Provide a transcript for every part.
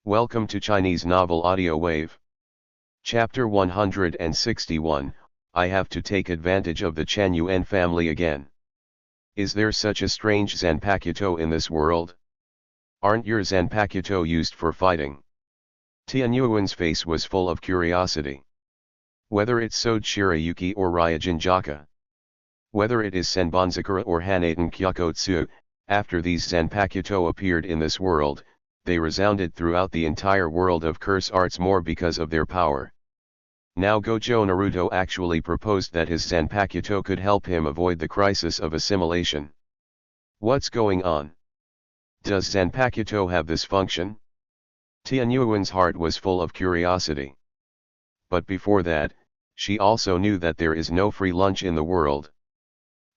Welcome to Chinese Novel Audio Wave. Chapter 161, I have to take advantage of the Chen Yuan family again. Is there such a strange Zanpakuto in this world? Aren't your Zanpakuto used for fighting? Tian Yuan's face was full of curiosity. Whether it's Sode Shirayuki or Ryujin Jaka. Whether it is Senbonzakura or Hanaten Kyokotsu, after these Zanpakuto appeared in this world, they resounded throughout the entire world of curse arts more because of their power. Now Gojo Naruto actually proposed that his Zanpakuto could help him avoid the crisis of assimilation. What's going on? Does Zanpakuto have this function? Tian Yuan's heart was full of curiosity. But before that, she also knew that there is no free lunch in the world.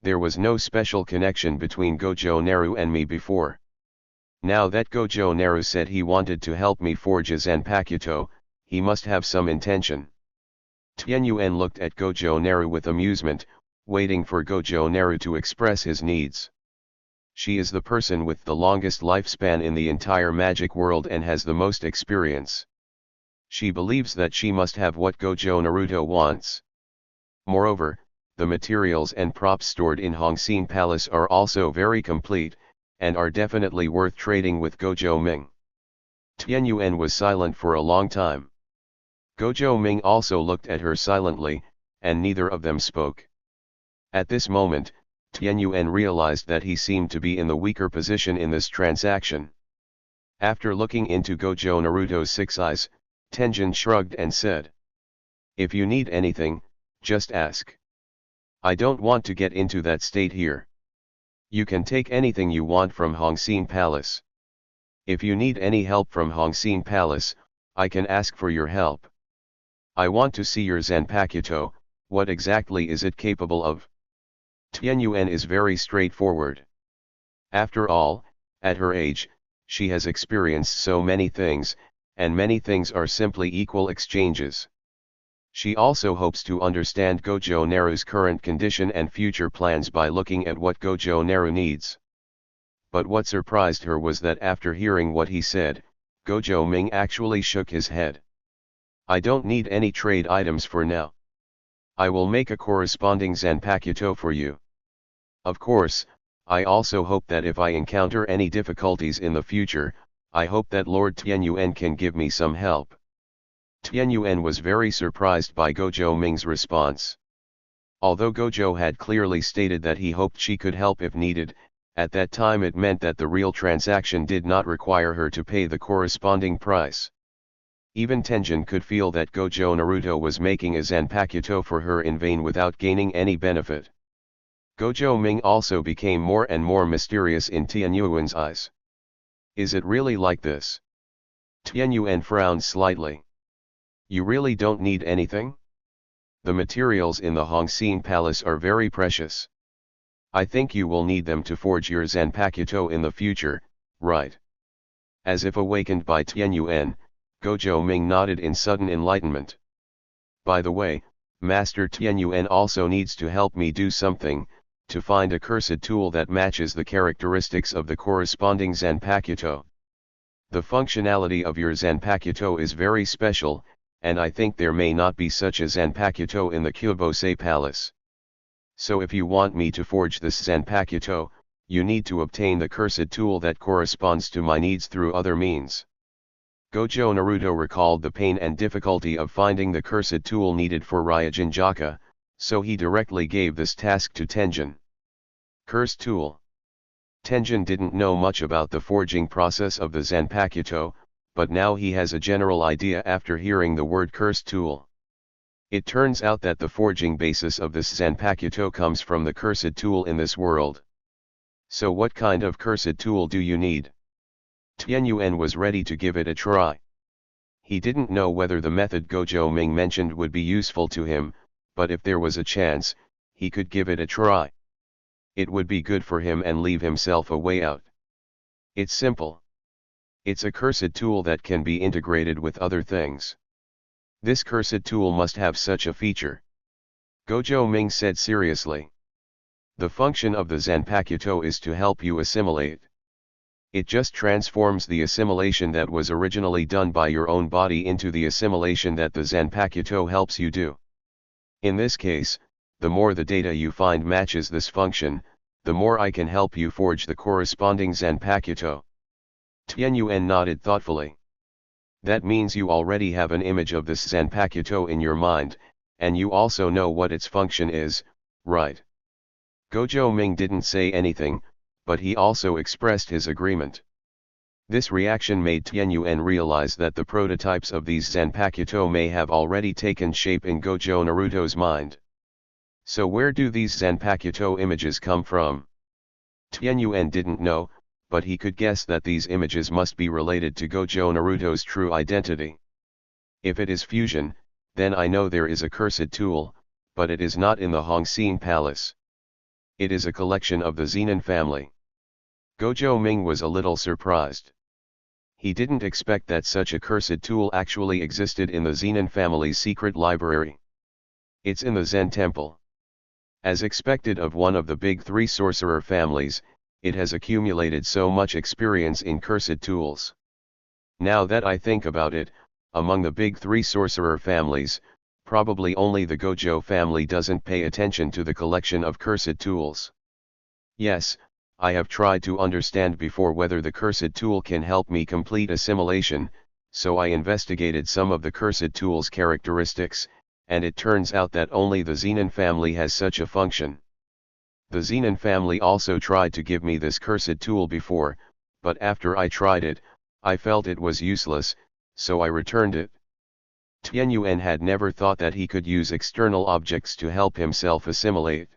There was no special connection between Gojo Naru and me before. Now that Gojo Naru said he wanted to help me forge a Zanpakuto, he must have some intention. Tian Yuan looked at Gojo Naru with amusement, waiting for Gojo Naru to express his needs. She is the person with the longest lifespan in the entire magic world and has the most experience. She believes that she must have what Gojo Naruto wants. Moreover, the materials and props stored in Hongxin Palace are also very complete, and are definitely worth trading with Gojo Ming. Tian Yuan was silent for a long time. Gojo Ming also looked at her silently, and neither of them spoke. At this moment, Tian Yuan realized that he seemed to be in the weaker position in this transaction. After looking into Gojo Naruto's 6 eyes, Tenjin shrugged and said, "If you need anything, just ask. I don't want to get into that state here. You can take anything you want from Hongxin Palace. If you need any help from Hongxin Palace, I can ask for your help. I want to see your Zanpakuto, what exactly is it capable of?" Tian Yuan is very straightforward. After all, at her age, she has experienced so many things, and many things are simply equal exchanges. She also hopes to understand Gojo Naru's current condition and future plans by looking at what Gojo Naru needs. But what surprised her was that after hearing what he said, Gojo Ming actually shook his head. "I don't need any trade items for now. I will make a corresponding Zanpakuto for you. Of course, I also hope that if I encounter any difficulties in the future, I hope that Lord Tian Yuan can give me some help." Tian Yuan was very surprised by Gojo Ming's response. Although Gojo had clearly stated that he hoped she could help if needed, at that time it meant that the real transaction did not require her to pay the corresponding price. Even Tenjin could feel that Gojo Naruto was making a Zanpakuto for her in vain without gaining any benefit. Gojo Ming also became more and more mysterious in Tian Yuan's eyes. Is it really like this? Tian Yuan frowned slightly. You really don't need anything? The materials in the Hongxin Palace are very precious. I think you will need them to forge your Zanpakuto in the future, right? As if awakened by Tian Yuan, Gojo Ming nodded in sudden enlightenment. By the way, Master Tian Yuan also needs to help me do something, to find a cursed tool that matches the characteristics of the corresponding Zanpakuto. The functionality of your Zanpakuto is very special, and I think there may not be such a Zanpakuto in the Kyobose Palace. So if you want me to forge this Zanpakuto, you need to obtain the cursed tool that corresponds to my needs through other means. Gojo Naruto recalled the pain and difficulty of finding the cursed tool needed for Ryujin Jaka, so he directly gave this task to Tenjin. Cursed tool. Tenjin didn't know much about the forging process of the Zanpakuto, but now he has a general idea after hearing the word cursed tool. It turns out that the forging basis of this Zanpakuto comes from the cursed tool in this world. So what kind of cursed tool do you need? Tian Yuan was ready to give it a try. He didn't know whether the method Gojo Ming mentioned would be useful to him, but if there was a chance, he could give it a try. It would be good for him and leave himself a way out. It's simple. It's a cursed tool that can be integrated with other things. This cursed tool must have such a feature. Gojo Ming said seriously. The function of the Zanpakuto is to help you assimilate. It just transforms the assimilation that was originally done by your own body into the assimilation that the Zanpakuto helps you do. In this case, the more the data you find matches this function, the more I can help you forge the corresponding Zanpakuto. Tianyuan nodded thoughtfully. That means you already have an image of this Zanpakuto in your mind, and you also know what its function is, right? Gojo Ming didn't say anything, but he also expressed his agreement. This reaction made Tianyuan realize that the prototypes of these Zanpakuto may have already taken shape in Gojo Naruto's mind. So where do these Zanpakuto images come from? Tianyuan didn't know, but he could guess that these images must be related to Gojo Naruto's true identity. If it is fusion, then I know there is a cursed tool, but it is not in the Hongxin Palace. It is a collection of the Zenin family. Gojo Ming was a little surprised. He didn't expect that such a cursed tool actually existed in the Zenin family's secret library. It's in the Zen temple. As expected of one of the big three sorcerer families, it has accumulated so much experience in cursed tools. Now that I think about it, among the big three sorcerer families, probably only the Gojo family doesn't pay attention to the collection of cursed tools. Yes, I have tried to understand before whether the cursed tool can help me complete assimilation, so I investigated some of the cursed tool's characteristics, and it turns out that only the Zenin family has such a function. The Zenin family also tried to give me this cursed tool before, but after I tried it, I felt it was useless, so I returned it. Tianyuan had never thought that he could use external objects to help himself assimilate.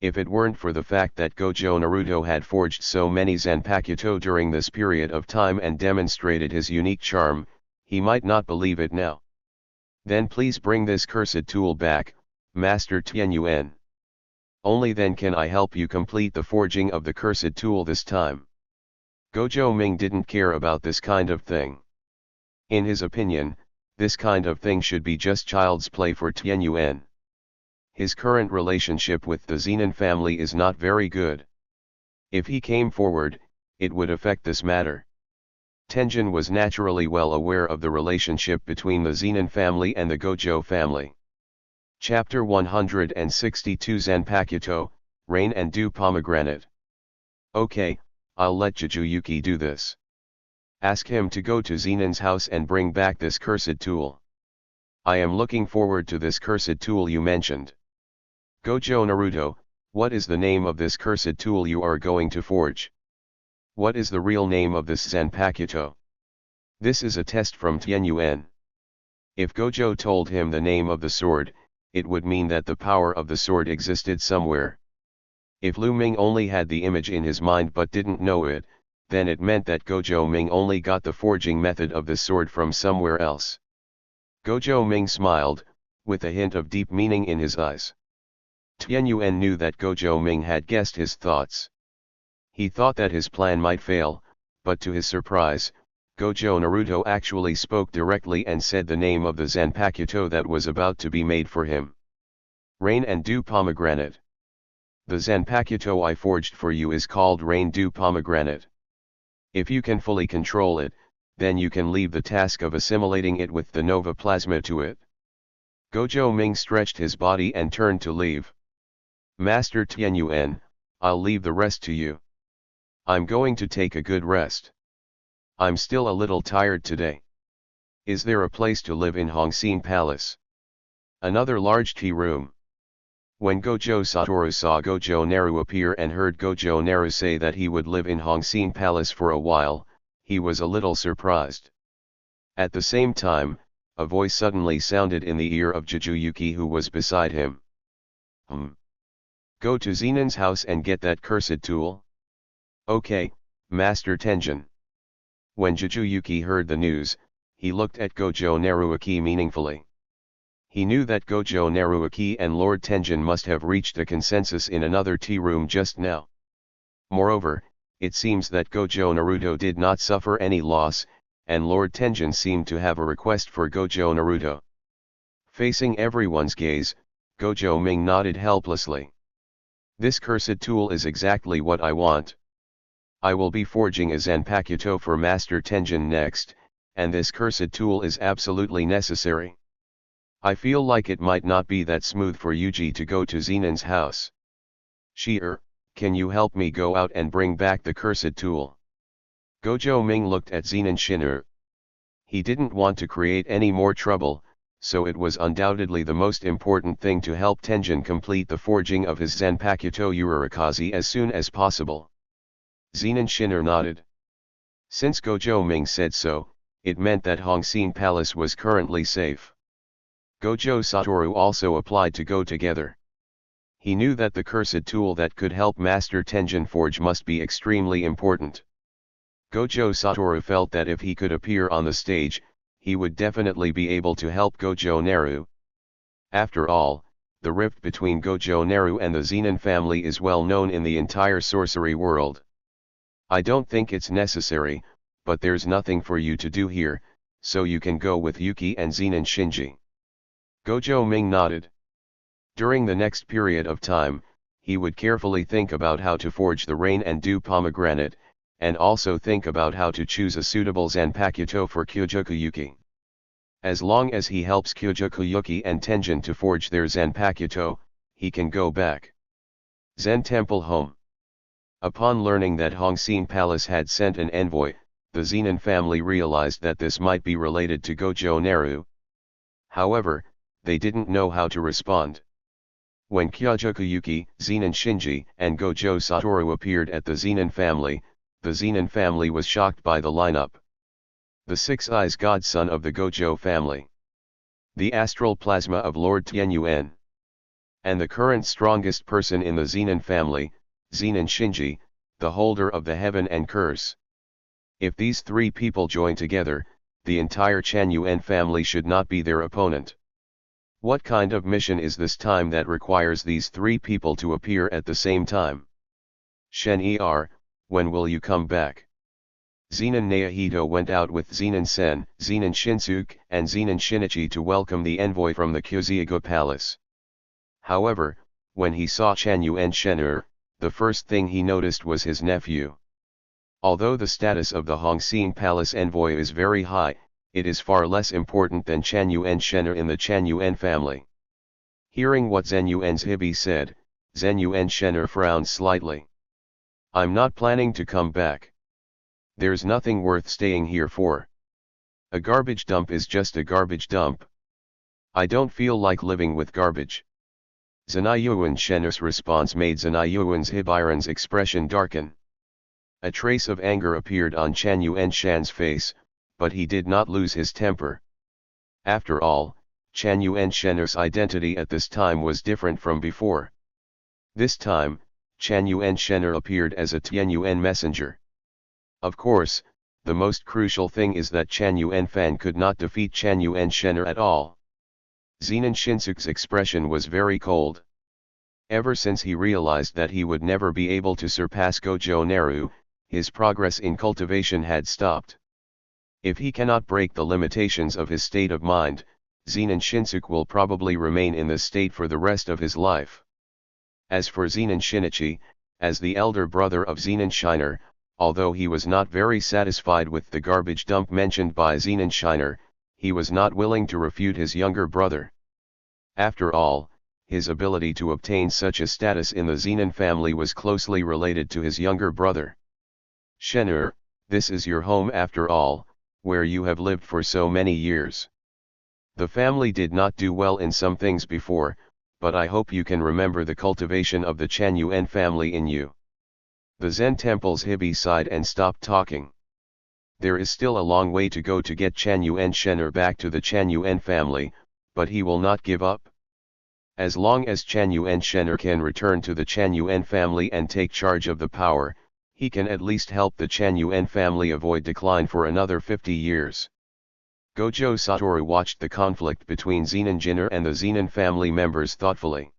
If it weren't for the fact that Gojo Naruto had forged so many Zanpakuto during this period of time and demonstrated his unique charm, he might not believe it now. Then please bring this cursed tool back, Master Tianyuan. Only then can I help you complete the forging of the cursed tool this time. Gojo Ming didn't care about this kind of thing. In his opinion, this kind of thing should be just child's play for Tianyuan. His current relationship with the Zenin family is not very good. If he came forward, it would affect this matter. Tenjin was naturally well aware of the relationship between the Zenin family and the Gojo family. Chapter 162 Zanpakuto, Rain and Dew Pomegranate. Okay, I'll let Jujuyuki do this. Ask him to go to Zenin's house and bring back this cursed tool. I am looking forward to this cursed tool you mentioned. Gojo Naruto, what is the name of this cursed tool you are going to forge? What is the real name of this Zanpakuto? This is a test from Tianyuan. If Gojo told him the name of the sword, it would mean that the power of the sword existed somewhere. If Lu Ming only had the image in his mind but didn't know it, then it meant that Gojo Ming only got the forging method of the sword from somewhere else. Gojo Ming smiled, with a hint of deep meaning in his eyes. Tianyuan knew that Gojo Ming had guessed his thoughts. He thought that his plan might fail, but to his surprise, Gojo Naruto actually spoke directly and said the name of the Zanpakuto that was about to be made for him. Rain and Dew Pomegranate. The Zanpakuto I forged for you is called Rain Dew Pomegranate. If you can fully control it, then you can leave the task of assimilating it with the Nova Plasma to it. Gojo Ming stretched his body and turned to leave. Master Tianyuan, I'll leave the rest to you. I'm going to take a good rest. I'm still a little tired today. Is there a place to live in Hongxin Palace? Another large tea room. When Gojo Satoru saw Gojo Naru appear and heard Gojo Naru say that he would live in Hongxin Palace for a while, he was a little surprised. At the same time, a voice suddenly sounded in the ear of Jujuyuki who was beside him. Go to Zenin's house and get that cursed tool? Okay, Master Tenjin. When Jujuyuki heard the news, he looked at Gojo Naruaki meaningfully. He knew that Gojo Naruaki and Lord Tenjin must have reached a consensus in another tea room just now. Moreover, it seems that Gojo Naruto did not suffer any loss, and Lord Tenjin seemed to have a request for Gojo Naruto. Facing everyone's gaze, Gojo Ming nodded helplessly. This cursed tool is exactly what I want. I will be forging a Zanpakuto for Master Tenjin next, and this cursed tool is absolutely necessary. I feel like it might not be that smooth for Yuji to go to Zenon's house. Shier, can you help me go out and bring back the cursed tool? Gojo Ming looked at Zenon Shinner. He didn't want to create any more trouble, so it was undoubtedly the most important thing to help Tenjin complete the forging of his Zanpakuto Urarakazi as soon as possible. Zenon Shinner nodded. Since Gojo Ming said so, it meant that Hongxin Palace was currently safe. Gojo Satoru also applied to go together. He knew that the cursed tool that could help Master Tenjin forge must be extremely important. Gojo Satoru felt that if he could appear on the stage, he would definitely be able to help Gojo Naru. After all, the rift between Gojo Naru and the Zenon family is well known in the entire sorcery world. I don't think it's necessary, but there's nothing for you to do here, so you can go with Yuki and Zenon Shinji. Gojo Ming nodded. During the next period of time, he would carefully think about how to forge the Rain and Dew pomegranate, and also think about how to choose a suitable Zanpakuto for Kyojoku Yuki. As long as he helps Kyojoku Yuki and Tenjin to forge their Zanpakuto, he can go back. Zen Temple home. Upon learning that Hongxin Palace had sent an envoy, the Zenon family realized that this might be related to Gojo Naru. However, they didn't know how to respond. When Kyojoku Yuki, Zenon Shinji, and Gojo Satoru appeared at the Zenon family, the Zenon family was shocked by the lineup. The Six Eyes godson of the Gojo family. The astral plasma of Lord Tianyuan. And the current strongest person in the Zenon family, Zenon Shinji, the holder of the heaven and curse. If these three people join together, the entire Chanyuan family should not be their opponent. What kind of mission is this time that requires these three people to appear at the same time? Shen-er, when will you come back? Zenon Naohito went out with Zenon Sen, Zenon Shinsuke, and Zenon Shinichi to welcome the envoy from the Kyuziago Palace. However, when he saw Chanyuan Shen-er, the first thing he noticed was his nephew. Although the status of the Hongxin Palace envoy is very high, it is far less important than Chanyuan Shen-er in the Chanyuan family. Hearing what Zenyuan's Hibi said, Zenyuan Shen-er frowned slightly. I'm not planning to come back. There's nothing worth staying here for. A garbage dump is just a garbage dump. I don't feel like living with garbage. Zenyuan Shen-er's response made Zenyuan's Hibiran's expression darken. A trace of anger appeared on Chanyuan Shan's face, but he did not lose his temper. After all, Chanyuan Shen-er's identity at this time was different from before. This time, Chanyuan Shen-er appeared as a Tianyuan messenger. Of course, the most crucial thing is that Chanyuan Fan could not defeat Chanyuan Shen-er at all. Zenon Shinsuke's expression was very cold. Ever since he realized that he would never be able to surpass Gojo Naru, his progress in cultivation had stopped. If he cannot break the limitations of his state of mind, Zenon Shinsuke will probably remain in this state for the rest of his life. As for Zenon Shinichi, as the elder brother of Zenon Shiner, although he was not very satisfied with the garbage dump mentioned by Zenon Shiner, he was not willing to refute his younger brother. After all, his ability to obtain such a status in the Zenon family was closely related to his younger brother. Shen-er, this is your home after all, where you have lived for so many years. The family did not do well in some things before, but I hope you can remember the cultivation of the Chanyuan family in you. The Zen temple's Hibi sighed and stopped talking. There is still a long way to go to get Chanyuan Shen-er back to the Chanyuan family, but he will not give up. As long as Chanyuan Shen-er can return to the Chanyuan family and take charge of the power, he can at least help the Chanyuan family avoid decline for another 50 years. Gojo Satoru watched the conflict between Zenon Jinner and the Zenon family members thoughtfully.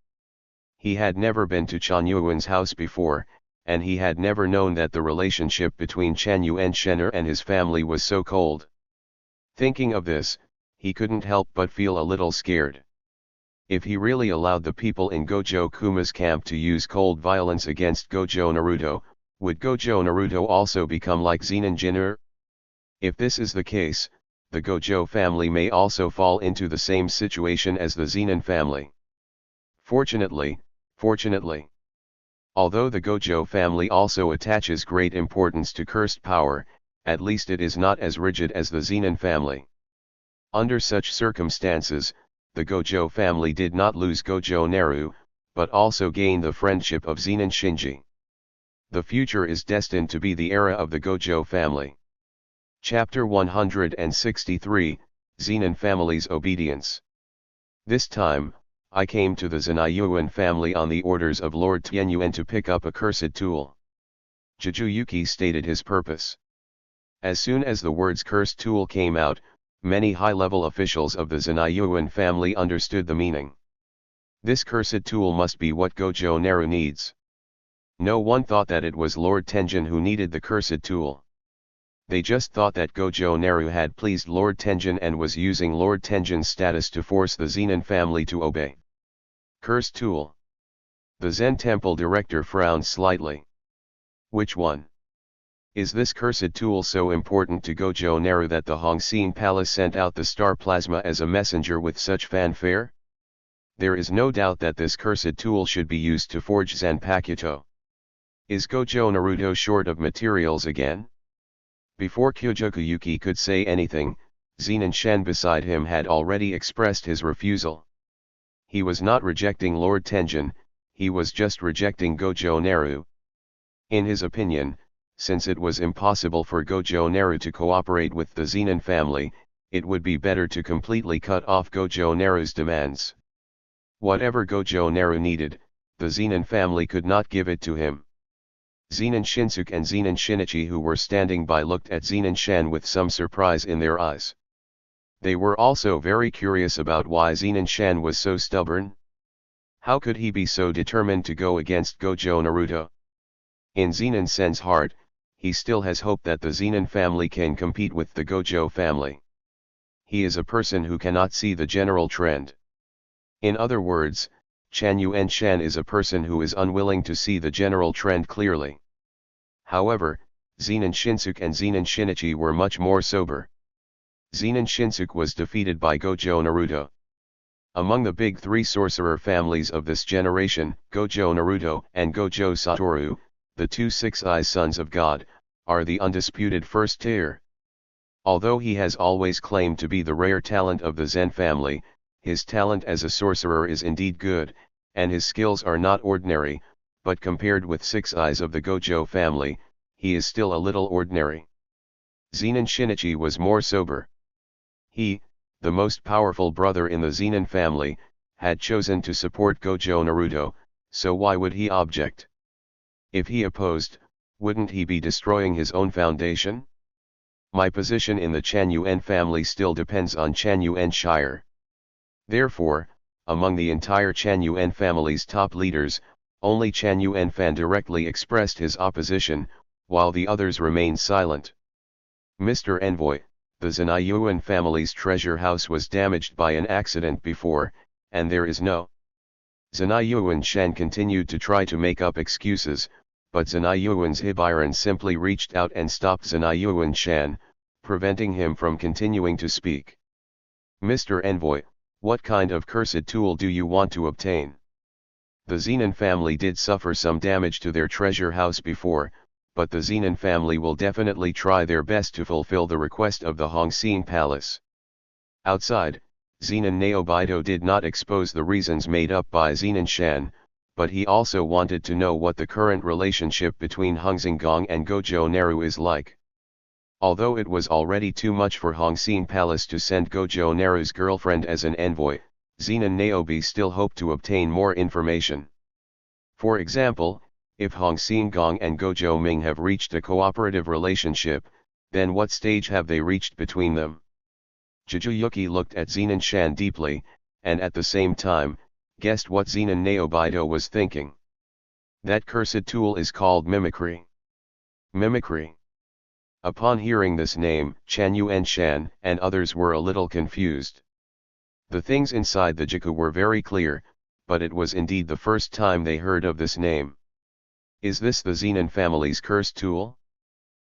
He had never been to Chanyuan's house before, and he had never known that the relationship between Chanyuan Shen-er and his family was so cold. Thinking of this, he couldn't help but feel a little scared. If he really allowed the people in Gojo Kuma's camp to use cold violence against Gojo Naruto, Would Gojo Naruto also become like Zenin Jin'er? If this is the case, the Gojo family may also fall into the same situation as the Zenin family. Fortunately, although the Gojo family also attaches great importance to cursed power, at least it is not as rigid as the Zenin family. Under such circumstances, the Gojo family did not lose Gojo Naru, but also gained the friendship of Zenin Shinji. The future is destined to be the era of the Gojo family. Chapter 163, Zenin Family's Obedience. This time, I came to the Zenyakuin family on the orders of Lord Tianyuan to pick up a cursed tool. Jujutsu stated his purpose. As soon as the words cursed tool came out, many high-level officials of the Zenyakuin family understood the meaning. This cursed tool must be what Gojo Naru needs. No one thought that it was Lord Tenjin who needed the cursed tool. They just thought that Gojo Naru had pleased Lord Tenjin and was using Lord Tenjin's status to force the Zenin family to obey. Cursed tool. The Zen temple director frowned slightly. Which one? Is this cursed tool so important to Gojo Naru that the Hongxin Palace sent out the star plasma as a messenger with such fanfare? There is no doubt that this cursed tool should be used to forge Zanpakuto. Is Gojo Naruto short of materials again? Before Kyojokuyuki could say anything, Zenin Shen beside him had already expressed his refusal. He was not rejecting Lord Tenjin, he was just rejecting Gojo Naru. In his opinion, since it was impossible for Gojo Naru to cooperate with the Zenin family, it would be better to completely cut off Gojo Naru's demands. Whatever Gojo Naru needed, the Zenin family could not give it to him. Zenin Shinsuke and Zenin Shinichi who were standing by looked at Zenin Shen with some surprise in their eyes. They were also very curious about why Zenin Shen was so stubborn. How could he be so determined to go against Gojo Naruto? In Zenin Sen's heart, he still has hope that the Zenin family can compete with the Gojo family. He is a person who cannot see the general trend. In other words, Chanyuan Shen is a person who is unwilling to see the general trend clearly. However, Zenin Shinsuke and Zenin Shinichi were much more sober. Zenin Shinsuke was defeated by Gojo Naruto. Among the big three sorcerer families of this generation, Gojo Naruto and Gojo Satoru, the two six-eyes sons of God, are the undisputed first tier. Although he has always claimed to be the rare talent of the Zen family, his talent as a sorcerer is indeed good, and his skills are not ordinary, but compared with Six Eyes of the Gojo family, he is still a little ordinary. Zenin Shinichi was more sober. He, the most powerful brother in the Zenin family, had chosen to support Gojo Naruto, so why would he object? If he opposed, wouldn't he be destroying his own foundation? My position in the Chanyuan family still depends on Chanyuan Shire. Therefore, among the entire Chanyuan family's top leaders, only Chanyuan Fan directly expressed his opposition, while the others remained silent. Mr. Envoy, the Zenyakuin family's treasure house was damaged by an accident before, and there is no. Zenyakuin Shen continued to try to make up excuses, but Zenyakuin's Hibiran simply reached out and stopped Zenyakuin Shen, preventing him from continuing to speak. Mr. Envoy, what kind of cursed tool do you want to obtain? The Zenin family did suffer some damage to their treasure house before, but the Zenin family will definitely try their best to fulfill the request of the Hongxin Palace. Outside, Zenin Naobito did not expose the reasons made up by Zenin Shen, but he also wanted to know what the current relationship between Hongxingang and Gojo Naru is like. Although it was already too much for Hongxin Palace to send Gojo Naru's girlfriend as an envoy, Zenin Naobi still hoped to obtain more information. For example, if Hongxingang and Gojo Ming have reached a cooperative relationship, then what stage have they reached between them? Jujutsu looked at Zenin Shan deeply, and at the same time, guessed what Zenin Naobito was thinking. That cursed tool is called mimicry. Mimicry. Upon hearing this name, Chanyuan Shan and others were a little confused. The things inside the Jiku were very clear, but it was indeed the first time they heard of this name. Is this the Zenin family's cursed tool?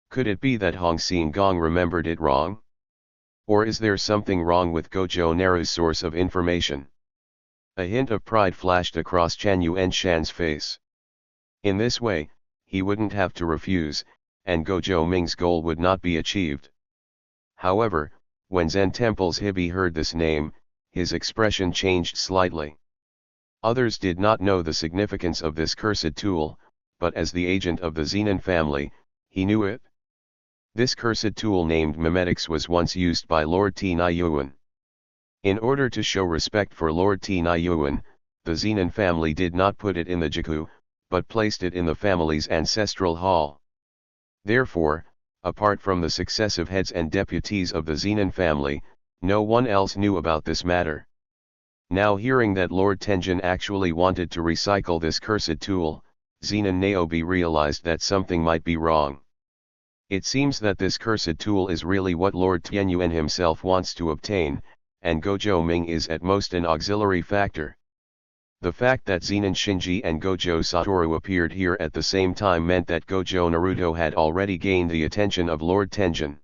Could it be that Hong Gong remembered it wrong? Or is there something wrong with Gojo Naru's source of information? A hint of pride flashed across Chan Yuan-shan's face. In this way, he wouldn't have to refuse, and Gojo Ming's goal would not be achieved. However, when Zen Temple's Hibi heard this name, his expression changed slightly. Others did not know the significance of this cursed tool, but as the agent of the Zenin family, he knew it. This cursed tool named Memetics was once used by Lord T. Niyuan. In order to show respect for Lord T. Niyuan, the Zenin family did not put it in the Jiku, but placed it in the family's ancestral hall. Therefore, apart from the successive heads and deputies of the Zenin family, no one else knew about this matter. Now hearing that Lord Tenjin actually wanted to recycle this cursed tool, Zenin Naobi realized that something might be wrong. It seems that this cursed tool is really what Lord Tianyuan himself wants to obtain, and Gojo Ming is at most an auxiliary factor. The fact that Zenin Shinji and Gojo Satoru appeared here at the same time meant that Gojo Naruto had already gained the attention of Lord Tenjin.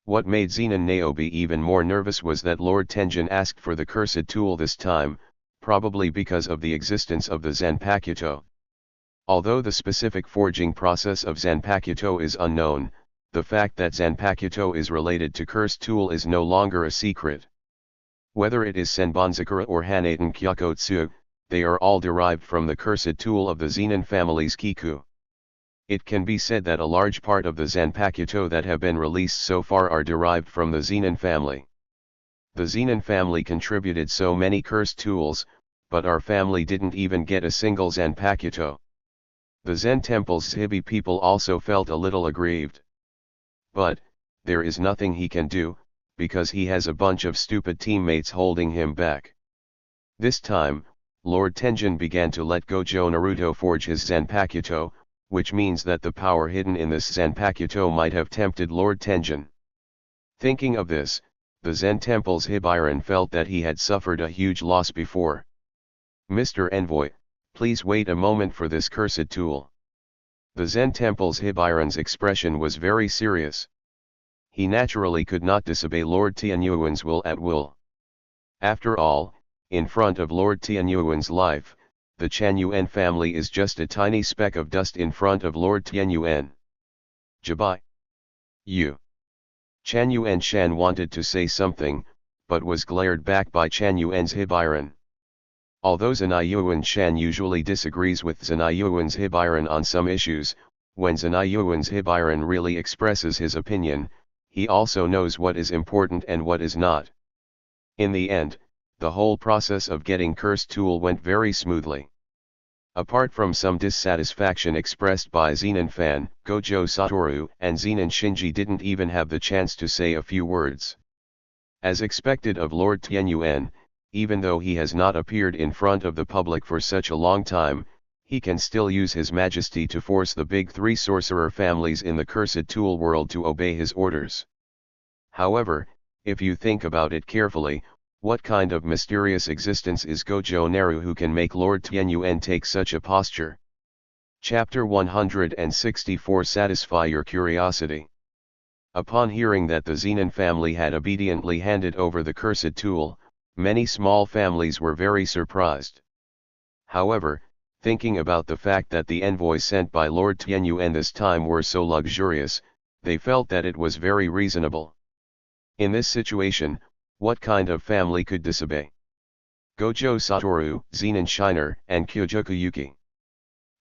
What made Zenin Naobi even more nervous was that Lord Tenjin asked for the cursed tool this time, probably because of the existence of the Zanpakuto. Although the specific forging process of Zanpakuto is unknown, the fact that Zanpakuto is related to cursed tool is no longer a secret. Whether it is Senbonzakura or Hanaten Kyokotsu, they are all derived from the cursed tool of the Zenin family's Kiku. It can be said that a large part of the Zanpakuto that have been released so far are derived from the Zenin family. The Zenin family contributed so many cursed tools, but our family didn't even get a single Zanpakuto. The Zen Temple's Hibi people also felt a little aggrieved. But, there is nothing he can do, because he has a bunch of stupid teammates holding him back. This time, Lord Tenjin began to let Gojo Naruto forge his Zanpakuto, which means that the power hidden in this Zanpakuto might have tempted Lord Tenjin. Thinking of this, the Zen Temple's Hibiran felt that he had suffered a huge loss before. Mr. Envoy, please wait a moment for this cursed tool. The Zen Temple's Hibiran's expression was very serious. He naturally could not disobey Lord Tianyuan's will at will. After all, in front of Lord Tianyuan's life, the Chanyuan family is just a tiny speck of dust in front of Lord Tianyuan. Jabai. You. Chanyuan Shan wanted to say something, but was glared back by Chanyuan's Hibiran. Although Zanayuan Shan usually disagrees with Zanayuan's Hibiran on some issues, when Zanayuan's Hibiran really expresses his opinion, he also knows what is important and what is not. In the end, the whole process of getting cursed tool went very smoothly. Apart from some dissatisfaction expressed by Zenin Fan, Gojo Satoru and Zenin Shinji didn't even have the chance to say a few words. As expected of Lord Tianyuan, even though he has not appeared in front of the public for such a long time, he can still use his majesty to force the big three sorcerer families in the cursed tool world to obey his orders. However, if you think about it carefully, what kind of mysterious existence is Gojo Naru who can make Lord Tianyuan take such a posture? Chapter 164 Satisfy your curiosity. Upon hearing that the Zenin family had obediently handed over the cursed tool, many small families were very surprised. However, thinking about the fact that the envoys sent by Lord Tianyuan this time were so luxurious, they felt that it was very reasonable. In this situation, what kind of family could disobey? Gojo Satoru, Zenin Shiner, and Kyojoku Yuki.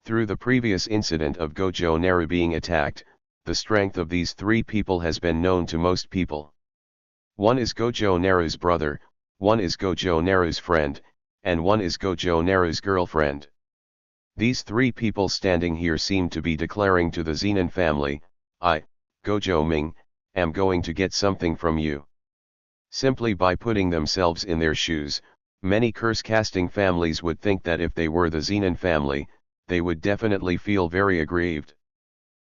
Through the previous incident of Gojo Naru being attacked, the strength of these three people has been known to most people. One is Gojo Naru's brother, one is Gojo Naru's friend, and one is Gojo Naru's girlfriend. These three people standing here seem to be declaring to the Zenin family, I, Gojo Ming, am going to get something from you. Simply by putting themselves in their shoes, many curse-casting families would think that if they were the Zenin family, they would definitely feel very aggrieved.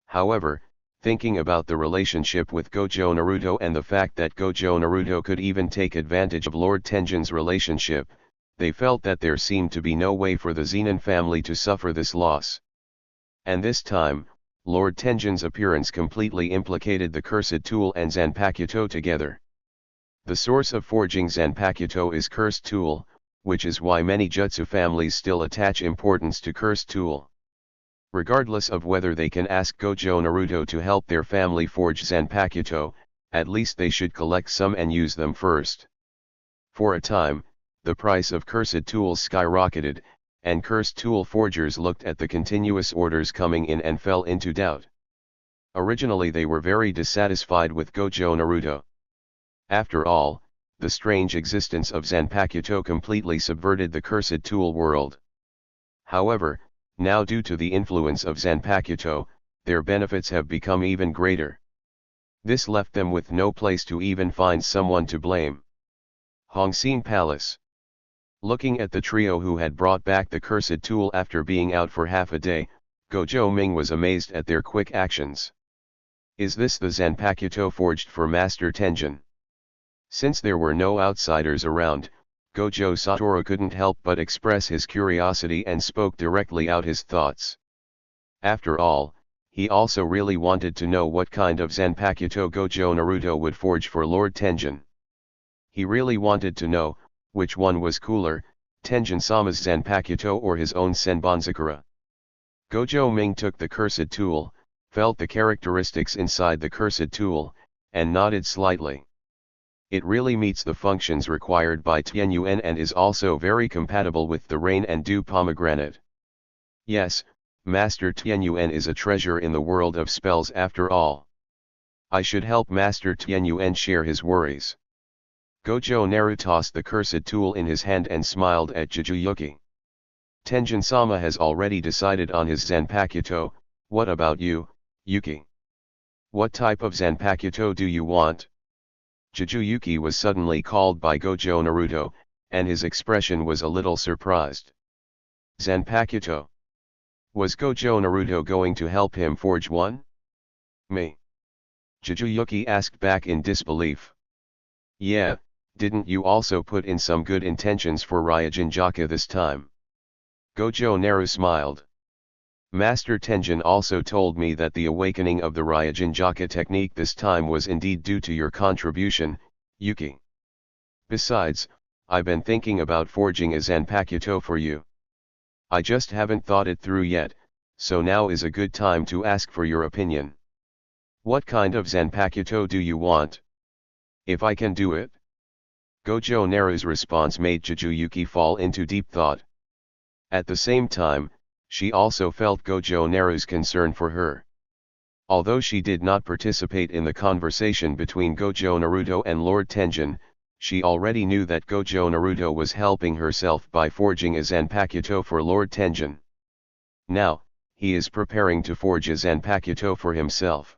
However, thinking about the relationship with Gojo Naruto and the fact that Gojo Naruto could even take advantage of Lord Tenjin's relationship, they felt that there seemed to be no way for the Zenin family to suffer this loss. And this time, Lord Tenjin's appearance completely implicated the cursed tool and Zanpakuto together. The source of forging Zanpakuto is cursed tool, which is why many jutsu families still attach importance to cursed tool. Regardless of whether they can ask Gojo Naruto to help their family forge Zanpakuto, at least they should collect some and use them first. For a time, the price of cursed tools skyrocketed, and cursed tool forgers looked at the continuous orders coming in and fell into doubt. Originally they were very dissatisfied with Gojo Naruto. After all, the strange existence of Zanpakuto completely subverted the cursed tool world. However, now due to the influence of Zanpakuto, their benefits have become even greater. This left them with no place to even find someone to blame. Hongxin Palace. Looking at the trio who had brought back the cursed tool after being out for half a day, Gojo Ming was amazed at their quick actions. Is this the Zanpakuto forged for Master Tenjin? Since there were no outsiders around, Gojo Satoru couldn't help but express his curiosity and spoke directly out his thoughts. After all, he also really wanted to know what kind of Zanpakuto Gojo Naruto would forge for Lord Tenjin. He really wanted to know, which one was cooler, Tenjin-sama's Zanpakuto or his own Senbonzakura. Gojo Ming took the cursed tool, felt the characteristics inside the cursed tool, and nodded slightly. It really meets the functions required by Tianyuan and is also very compatible with the rain and dew pomegranate. Yes, Master Tianyuan is a treasure in the world of spells after all. I should help Master Tianyuan share his worries. Gojo Naru tossed the cursed tool in his hand and smiled at Jujuyuki. Tenjin-sama has already decided on his Zanpakuto, what about you, Yuki? What type of Zanpakuto do you want? Jujuyuki was suddenly called by Gojo Naruto, and his expression was a little surprised. Zanpakuto. Was Gojo Naruto going to help him forge one? Me? Jujuyuki asked back in disbelief. Yeah, didn't you also put in some good intentions for Ryujinjaka this time? Gojo Naru smiled. Master Tenjin also told me that the awakening of the Ryujinjaka technique this time was indeed due to your contribution, Yuki. Besides, I've been thinking about forging a Zanpakuto for you. I just haven't thought it through yet, so now is a good time to ask for your opinion. What kind of Zanpakuto do you want? If I can do it? Gojo Naru's response made Jujuyuki fall into deep thought. At the same time, she also felt Gojo Naru's concern for her. Although she did not participate in the conversation between Gojo Naruto and Lord Tenjin, she already knew that Gojo Naruto was helping herself by forging a Zanpakuto for Lord Tenjin. Now, he is preparing to forge a Zanpakuto for himself.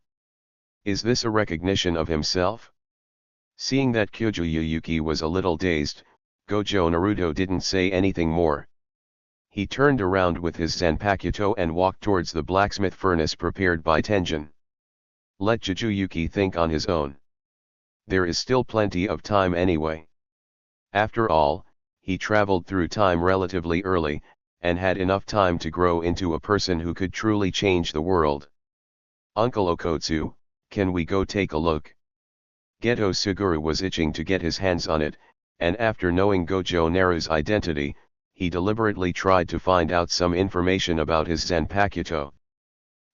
Is this a recognition of himself? Seeing that Jujuyuki was a little dazed, Gojo Naruto didn't say anything more. He turned around with his Zanpakuto and walked towards the blacksmith furnace prepared by Tenjin. Let Jujuyuki think on his own. There is still plenty of time anyway. After all, he traveled through time relatively early, and had enough time to grow into a person who could truly change the world. Uncle Okotsu, can we go take a look? Geto Suguru was itching to get his hands on it, and after knowing Gojo Naru's identity, he deliberately tried to find out some information about his Zanpakuto.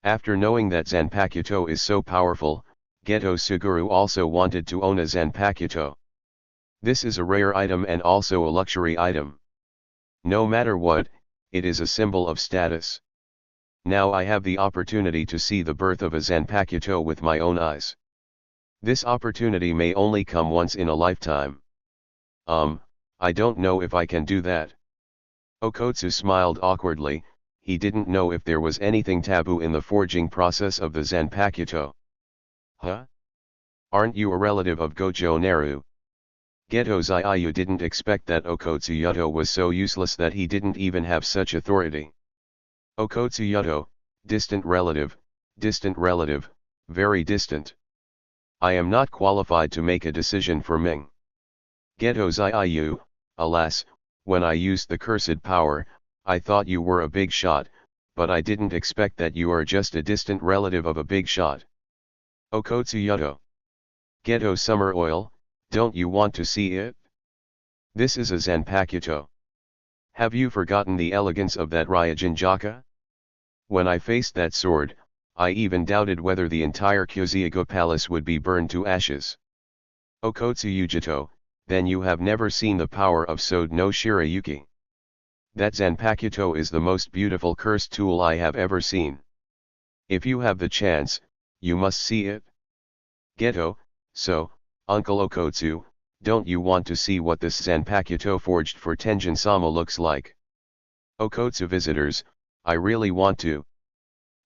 After knowing that Zanpakuto is so powerful, Geto Suguru also wanted to own a Zanpakuto. This is a rare item and also a luxury item. No matter what, it is a symbol of status. Now I have the opportunity to see the birth of a Zanpakuto with my own eyes. This opportunity may only come once in a lifetime. I don't know if I can do that. Okotsu smiled awkwardly. He didn't know if there was anything taboo in the forging process of the Zanpakuto. Huh? Aren't you a relative of Gojo Naru? Geto Zaiyu didn't expect that Okotsuyoto was so useless that he didn't even have such authority. Okotsuyoto, distant relative, very distant. I am not qualified to make a decision for Ming. Geto Zaiyu, alas, when I used the cursed power, I thought you were a big shot, but I didn't expect that you are just a distant relative of a big shot. Okotsuyoto. Geto summer oil, don't you want to see it? This is a Zanpakuto. Have you forgotten the elegance of that Ryujinjaka? When I faced that sword, I even doubted whether the entire Kyuziago palace would be burned to ashes. Okotsuyujito, then you have never seen the power of Sode no Shirayuki. That Zanpakuto is the most beautiful cursed tool I have ever seen. If you have the chance, you must see it. Geto, so, Uncle Okotsu, don't you want to see what this Zanpakuto forged for Tenjin-sama looks like? Okotsu visitors, I really want to.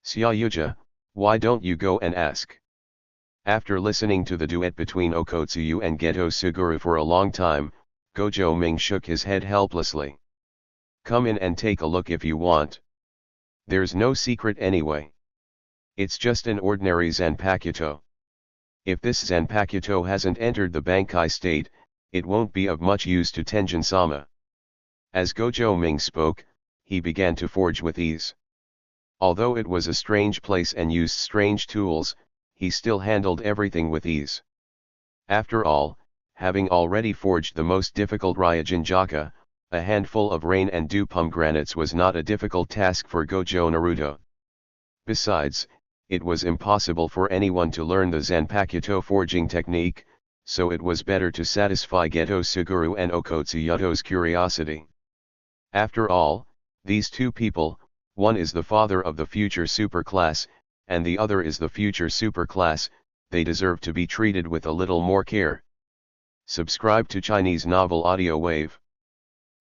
Syayuja, why don't you go and ask? After listening to the duet between Okotsuyu and Geto Suguru for a long time, Gojo Ming shook his head helplessly. Come in and take a look if you want. There's no secret anyway. It's just an ordinary Zanpakuto. If this Zanpakuto hasn't entered the Bankai state, it won't be of much use to Tenjin-sama. As Gojo Ming spoke, he began to forge with ease. Although it was a strange place and used strange tools, he still handled everything with ease. After all, having already forged the most difficult Ryujinjaka, a handful of rain and dew pomegranates was not a difficult task for Gojo Naruto. Besides, it was impossible for anyone to learn the Zanpakuto forging technique, so it was better to satisfy Geto Suguru and Okotsuyoto's curiosity. After all, these two people, one is the father of the future superclass, and the other is the future superclass, they deserve to be treated with a little more care. Subscribe to Chinese Novel Audio Wave.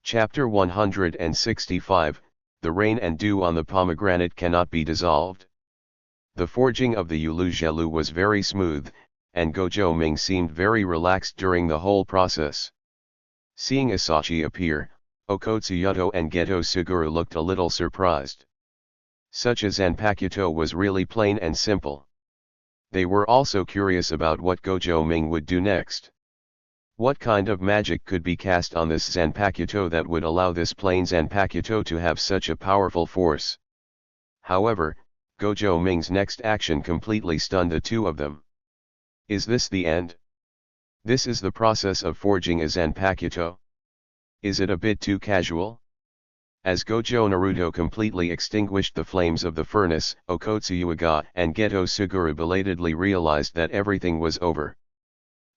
Chapter 165, The Rain and Dew on the Pomegranate Cannot Be Dissolved. The forging of the Yulu was very smooth, and Gojo Ming seemed very relaxed during the whole process. Seeing Asachi appear, Okotsuyoto and Geto Suguru looked a little surprised. Such a Zanpakuto was really plain and simple. They were also curious about what Gojo Ming would do next. What kind of magic could be cast on this Zanpakuto that would allow this plain Zanpakuto to have such a powerful force? However, Gojo Ming's next action completely stunned the two of them. Is this the end? This is the process of forging a Zanpakuto? Is it a bit too casual? As Gojo Naruto completely extinguished the flames of the furnace, Okotsuyuga and Geto Suguru belatedly realized that everything was over.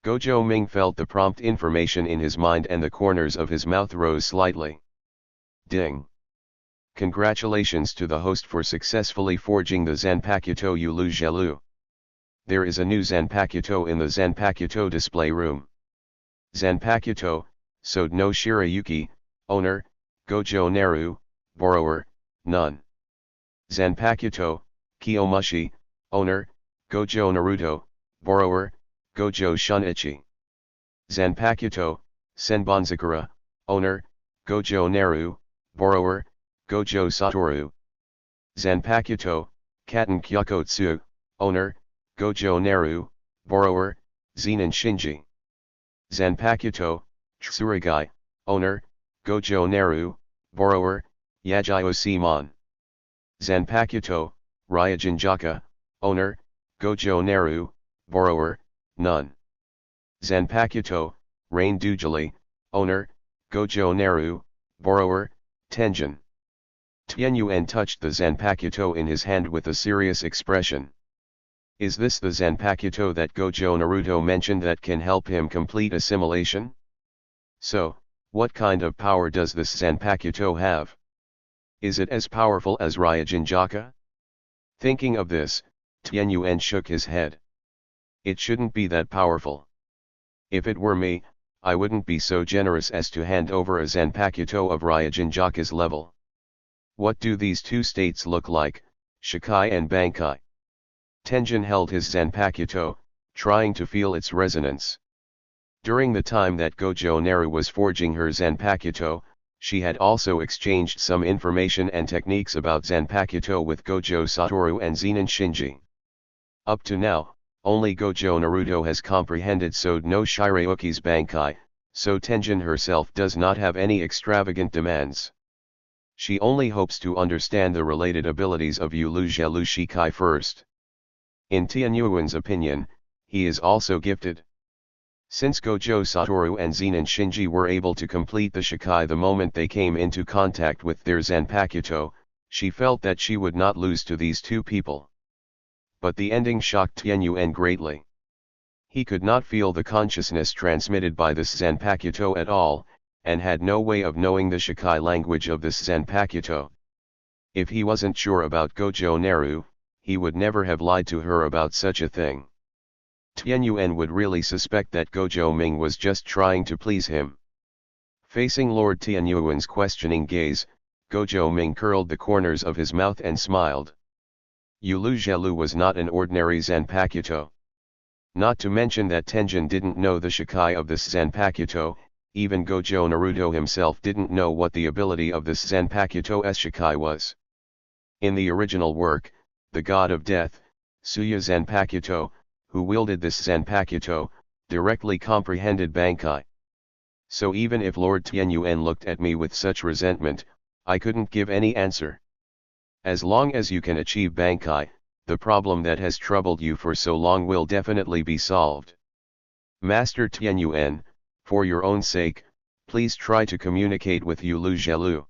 Gojo Ming felt the prompt information in his mind and the corners of his mouth rose slightly. Ding! Congratulations to the host for successfully forging the Zanpakuto Yulu. There is a new Zanpakuto in the Zanpakuto display room. Zanpakuto, Sode no Shirayuki, owner, Gojo Naru, borrower, none. Zanpakuto, Kiyomushi, owner, Gojo Naruto, borrower, Gojo Shunichi. Zanpakuto, Senbonzakura, owner, Gojo Naru, borrower, Gojo Satoru. Zanpakuto, Katen Kyokotsu, owner, Gojo Naru, borrower, Zenin Shinji. Zanpakuto, Tsurugai, owner, Gojo Naru, borrower, Yagyo Simon. Zanpakuto, Ryujinjaka, owner, Gojo Naru, borrower, none. Zanpakuto, Rain Dujali, owner, Gojo Naru, borrower, Tenjin. Tianyuan touched the Zanpakuto in his hand with a serious expression. Is this the Zanpakuto that Gojo Naruto mentioned that can help him complete assimilation? So, what kind of power does this Zanpakuto have? Is it as powerful as Ryujinjaka? Thinking of this, Tianyuan shook his head. It shouldn't be that powerful. If it were me, I wouldn't be so generous as to hand over a Zanpakuto of Ryujinjaka's level. What do these two states look like, Shikai and Bankai? Tenjin held his Zanpakuto, trying to feel its resonance. During the time that Gojo Naru was forging her Zanpakuto, she had also exchanged some information and techniques about Zanpakuto with Gojo Satoru and Zenin Shinji. Up to now, only Gojo Naruto has comprehended Sode no Shirayuki's Bankai, so Tenjin herself does not have any extravagant demands. She only hopes to understand the related abilities of Yu Lu Zhelu Shikai first. In Tianyuan's opinion, he is also gifted. Since Gojo Satoru and Zenin Shinji were able to complete the Shikai the moment they came into contact with their Zanpakuto, she felt that she would not lose to these two people. But the ending shocked Tianyuan greatly. He could not feel the consciousness transmitted by this Zanpakuto at all, and had no way of knowing the Shikai language of this Zanpakuto. If he wasn't sure about Gojo Naru, he would never have lied to her about such a thing. Tianyuan would really suspect that Gojo Ming was just trying to please him. Facing Lord Tianyuan's questioning gaze, Gojo Ming curled the corners of his mouth and smiled. Yu Lu Zhelu was not an ordinary Zanpakuto. Not to mention that Tenjin didn't know the Shikai of this Zanpakuto, even Gojo Naruto himself didn't know what the ability of this Zanpakuto's Shikai was. In the original work, the god of death, Suya Zanpakuto, who wielded this Zanpakuto, directly comprehended Bankai. So even if Lord Tianyuan looked at me with such resentment, I couldn't give any answer. As long as you can achieve Bankai, the problem that has troubled you for so long will definitely be solved. Master Tianyuan, for your own sake, please try to communicate with Yu Lu Zhelu.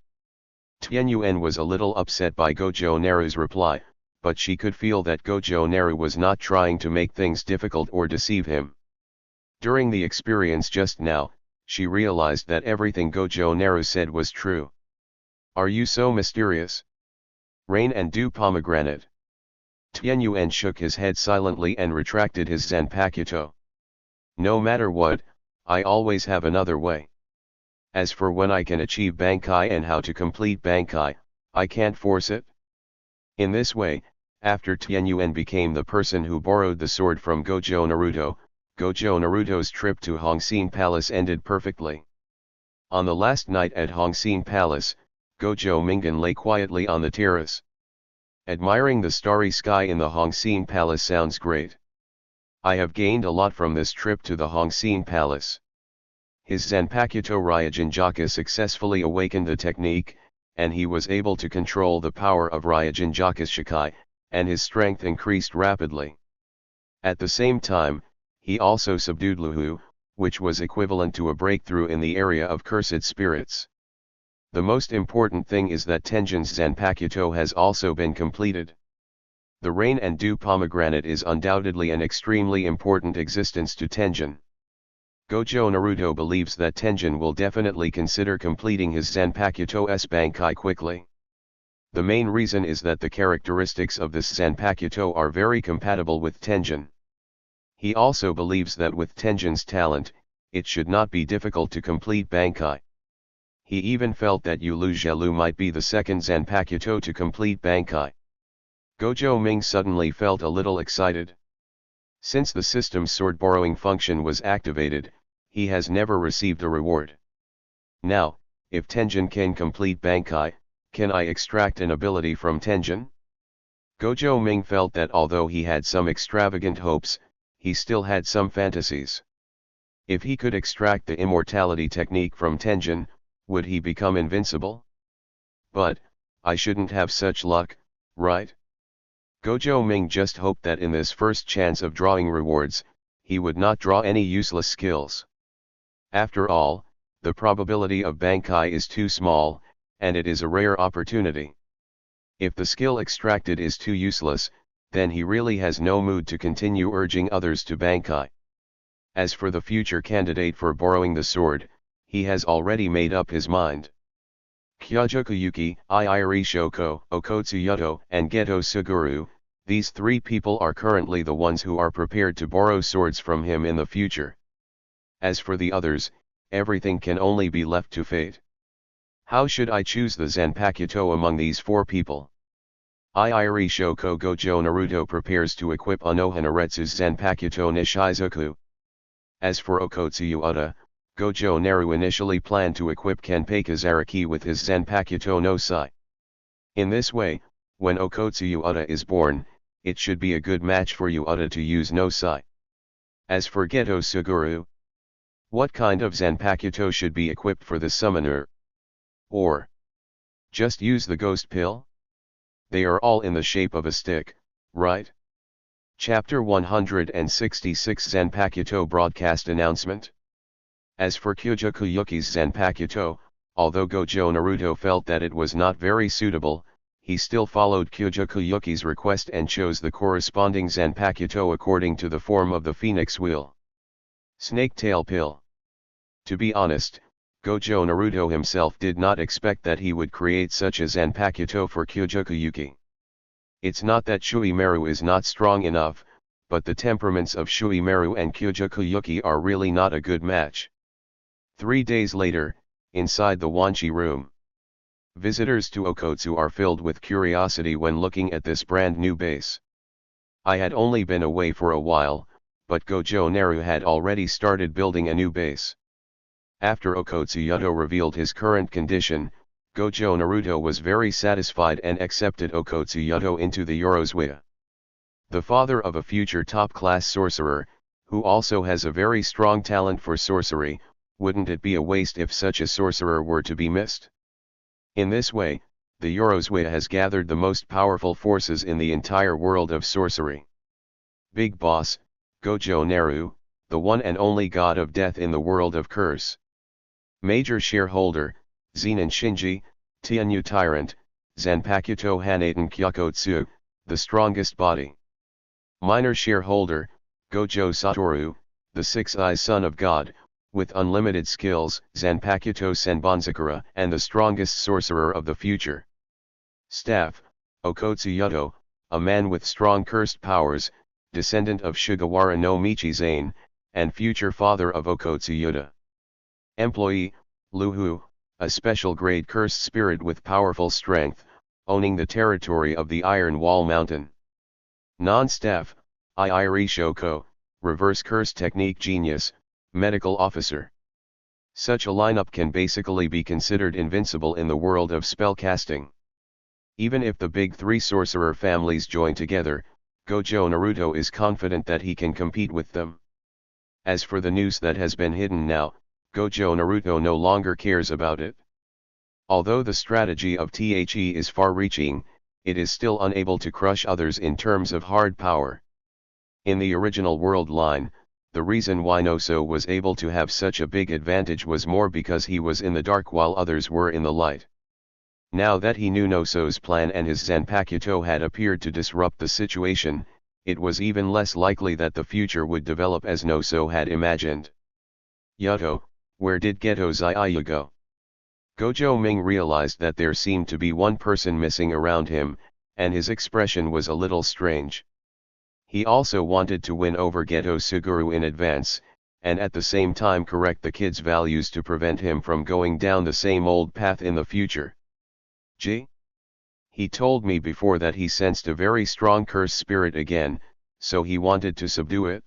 Tianyuan was a little upset by Gojo Naru's reply, but she could feel that Gojo Naru was not trying to make things difficult or deceive him. During the experience just now, she realized that everything Gojo Naru said was true. Are you so mysterious? Rain and dew pomegranate. Tianyuan shook his head silently and retracted his Zanpakuto. No matter what, I always have another way. As for when I can achieve Bankai and how to complete Bankai, I can't force it. In this way, after Tianyuan became the person who borrowed the sword from Gojo Naruto, Gojo Naruto's trip to Hongxin Palace ended perfectly. On the last night at Hongxin Palace, Gojo Mingan lay quietly on the terrace. Admiring the starry sky in the Hongxin Palace sounds great. I have gained a lot from this trip to the Hongxin Palace. His Zanpakuto Ryujinjaka successfully awakened the technique, and he was able to control the power of Ryujinjaka's Shikai, and his strength increased rapidly. At the same time, he also subdued Luhu, which was equivalent to a breakthrough in the area of cursed spirits. The most important thing is that Tenjin's Zanpakuto has also been completed. The rain and dew pomegranate is undoubtedly an extremely important existence to Tenjin. Gojo Naruto believes that Tenjin will definitely consider completing his Zanpakuto's Bankai quickly. The main reason is that the characteristics of this Zanpakuto are very compatible with Tenjin. He also believes that with Tenjin's talent, it should not be difficult to complete Bankai. He even felt that Yu Lu Zhelu might be the second Zanpakuto to complete Bankai. Gojo Ming suddenly felt a little excited. Since the system's sword borrowing function was activated, he has never received a reward. Now, if Tenjin can complete Bankai, can I extract an ability from Tenjin? Gojo Ming felt that although he had some extravagant hopes, he still had some fantasies. If he could extract the immortality technique from Tenjin, would he become invincible? But, I shouldn't have such luck, right? Gojo Ming just hoped that in this first chance of drawing rewards, he would not draw any useless skills. After all, the probability of Bankai is too small, and it is a rare opportunity. If the skill extracted is too useless, then he really has no mood to continue urging others to Bankai. As for the future candidate for borrowing the sword, he has already made up his mind. Kyojokuyuki, Iiri Shoko, Okotsuyoto, and Geto Suguru, these three people are currently the ones who are prepared to borrow swords from him in the future. As for the others, everything can only be left to fate. How should I choose the Zanpakuto among these four people? Iiri Shoko Gojo Naruto prepares to equip Unoha Naretsu's Zanpakuto Nishizoku. As for Okotsuyoda, Gojo Naru initially planned to equip Kenpei Kazaraki with his Zanpakuto no Sai. In this way, when Okotsuyoda is born, it should be a good match for Yuuda to use no Sai. As for Geto Suguru, what kind of Zanpakuto should be equipped for the summoner? Or Just use the ghost pill? They are all in the shape of a stick, right? Chapter 166 Zanpakuto Broadcast Announcement. As for Kyojoku Yuki's Zanpakuto, although Gojo Naruto felt that it was not very suitable, he still followed Kyojoku Yuki's request and chose the corresponding Zanpakuto according to the form of the phoenix wheel. Snake tail pill. To be honest, Gojo Naruto himself did not expect that he would create such a Zanpakuto for Kyojoku Yuki. It's not that Shuimaru is not strong enough, but the temperaments of Shuimaru and Kyojoku Yuki are really not a good match. 3 days later, inside the Wanshi room. Visitors to Okotsu are filled with curiosity when looking at this brand new base. I had only been away for a while, but Gojo Naru had already started building a new base. After Okotsuyoto revealed his current condition, Gojo Naruto was very satisfied and accepted Okotsuyoto into the Yorozwaya. The father of a future top-class sorcerer, who also has a very strong talent for sorcery, wouldn't it be a waste if such a sorcerer were to be missed? In this way, the Yorozwaya has gathered the most powerful forces in the entire world of sorcery. Big Boss, Gojo Naru, the one and only god of death in the world of curse. Major shareholder, Zenin Shinji, Tianyu Tyrant, Zanpakuto Hanaten Kyokotsu, the strongest body. Minor shareholder, Gojo Satoru, the six-eyes son of God, with unlimited skills, Zanpakuto Senbonzakura, and the strongest sorcerer of the future. Staff, Okotsuyoto, a man with strong cursed powers, descendant of Sugawara no Michizane, and future father of Okotsuyoto. Employee, Luhu, a special grade cursed spirit with powerful strength, owning the territory of the Iron Wall Mountain. Non-staff, Iiri Shoko, reverse curse technique genius, medical officer. Such a lineup can basically be considered invincible in the world of spellcasting. Even if the big three sorcerer families join together, Gojo Naruto is confident that he can compete with them. As for the news that has been hidden now, Gojo Naruto no longer cares about it. Although the strategy of The is far-reaching, it is still unable to crush others in terms of hard power. In the original world line, the reason why Noso was able to have such a big advantage was more because he was in the dark while others were in the light. Now that he knew Noso's plan and his Zanpakuto had appeared to disrupt the situation, it was even less likely that the future would develop as Noso had imagined. Yato, where did Geto Zaiyu go? Gojo Ming realized that there seemed to be one person missing around him, and his expression was a little strange. He also wanted to win over Geto Suguru in advance, and at the same time correct the kid's values to prevent him from going down the same old path in the future. He told me before that he sensed a very strong curse spirit again, so he wanted to subdue it.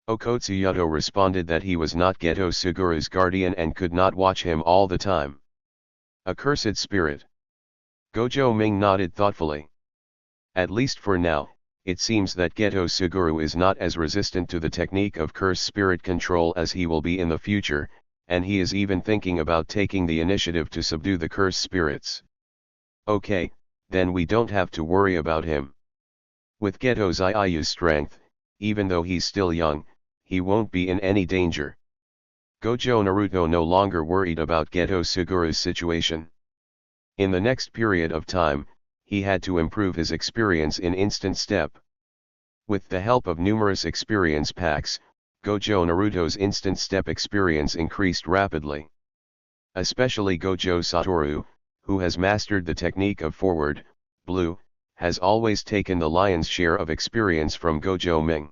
Okotsuyoto responded that he was not Geto Suguru's guardian and could not watch him all the time. A cursed spirit. Gojo Ming nodded thoughtfully. At least for now, it seems that Geto Suguru is not as resistant to the technique of curse spirit control as he will be in the future, and he is even thinking about taking the initiative to subdue the curse spirits. Okay, then we don't have to worry about him. With Geto Zaiyu's strength, even though he's still young, he won't be in any danger. Gojo Naruto no longer worried about Geto Suguru's situation. In the next period of time, he had to improve his experience in instant step. With the help of numerous experience packs, Gojo Naruto's instant step experience increased rapidly. Especially Gojo Satoru, who has mastered the technique of forward, blue, has always taken the lion's share of experience from Gojo Ming.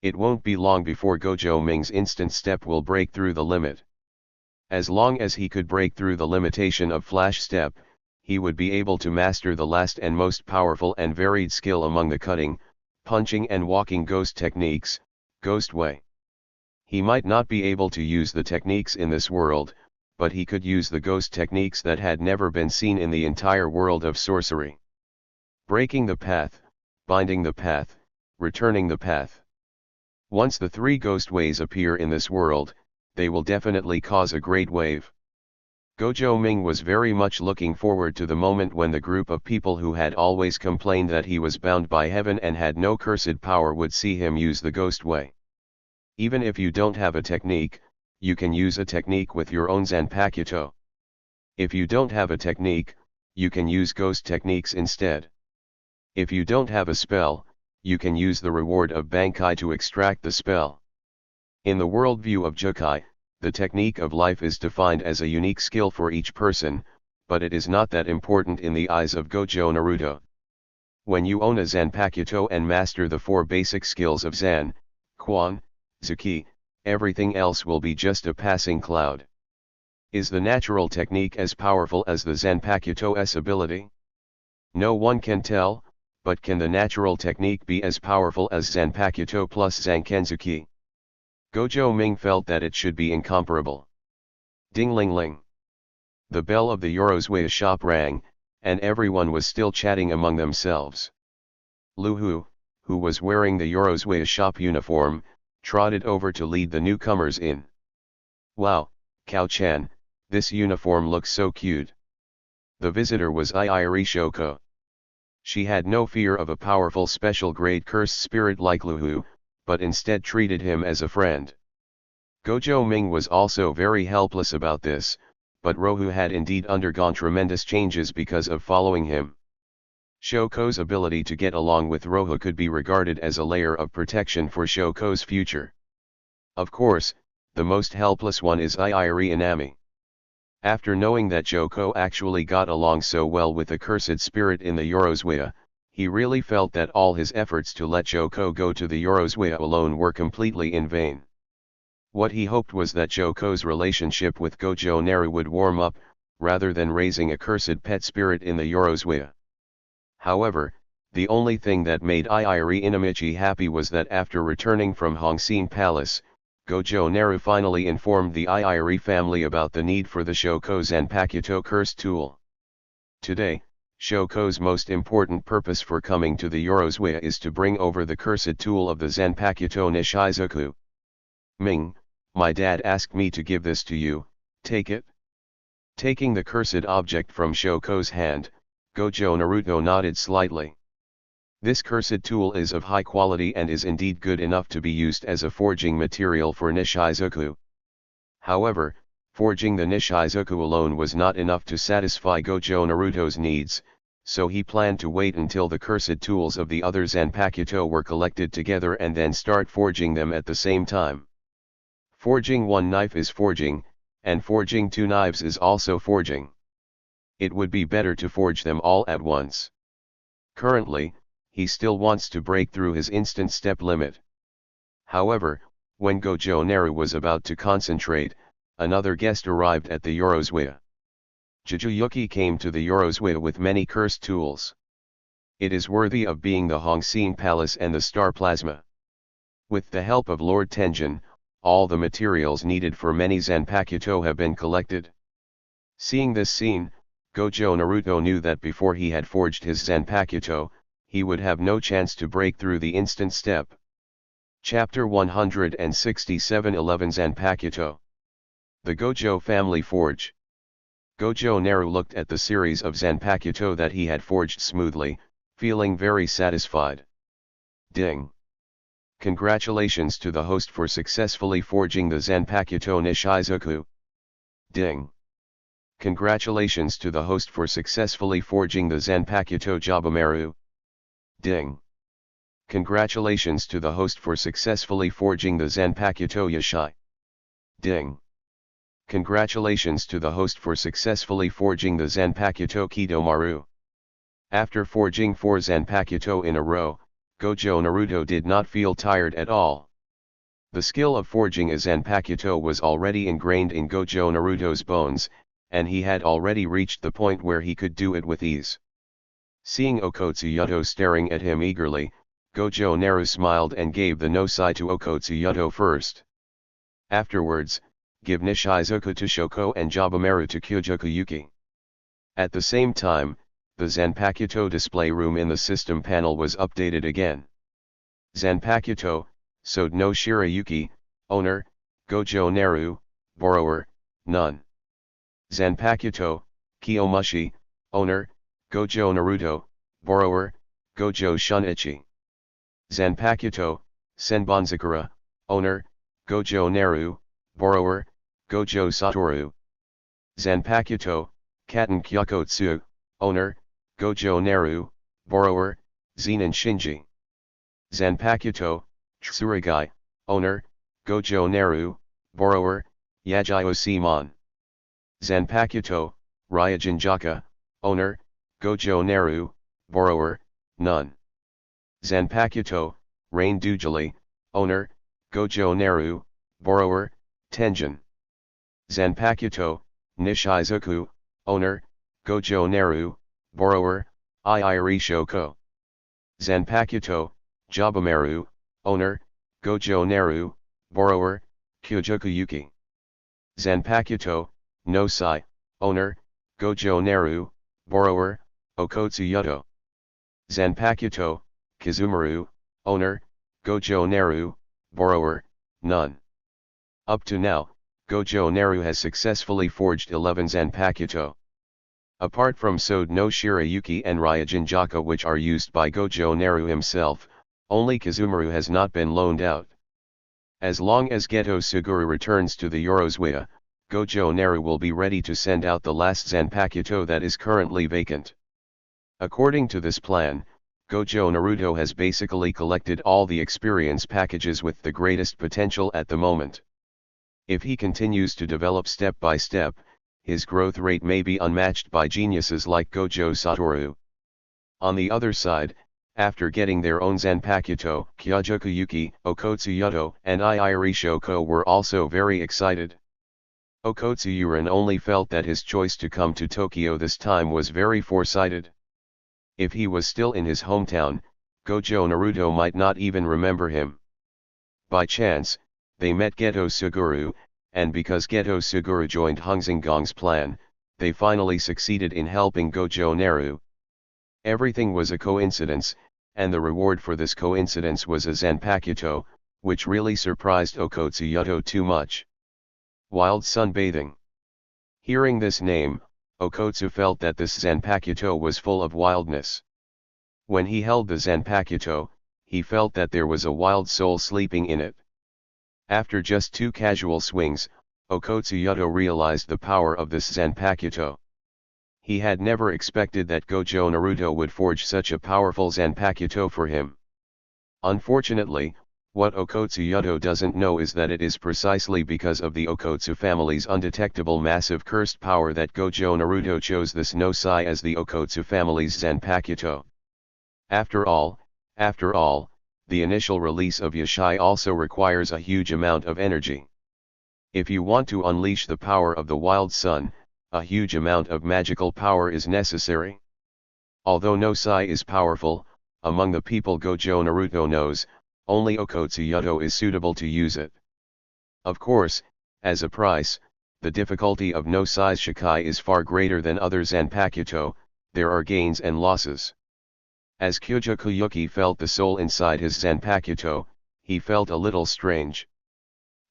It won't be long before Gojo Ming's instant step will break through the limit. As long as he could break through the limitation of flash step, he would be able to master the last and most powerful and varied skill among the cutting, punching and walking ghost techniques, Ghost Way. He might not be able to use the techniques in this world, but he could use the ghost techniques that had never been seen in the entire world of sorcery. Breaking the path, binding the path, returning the path. Once the three ghost ways appear in this world, they will definitely cause a great wave. Gojo Ming was very much looking forward to the moment when the group of people who had always complained that he was bound by heaven and had no cursed power would see him use the ghost way. Even if you don't have a technique, you can use a technique with your own Zanpakuto. If you don't have a technique, you can use ghost techniques instead. If you don't have a spell, you can use the reward of Bankai to extract the spell. In the worldview of Jukai, the technique of life is defined as a unique skill for each person, but it is not that important in the eyes of Gojo Naruto. When you own a Zanpakuto and master the 4 basic skills of Zan, Quan, Zuki, everything else will be just a passing cloud. Is the natural technique as powerful as the Zanpakuto's ability? No one can tell, but can the natural technique be as powerful as Zanpakuto plus Zankenzuki? Gojo Ming felt that it should be incomparable. Ding-ling-ling. The bell of the Yoroswaya shop rang, and everyone was still chatting among themselves. Lu Hu, who was wearing the Yoroswaya shop uniform, trotted over to lead the newcomers in. Wow, Kao-chan, this uniform looks so cute. The visitor was Iiri Shoko. She had no fear of a powerful special grade cursed spirit like Lu Hu, but instead treated him as a friend. Gojo Ming was also very helpless about this, but Rohu had indeed undergone tremendous changes because of following him. Shoko's ability to get along with Rohu could be regarded as a layer of protection for Shoko's future. Of course, the most helpless one is Iiri Inami. After knowing that Shoko actually got along so well with the cursed spirit in the Yoroswaya, he really felt that all his efforts to let Shoko go to the Yoroswaya alone were completely in vain. What he hoped was that Shoko's relationship with Gojo Naru would warm up, rather than raising a cursed pet spirit in the Yoroswaya. However, the only thing that made Iiri Inamichi happy was that after returning from Hongxin Palace, Gojo Naru finally informed the Iiri family about the need for the Shoko Zanpakuto curse tool. Today, Shoko's most important purpose for coming to the Yoroswaya is to bring over the cursed tool of the Zanpakuto Nishizuku. Ming, my dad asked me to give this to you, take it. Taking the cursed object from Shoko's hand, Gojo Naruto nodded slightly. This cursed tool is of high quality and is indeed good enough to be used as a forging material for Nishizuku. However, forging the Nishizuku alone was not enough to satisfy Gojo Naruto's needs, so he planned to wait until the cursed tools of the other Zanpakuto were collected together and then start forging them at the same time. Forging one knife is forging, and forging 2 knives is also forging. It would be better to forge them all at once. Currently, he still wants to break through his instant step limit. However, when Gojo Naru was about to concentrate, another guest arrived at the Yoroswaya. Jujuyuki came to the Yoroswaya with many cursed tools. It is worthy of being the Hongxin Palace and the Star Plasma. With the help of Lord Tenjin, all the materials needed for many Zanpakuto have been collected. Seeing this scene, Gojo Naruto knew that before he had forged his Zanpakuto, he would have no chance to break through the instant step. Chapter 167 11 Zanpakuto. The Gojo Family Forge. Gojo Naru looked at the series of Zanpakuto that he had forged smoothly, feeling very satisfied. Ding! Congratulations to the host for successfully forging the Zanpakuto Nishizuku. Ding! Congratulations to the host for successfully forging the Zanpakuto Jabumaru. Ding! Congratulations to the host for successfully forging the Zanpakuto Yashai. Ding! Congratulations to the host for successfully forging the Zanpakuto Kidomaru. After forging 4 Zanpakuto in a row, Gojo Naruto did not feel tired at all. The skill of forging a Zanpakuto was already ingrained in Gojo Naruto's bones, and he had already reached the point where he could do it with ease. Seeing Okotsuyoto staring at him eagerly, Gojo Naru smiled and gave the no-sai to Okotsuyoto first. Afterwards, give Nishizuku to Shoko and Jabumaru to Kyojokuyuki. At the same time, the Zanpakuto display room in the system panel was updated again. Zanpakuto, Sode no Shirayuki, owner, Gojo Naru, borrower, none. Zanpakuto, Kiyomushi, owner, Gojo Naruto, borrower, Gojo Shunichi. Zanpakuto, Senbonzakura, owner, Gojo Naru, borrower, Gojo Satoru. Zanpakuto, Katen Kyokotsu, owner, Gojo Naru, borrower, Zenin Shinji. Zanpakuto, Tsurugai, owner, Gojo Naru, borrower, Yagyo Simon. Zanpakuto, Ryujinjaka, owner, Gojo Naru, borrower, none. Zanpakuto, Rain Dujali, owner, Gojo Naru, borrower, Tenjin. Zanpakuto, Nishizuku, owner, Gojo Naru, borrower, Iiri Shoko. Zanpakuto, Jabumaru, owner, Gojo Naru, borrower, Kyojoku Yuki. Zanpakuto, no Sai, owner, Gojo Naru, borrower, Okotsu Yuto. Zanpakuto, Kizumaru, owner, Gojo Naru, borrower, none. Up to now, Gojo Naru has successfully forged 11 Zanpakuto. Apart from Sode no Shirayuki and Ryujinjaka which are used by Gojo Naru himself, only Kizumaru has not been loaned out. As long as Geto Suguru returns to the Yorozwaya, Gojo Naru will be ready to send out the last Zanpakuto that is currently vacant. According to this plan, Gojo Naruto has basically collected all the experience packages with the greatest potential at the moment. If he continues to develop step by step, his growth rate may be unmatched by geniuses like Gojo Satoru. On the other side, after getting their own Zanpakuto, Kyojoku Yuki, Okotsu Yuto and Iiri Shoko were also very excited. Okotsu Yurin only felt that his choice to come to Tokyo this time was very foresighted. If he was still in his hometown, Gojo Naruto might not even remember him. By chance, they met Geto Suguru, and because Geto Suguru joined Hongzingong's plan, they finally succeeded in helping Gojo Naru. Everything was a coincidence, and the reward for this coincidence was a Zanpakuto, which really surprised Okotsu Yuto too much. Wild Sunbathing. Hearing this name, Okotsu felt that this Zanpakuto was full of wildness. When he held the Zanpakuto, he felt that there was a wild soul sleeping in it. After just 2 casual swings, Okotsu Yuto realized the power of this Zanpakuto. He had never expected that Gojo Naruto would forge such a powerful Zanpakuto for him. Unfortunately, what Okotsu Yuto doesn't know is that it is precisely because of the Okotsu family's undetectable massive cursed power that Gojo Naruto chose this no Sai as the Okotsu family's Zanpakuto. After all, the initial release of Yashai also requires a huge amount of energy. If you want to unleash the power of the Wild Sun, a huge amount of magical power is necessary. Although no Sai is powerful, among the people Gojo Naruto knows, only Okotsu Yuto is suitable to use it. Of course, as a price, the difficulty of no Sai's Shikai is far greater than other Zanpakuto, there are gains and losses. As Kyojoku Yuki felt the soul inside his Zanpakuto, he felt a little strange.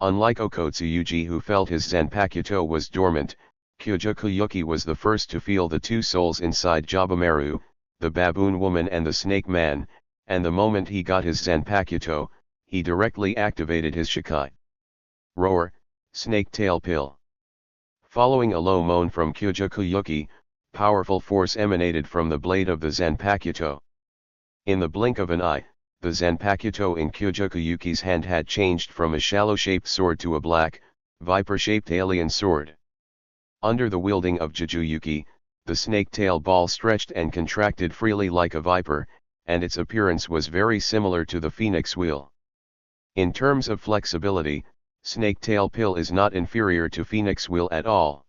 Unlike Okotsu Yuji who felt his Zanpakuto was dormant, Kyojoku Yuki was the first to feel the 2 souls inside Jabumaru, the baboon woman and the snake man, and the moment he got his Zanpakuto, he directly activated his Shikai. Roar, snake tail pill. Following a low moan from Kyojoku Yuki, powerful force emanated from the blade of the Zanpakuto. In the blink of an eye, the Zanpakuto in Kyojoku Yuki's hand had changed from a shallow-shaped sword to a black, viper-shaped alien sword. Under the wielding of Juju Yuki, the snake tail ball stretched and contracted freely like a viper, and its appearance was very similar to the phoenix wheel. In terms of flexibility, snake tail pill is not inferior to phoenix wheel at all.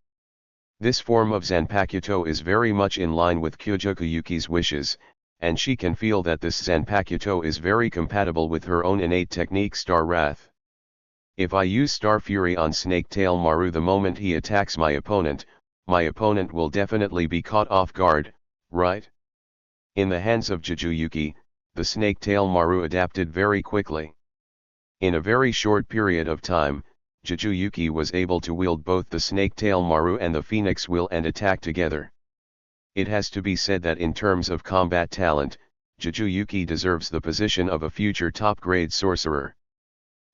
This form of Zanpakuto is very much in line with Kyojoku Yuki's wishes, and she can feel that this Zanpakuto is very compatible with her own innate technique Star Wrath. If I use Star Fury on Snake Tail Maru the moment he attacks my opponent will definitely be caught off guard, right? In the hands of Juju Yuki, the Snake Tail Maru adapted very quickly. In a very short period of time, Jujutsu was able to wield both the snake tail Maru and the phoenix wheel and attack together. It has to be said that in terms of combat talent, Jujutsu deserves the position of a future top-grade sorcerer.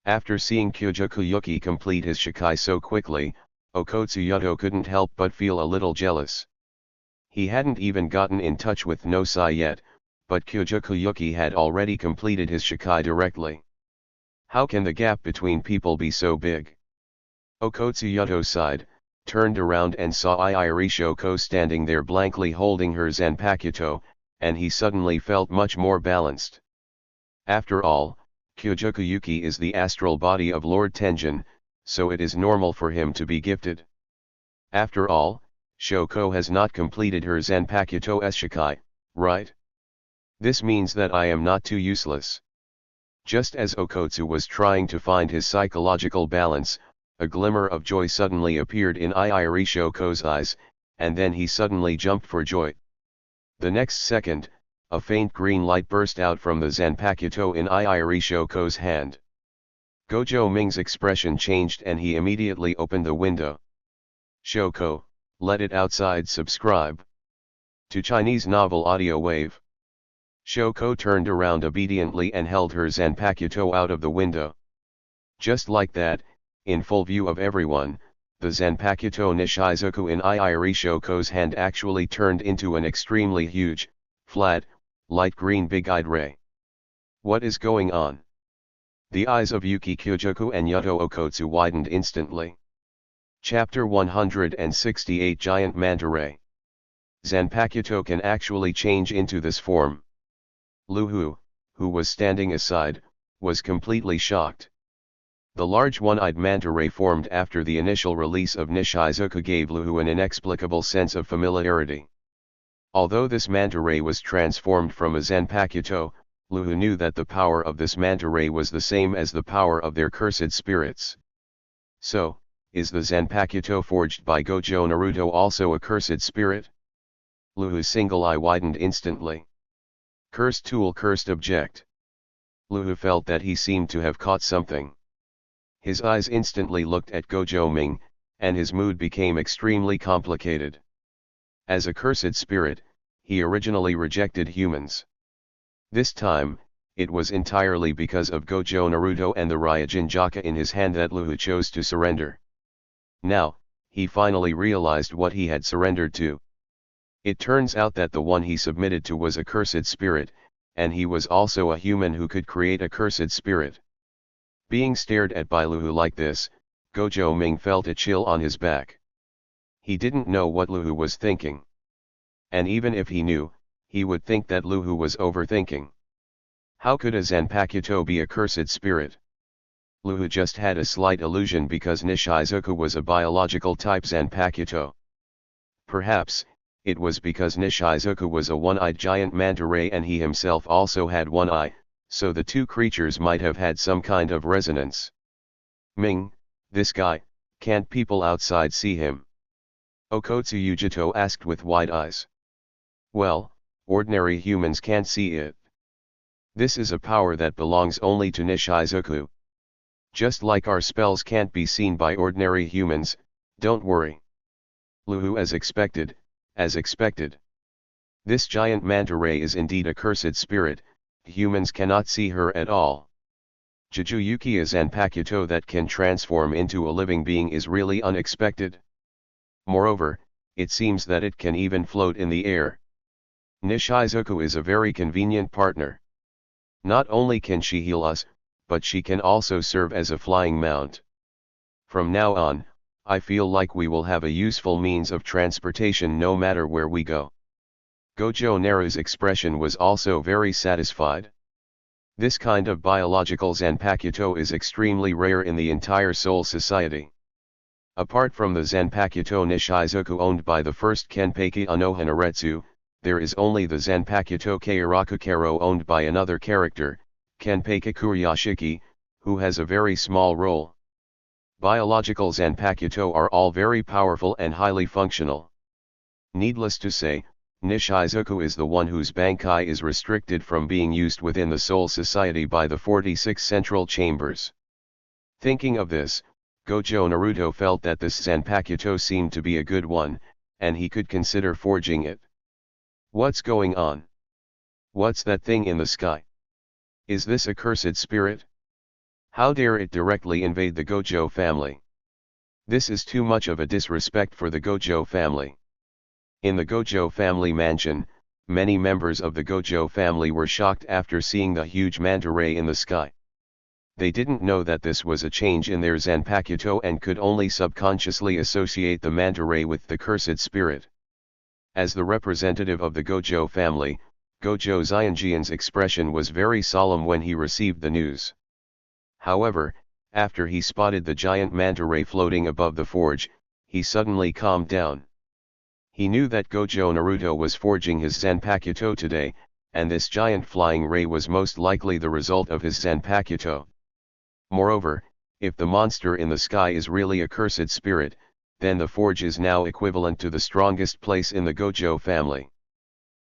After seeing Gojo complete his Shikai so quickly, Okotsuyoto couldn't help but feel a little jealous. He hadn't even gotten in touch with Nosai yet, but Gojo had already completed his Shikai directly. How can the gap between people be so big? Okotsuyoto sighed, turned around and saw Irishoko standing there blankly holding her Zanpakuto, and he suddenly felt much more balanced. After all, Gojo is the astral body of Lord Tenjin, so it is normal for him to be gifted. After all, Shoko has not completed her Zanpakuto's Shikai, right? This means that I am not too useless. Just as Okotsu was trying to find his psychological balance, a glimmer of joy suddenly appeared in Irishoko's eyes, and then he suddenly jumped for joy. The next second, a faint green light burst out from the Zanpakuto in Irishoko's hand. Gojo Ming's expression changed and he immediately opened the window. Shoko, let it outside. Subscribe to Chinese Novel Audio Wave. Shoko turned around obediently and held her Zanpakuto out of the window. Just like that, in full view of everyone, the Zanpakuto Nishizuku in Irishoko's hand actually turned into an extremely huge, flat, light green big-eyed ray. What is going on? The eyes of Yuki Kyojoku and Yuto Okotsu widened instantly. Chapter 168 Giant Manta Ray. Zanpakuto can actually change into this form. Luhu, who was standing aside, was completely shocked. The large one-eyed manta ray formed after the initial release of Nishizuku gave Luhu an inexplicable sense of familiarity. Although this manta ray was transformed from a Zanpakuto, Luhu knew that the power of this manta ray was the same as the power of their cursed spirits. So, is the Zanpakuto forged by Gojo Naru also a cursed spirit? Luhu's single eye widened instantly. Cursed tool, cursed object. Luhu felt that he seemed to have caught something. His eyes instantly looked at Gojo Ming, and his mood became extremely complicated. As a cursed spirit, he originally rejected humans. This time, it was entirely because of Gojo Naru and the Ryujin Jaka in his hand that Luhu chose to surrender. Now, he finally realized what he had surrendered to. It turns out that the one he submitted to was a cursed spirit, and he was also a human who could create a cursed spirit. Being stared at by Luhu like this, Gojo Ming felt a chill on his back. He didn't know what Luhu was thinking. And even if he knew, he would think that Luhu was overthinking. How could a Zanpakuto be a cursed spirit? Luhu just had a slight illusion because Nishizuku was a biological type Zanpakuto. Perhaps, it was because Nishizuku was a one-eyed giant manta ray and he himself also had one eye, so the two creatures might have had some kind of resonance. Ming, this guy, can't people outside see him? Okotsuyoto asked with wide eyes. Well, ordinary humans can't see it. This is a power that belongs only to Nishizuku. Just like our spells can't be seen by ordinary humans, don't worry. Luhu as expected, as expected. This giant manta ray is indeed a cursed spirit, humans cannot see her at all. Jujutsu is Zanpakuto that can transform into a living being is really unexpected. Moreover, it seems that it can even float in the air. Nishizuku is a very convenient partner. Not only can she heal us, but she can also serve as a flying mount. From now on, I feel like we will have a useful means of transportation no matter where we go. Gojo Naru's expression was also very satisfied. This kind of biological Zanpakuto is extremely rare in the entire Soul Society. Apart from the Zanpakuto Nishizuku owned by the first Kenpeki Anoha Naretsu, there is only the Zanpakuto Keirakukero owned by another character, Kenpeki Kuryashiki, who has a very small role. Biological Zanpakuto are all very powerful and highly functional. Needless to say, Nishizuku is the one whose Bankai is restricted from being used within the Soul Society by the 46 central chambers. Thinking of this, Gojo Naruto felt that this Zanpakuto seemed to be a good one, and he could consider forging it. What's going on? What's that thing in the sky? Is this a cursed spirit? How dare it directly invade the Gojo family? This is too much of a disrespect for the Gojo family. In the Gojo family mansion, many members of the Gojo family were shocked after seeing the huge manta ray in the sky. They didn't know that this was a change in their Zanpakuto and could only subconsciously associate the manta ray with the cursed spirit. As the representative of the Gojo family, Gojo Xianjian's expression was very solemn when he received the news. However, after he spotted the giant manta ray floating above the forge, he suddenly calmed down. He knew that Gojo Naruto was forging his Zanpakuto today, and this giant flying ray was most likely the result of his Zanpakuto. Moreover, if the monster in the sky is really a cursed spirit, then the forge is now equivalent to the strongest place in the Gojo family.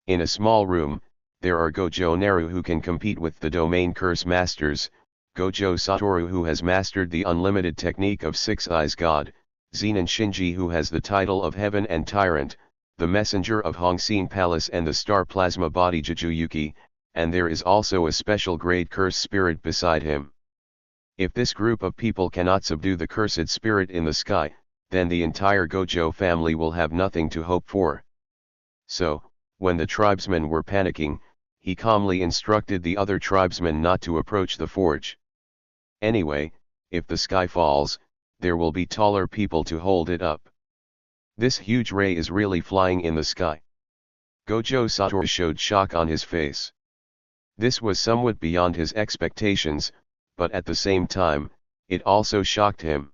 In a small room, there are Gojo Naru who can compete with the domain curse masters, Gojo Satoru who has mastered the unlimited technique of Six Eyes God, Zenin Shinji who has the title of Heaven and Tyrant, the messenger of Hongxin Palace and the star plasma body Jujutsu, and there is also a special grade curse spirit beside him. If this group of people cannot subdue the cursed spirit in the sky, then the entire Gojo family will have nothing to hope for. So, when the tribesmen were panicking, he calmly instructed the other tribesmen not to approach the forge. Anyway, if the sky falls, there will be taller people to hold it up. This huge ray is really flying in the sky. Gojo Satoru showed shock on his face. This was somewhat beyond his expectations, but at the same time, it also shocked him.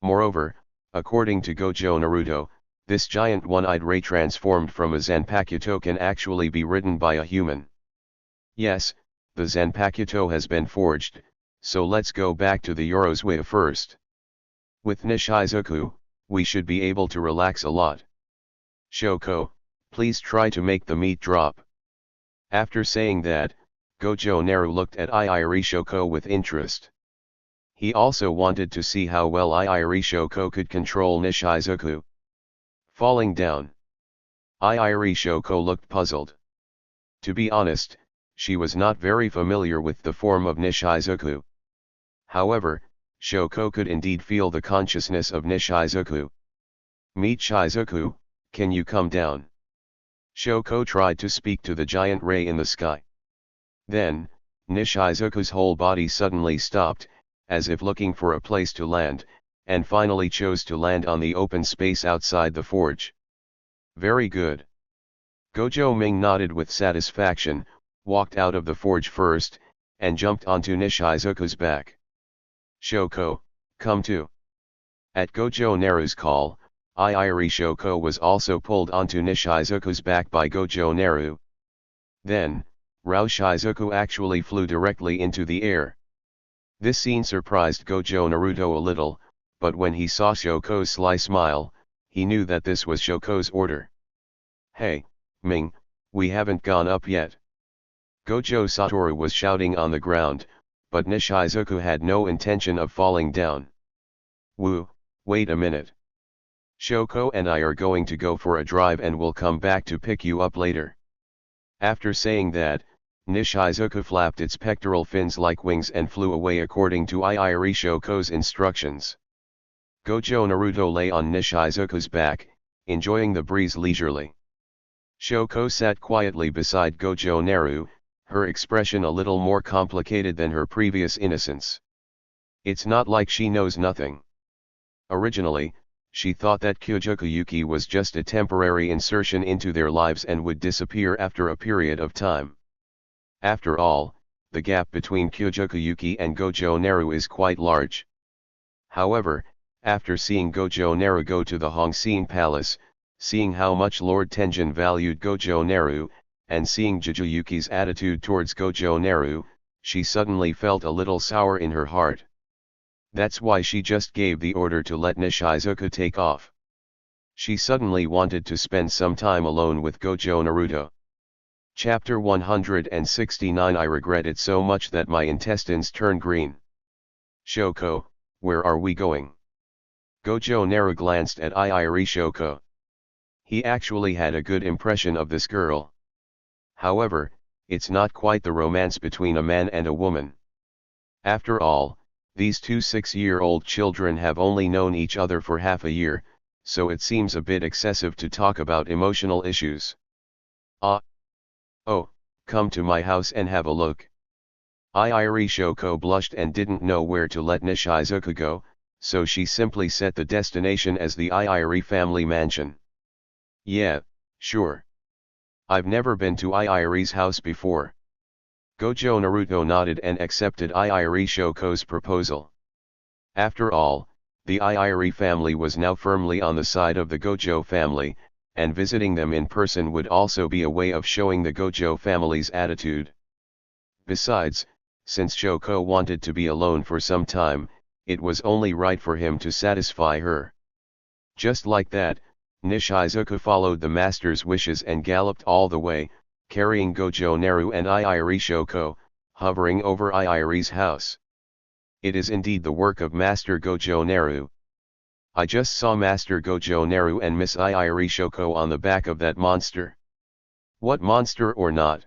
Moreover, according to Gojo Naruto, this giant one-eyed ray transformed from a Zanpakuto can actually be ridden by a human. Yes, the Zanpakuto has been forged, so let's go back to the Yorozue first. With Nishizuku, we should be able to relax a lot. Shoko, please try to make the meat drop. After saying that, Gojo Naru looked at Shoko with interest. He also wanted to see how well Shoko could control Nishizuku. Falling down. Shoko looked puzzled. To be honest, she was not very familiar with the form of Nishizuku. However, Shoko could indeed feel the consciousness of Nishizuku. Meet Shizuku, can you come down? Shoko tried to speak to the giant ray in the sky. Then, Nishizuku's whole body suddenly stopped, as if looking for a place to land, and finally chose to land on the open space outside the forge. Very good. Gojo Ming nodded with satisfaction, walked out of the forge first, and jumped onto Nishizuku's back. Shoko, come too. At Gojo Naru's call, Shoko was also pulled onto Nishizuku's back by Gojo Naru. Then, Shizuku actually flew directly into the air. This scene surprised Gojo Naruto a little, but when he saw Shoko's sly smile, he knew that this was Shoko's order. Hey, Ming, we haven't gone up yet. Gojo Satoru was shouting on the ground, but Nishizuku had no intention of falling down. Woo, wait a minute. Shoko and I are going to go for a drive and we'll come back to pick you up later. After saying that, Nishizuku flapped its pectoral fins like wings and flew away according to Shoko's instructions. Gojo Naruto lay on Nishizuku's back, enjoying the breeze leisurely. Shoko sat quietly beside Gojo Naru, her expression a little more complicated than her previous innocence. It's not like she knows nothing. Originally, she thought that Kyojukuyuki was just a temporary insertion into their lives and would disappear after a period of time. After all, the gap between Kyojukuyuki and Gojo Naru is quite large. However, after seeing Gojo Naru go to the Hongxin Palace, seeing how much Lord Tenjin valued Gojo Naru, and seeing Jujutsu's attitude towards Gojo Naru, she suddenly felt a little sour in her heart. That's why she just gave the order to let Nishizuku take off. She suddenly wanted to spend some time alone with Gojo Naruto. Chapter 169 I regret it so much that my intestines turn green. Shoko, Where are we going? Gojo Naru glanced at Iiri Shoko. He actually had a good impression of this girl. However, it's not quite the romance between a man and a woman. After all, these two 6-year-old children have only known each other for half a year, so it seems a bit excessive to talk about emotional issues. Oh, come to my house and have a look. Iiri Shoko blushed and didn't know where to let Nishizuka go, so she simply set the destination as the Iiri family mansion. Yeah, sure. I've never been to Iiri's house before. Gojo Naruto nodded and accepted Iiri Shoko's proposal. After all, the Iiri family was now firmly on the side of the Gojo family, and visiting them in person would also be a way of showing the Gojo family's attitude. Besides, since Shoko wanted to be alone for some time, it was only right for him to satisfy her. Just like that, Nishizuka followed the master's wishes and galloped all the way, carrying Gojo Naru and Iiri Shoko, hovering over Iiri's house. It is indeed the work of Master Gojo Naru. I just saw Master Gojo Naru and Miss Iiri Shoko on the back of that monster. What monster or not?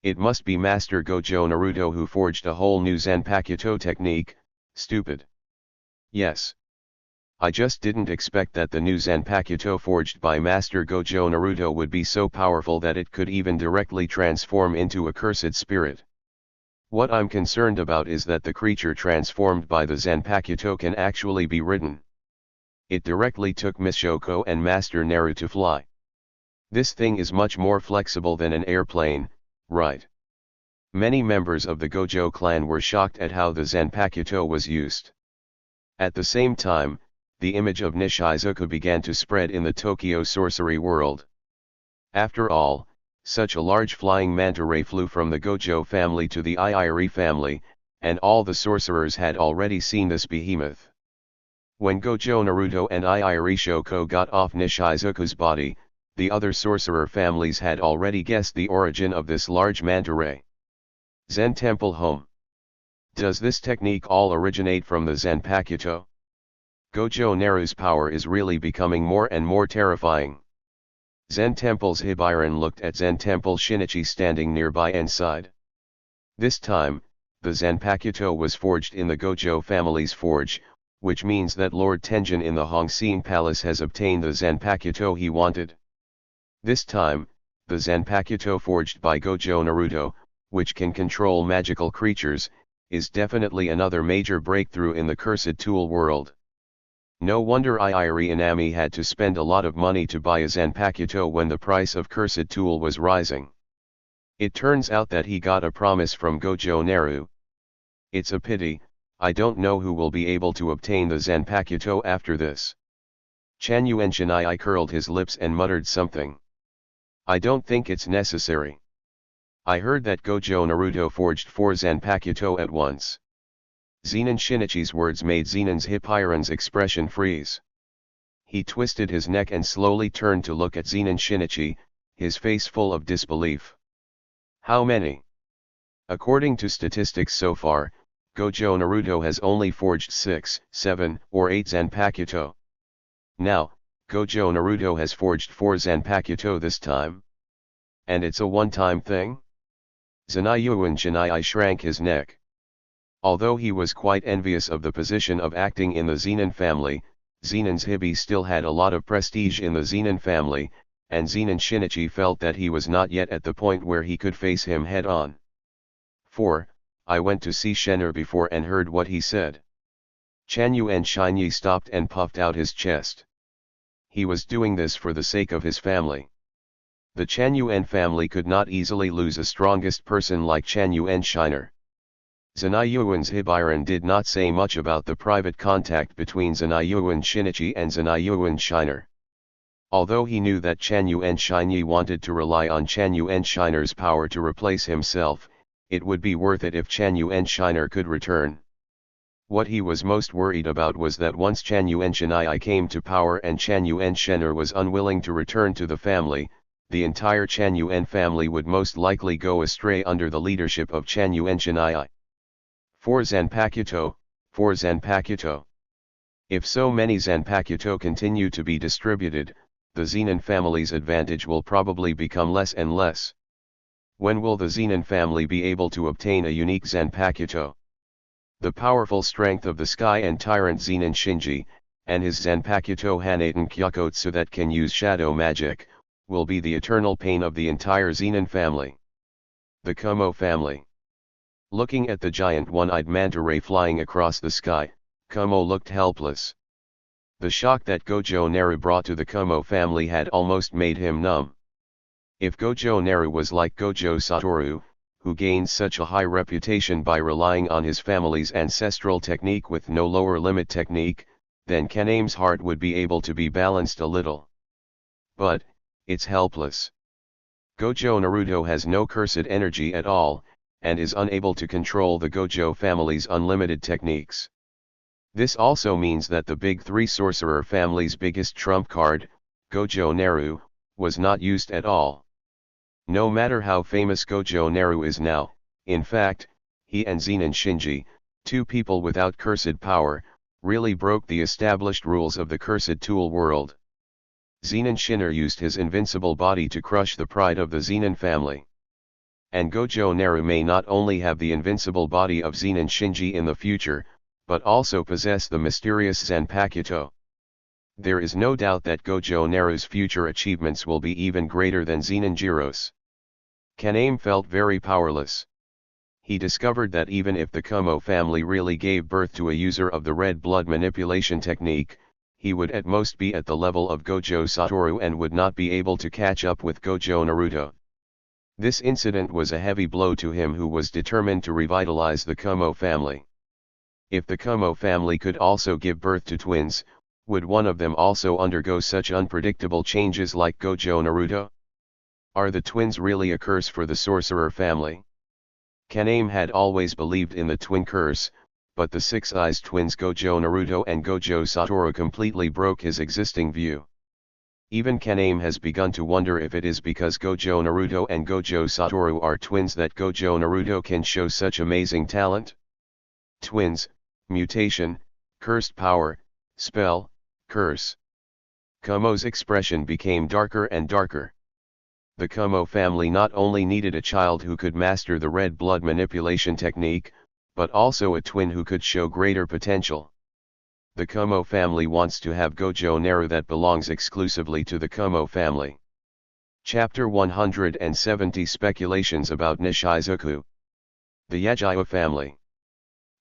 It must be Master Gojo Naruto who forged a whole new Zanpakuto technique, stupid. Yes. I just didn't expect that the new Zanpakuto forged by Master Gojo Naruto would be so powerful that it could even directly transform into a cursed spirit. What I'm concerned about is that the creature transformed by the Zanpakuto can actually be ridden. It directly took Miss Shoko and Master Naru to fly. This thing is much more flexible than an airplane, right? Many members of the Gojo clan were shocked at how the Zanpakuto was used. At the same time, the image of Nishizuka began to spread in the Tokyo sorcery world. After all, such a large flying manta ray flew from the Gojo family to the Iiri family, and all the sorcerers had already seen this behemoth. When Gojo Naruto and Iiri Shoko got off Nishizuka's body, the other sorcerer families had already guessed the origin of this large manta ray. Zen Temple Home. Does this technique all originate from the Zanpakuto? Gojo Naru's power is really becoming more and more terrifying. Zen Temple's Hibiran looked at Zen Temple Shinichi standing nearby and sighed. This time, the Zanpakuto was forged in the Gojo family's forge, which means that Lord Tenjin in the Hongxin Palace has obtained the Zanpakuto he wanted. This time, the Zanpakuto forged by Gojo Naruto, which can control magical creatures, is definitely another major breakthrough in the cursed tool world. No wonder Iiri Inami had to spend a lot of money to buy a Zanpakuto when the price of cursed tool was rising. It turns out that he got a promise from Gojo Naru. It's a pity, I don't know who will be able to obtain the Zanpakuto after this. Chanyuan Shinai curled his lips and muttered something. I don't think it's necessary. I heard that Gojo Naruto forged 4 Zanpakuto at once. Zenin Shinichi's words made Zenon's Hippiran's expression freeze. He twisted his neck and slowly turned to look at Zenin Shinichi, his face full of disbelief. How many? According to statistics so far, Gojo Naruto has only forged 6, 7, or 8 Zanpakuto. Now, Gojo Naruto has forged 4 Zanpakuto this time. And it's a one-time thing? Zenayuan Shinai shrank his neck. Although he was quite envious of the position of acting in the Zenin family, Zenon's Hibi still had a lot of prestige in the Zenin family, and Zenin Shinichi felt that he was not yet at the point where he could face him head-on. 4. I went to see Shenner before and heard what he said. Chanyuan Shinyi stopped and puffed out his chest. He was doing this for the sake of his family. The Chanyuan family could not easily lose a strongest person like Chanyuan Shiner. Zenayuan's Hibiran did not say much about the private contact between Zenayuan Shinichi and Zenayuan Shiner. Although he knew that Chanyuan Shinyi wanted to rely on Chanyuan Shiner's power to replace himself, it would be worth it if Chanyuan Shiner could return. What he was most worried about was that once Chanyuan Shinai came to power and Chanyuan Shiner was unwilling to return to the family, the entire Chanyuan family would most likely go astray under the leadership of Chanyuan Shinai. 4 Zanpakuto, 4 Zanpakuto. If so many Zanpakuto continue to be distributed, the Zenin family's advantage will probably become less and less. When will the Zenin family be able to obtain a unique Zanpakuto? The powerful strength of the Sky and Tyrant Zenin Shinji, and his Zanpakuto Hanaten Kyokotsu that can use shadow magic, will be the eternal pain of the entire Zenin family. The Kumo family. Looking at the giant one-eyed manta ray flying across the sky, Kumo looked helpless. The shock that Gojo Naru brought to the Kumo family had almost made him numb. If Gojo Naru was like Gojo Satoru, who gained such a high reputation by relying on his family's ancestral technique with no lower limit technique, then Kaname's heart would be able to be balanced a little. But, it's helpless. Gojo Naruto has no cursed energy at all, and is unable to control the Gojo family's unlimited techniques. This also means that the big three sorcerer family's biggest trump card, Gojo Naru, was not used at all. No matter how famous Gojo Naru is now, in fact, he and Zenin Shinji, two people without cursed power, really broke the established rules of the cursed tool world. Zenin Shinner used his invincible body to crush the pride of the Zenin family. And Gojo Naru may not only have the invincible body of Zenin Shinji in the future, but also possess the mysterious Zanpakuto. There is no doubt that Gojo Naru's future achievements will be even greater than Zenin Jiro's. Kaname felt very powerless. He discovered that even if the Kumo family really gave birth to a user of the red blood manipulation technique, he would at most be at the level of Gojo Satoru and would not be able to catch up with Gojo Naruto. This incident was a heavy blow to him, who was determined to revitalize the Kumo family. If the Kumo family could also give birth to twins, would one of them also undergo such unpredictable changes like Gojo Naruto? Are the twins really a curse for the sorcerer family? Kaname had always believed in the twin curse, but the six-eyes twins Gojo Naruto and Gojo Satoru completely broke his existing view. Even Kaname has begun to wonder if it is because Gojo Naruto and Gojo Satoru are twins that Gojo Naruto can show such amazing talent. Twins, mutation, cursed power, spell, curse. Kumo's expression became darker and darker. The Kumo family not only needed a child who could master the red blood manipulation technique, but also a twin who could show greater potential. The Kumo family wants to have Gojo Naru that belongs exclusively to the Kumo family. Chapter 170 Speculations about Nishizuku. The Yagyu family.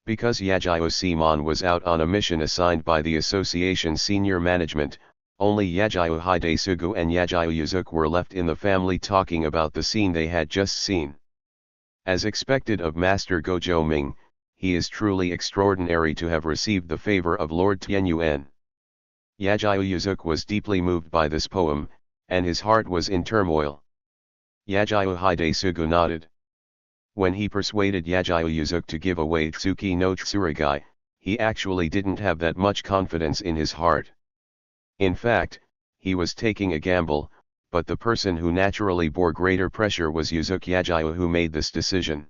Because Yagyu Simon was out on a mission assigned by the association's senior management, only Yagyu Hidesugu and Yagyu Yuzuki were left in the family talking about the scene they had just seen. As expected of Master Gojo Ming, he is truly extraordinary to have received the favor of Lord Tianyuan. Yagyu Yuzuki was deeply moved by this poem, and his heart was in turmoil. Yagyu Hidesugu nodded. When he persuaded Yagyu Yuzuki to give away Tsuki no Tsurugi, he actually didn't have that much confidence in his heart. In fact, he was taking a gamble, but the person who naturally bore greater pressure was Yuzuki Yagyu, who made this decision.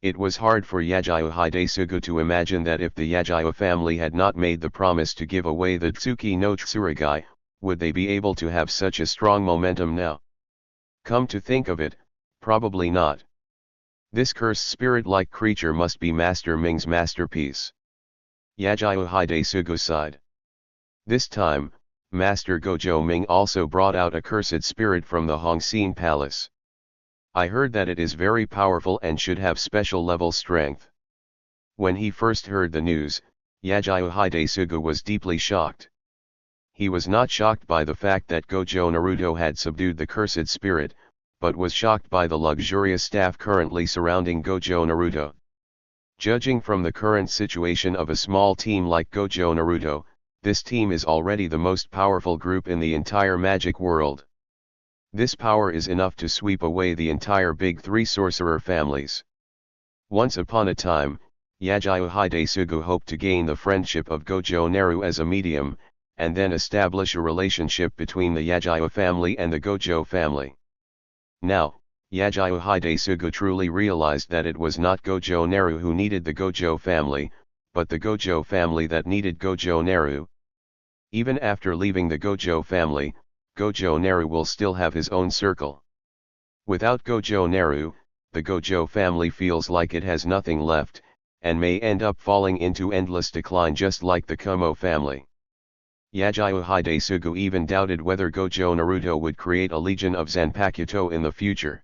It was hard for Yagyu Hidesugu to imagine that if the Yagyu family had not made the promise to give away the Tsuki no Tsurugi, would they be able to have such a strong momentum now? Come to think of it, probably not. This cursed spirit-like creature must be Master Ming's masterpiece. Yagyu Hidesugu sighed. This time, Master Gojo Ming also brought out a cursed spirit from the Hongxin Palace. I heard that it is very powerful and should have special level strength. When he first heard the news, Yagyu Hidesugu was deeply shocked. He was not shocked by the fact that Gojo Naruto had subdued the cursed spirit, but was shocked by the luxurious staff currently surrounding Gojo Naruto. Judging from the current situation of a small team like Gojo Naruto, this team is already the most powerful group in the entire magic world. This power is enough to sweep away the entire big three sorcerer families. Once upon a time, Yagyu Hidesugu hoped to gain the friendship of Gojo Naru as a medium, and then establish a relationship between the Yagyu family and the Gojo family. Now, Yagyu Hidesugu truly realized that it was not Gojo Naru who needed the Gojo family, but the Gojo family that needed Gojo Naru. Even after leaving the Gojo family, Gojo Naru will still have his own circle. Without Gojo Naru, the Gojo family feels like it has nothing left, and may end up falling into endless decline just like the Kumo family. Yagyu Hidesugu even doubted whether Gojo Naruto would create a legion of Zanpakuto in the future.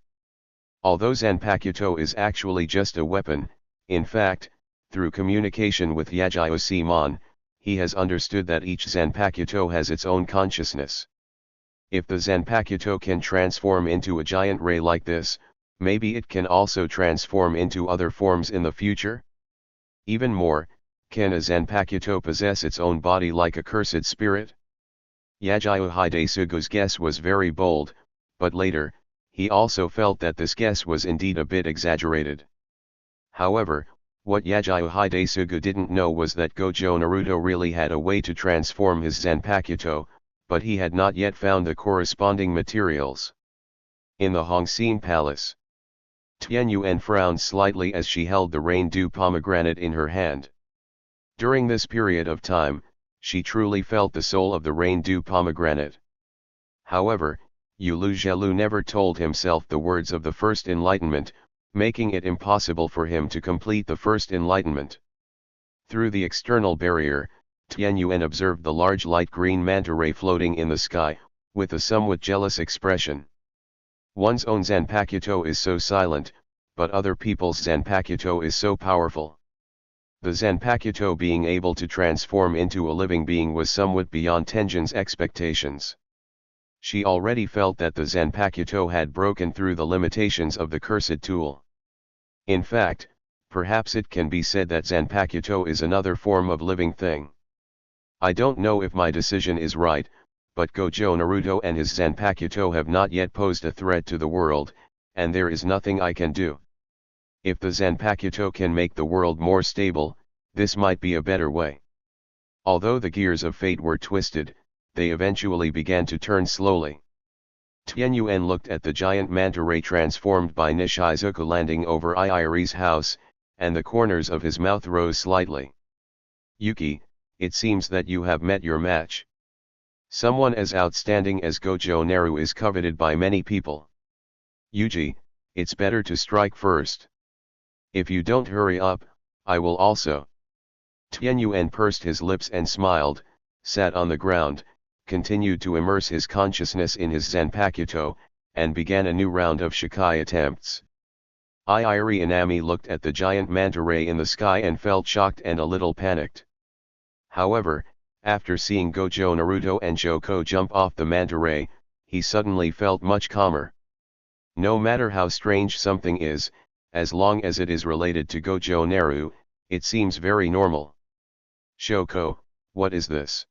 Although Zanpakuto is actually just a weapon, in fact, through communication with Yagyu Simon, he has understood that each Zanpakuto has its own consciousness. If the Zanpakuto can transform into a giant ray like this, maybe it can also transform into other forms in the future? Even more, can a Zanpakuto possess its own body like a cursed spirit? Yagyu Hidesugu's guess was very bold, but later, he also felt that this guess was indeed a bit exaggerated. However, what Yagyu Hidesugu didn't know was that Gojo Naruto really had a way to transform his Zanpakuto, but he had not yet found the corresponding materials. In the Hongxin Palace, Tianyuan frowned slightly as she held the rain-dew pomegranate in her hand. During this period of time, she truly felt the soul of the rain-dew pomegranate. However, Yulu Zhelu never told himself the words of the first enlightenment, making it impossible for him to complete the first enlightenment. Through the external barrier, Tianyuan observed the large light green manta ray floating in the sky, with a somewhat jealous expression. One's own Zanpakuto is so silent, but other people's Zanpakuto is so powerful. The Zanpakuto being able to transform into a living being was somewhat beyond Tenjin's expectations. She already felt that the Zanpakuto had broken through the limitations of the cursed tool. In fact, perhaps it can be said that Zanpakuto is another form of living thing. I don't know if my decision is right, but Gojo Naruto and his Zanpakuto have not yet posed a threat to the world, and there is nothing I can do. If the Zanpakuto can make the world more stable, this might be a better way. Although the gears of fate were twisted, they eventually began to turn slowly. Tianyuan looked at the giant manta ray transformed by Nishizuku landing over Iiri's house, and the corners of his mouth rose slightly. Yuki, it seems that you have met your match. Someone as outstanding as Gojo Naru is coveted by many people. Yuji, it's better to strike first. If you don't hurry up, I will also. Tianyuan pursed his lips and smiled, sat on the ground, continued to immerse his consciousness in his Zanpakuto, and began a new round of Shikai attempts. Iiri Inami looked at the giant manta ray in the sky and felt shocked and a little panicked. However, after seeing Gojo Naruto and Joko jump off the manta ray, he suddenly felt much calmer. No matter how strange something is, as long as it is related to Gojo Naru, it seems very normal. Shoko, what is this?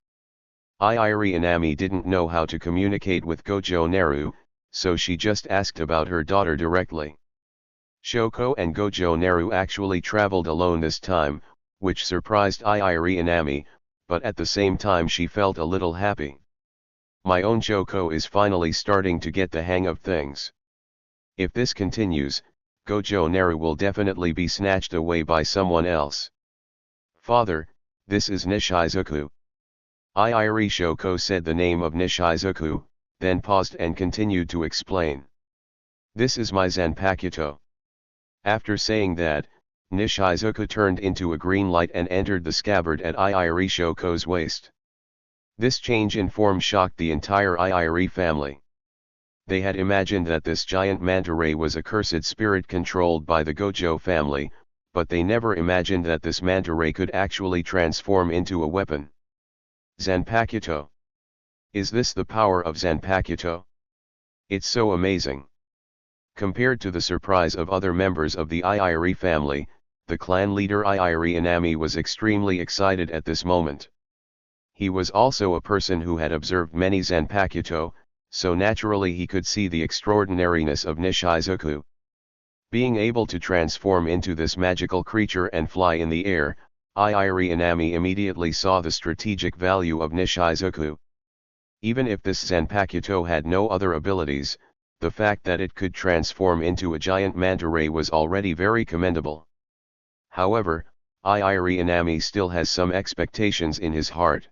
Iiri Inami didn't know how to communicate with Gojo Naru, so she just asked about her daughter directly. Shoko and Gojo Naru actually traveled alone this time, which surprised Iiri Inami, but at the same time she felt a little happy. My own Joko is finally starting to get the hang of things. If this continues, Gojo Naru will definitely be snatched away by someone else. Father, this is Nishizuku. Iiri Shoko said the name of Nishizuku, then paused and continued to explain. This is my Zanpakuto. After saying that, Nishizuku turned into a green light and entered the scabbard at Iiri Shoko's waist. This change in form shocked the entire Iiri family. They had imagined that this giant manta ray was a cursed spirit controlled by the Gojo family, but they never imagined that this manta ray could actually transform into a weapon. Zanpakuto. Is this the power of Zanpakuto? It's so amazing. Compared to the surprise of other members of the Iiri family, the clan leader Iiri Inami was extremely excited at this moment. He was also a person who had observed many Zanpakuto, so naturally he could see the extraordinariness of Nishizuku. Being able to transform into this magical creature and fly in the air, Iiri Inami immediately saw the strategic value of Nishizuku. Even if this Zanpakuto had no other abilities, the fact that it could transform into a giant manta ray was already very commendable. However, Iiri Inami still has some expectations in his heart.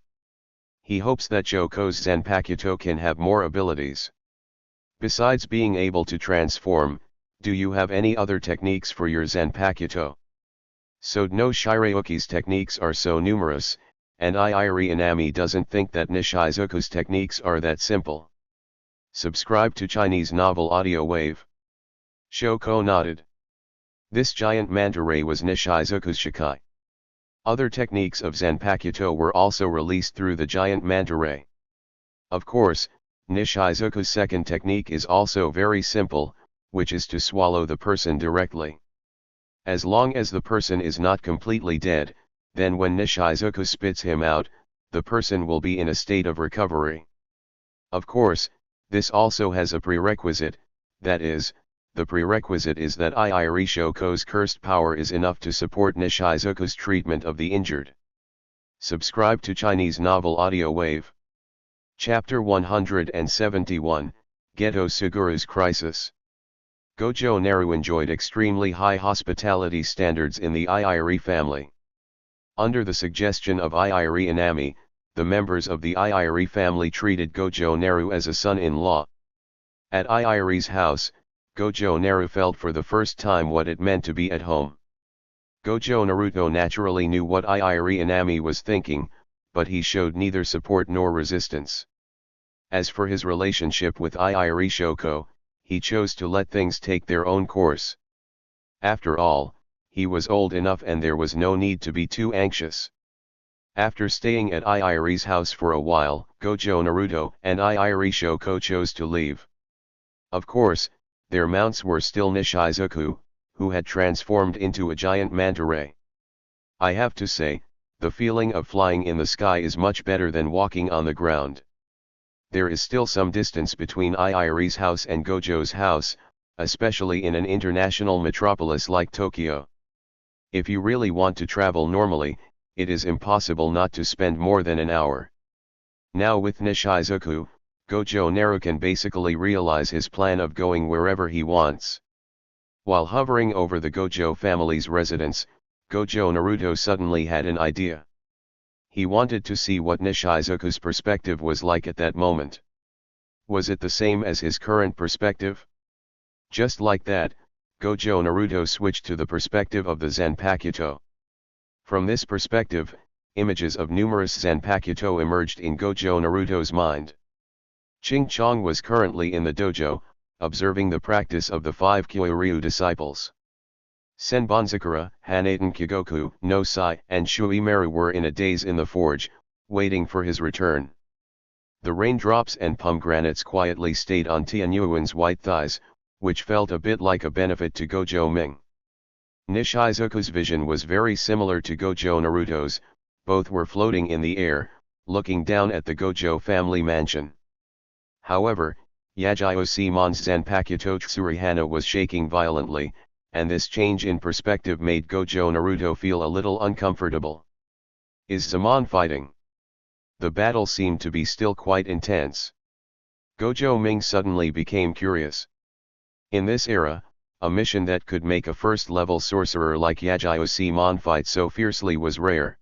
He hopes that Joko's Zanpakuto can have more abilities. Besides being able to transform, do you have any other techniques for your Zanpakuto? So no Shirayuki's techniques are so numerous, and Iiri Inami doesn't think that Nishizuku's techniques are that simple. Subscribe to Chinese Novel Audio Wave. Shoko nodded. This giant manta ray was Nishizuku's Shikai. Other techniques of Zanpakuto were also released through the giant manta ray. Of course, Nishizuku's second technique is also very simple, which is to swallow the person directly. As long as the person is not completely dead, then when Nishizuku spits him out, the person will be in a state of recovery. Of course, this also has a prerequisite, that is, the prerequisite is that Iiri Shoko's cursed power is enough to support Nishizuku's treatment of the injured. Subscribe to Chinese Novel Audio Wave. Chapter 171, Gojo Satoru's Crisis. Gojo Naru enjoyed extremely high hospitality standards in the Iiri family. Under the suggestion of Iiri Inami, the members of the Iiri family treated Gojo Naru as a son-in-law. At Iiri's house, Gojo Naru felt for the first time what it meant to be at home. Gojo Naruto naturally knew what Iiri Inami was thinking, but he showed neither support nor resistance. As for his relationship with Iiri Shoko, he chose to let things take their own course. After all, he was old enough and there was no need to be too anxious. After staying at Iiri's house for a while, Gojo Naruto and Iiri Shoko chose to leave. Of course, their mounts were still Nishizuku, who had transformed into a giant manta ray. I have to say, the feeling of flying in the sky is much better than walking on the ground. There is still some distance between Iiri's house and Gojo's house, especially in an international metropolis like Tokyo. If you really want to travel normally, it is impossible not to spend more than an hour. Now with Nishizuku, Gojo Naru can basically realize his plan of going wherever he wants. While hovering over the Gojo family's residence, Gojo Naruto suddenly had an idea. He wanted to see what Nishizuku's perspective was like at that moment. Was it the same as his current perspective? Just like that, Gojo Naruto switched to the perspective of the Zanpakuto. From this perspective, images of numerous Zanpakuto emerged in Gojo Naruto's mind. Ching Chong was currently in the dojo, observing the practice of the 5 Kyoryu disciples. Senbonzakura, Hanaten Kigoku, Nosai, and Shuimaru were in a daze in the forge, waiting for his return. The raindrops and pomegranates quietly stayed on Tianyuan's white thighs, which felt a bit like a benefit to Gojo Ming. Nishizuku's vision was very similar to Gojo Naruto's, both were floating in the air, looking down at the Gojo family mansion. However, Yajiyosemon's Zanpakuto Tsurihana was shaking violently, and this change in perspective made Gojo Naruto feel a little uncomfortable. Is Zaman fighting? The battle seemed to be still quite intense. Gojo Ming suddenly became curious. In this era, a mission that could make a first-level sorcerer like Yajiyosemon fight so fiercely was rare.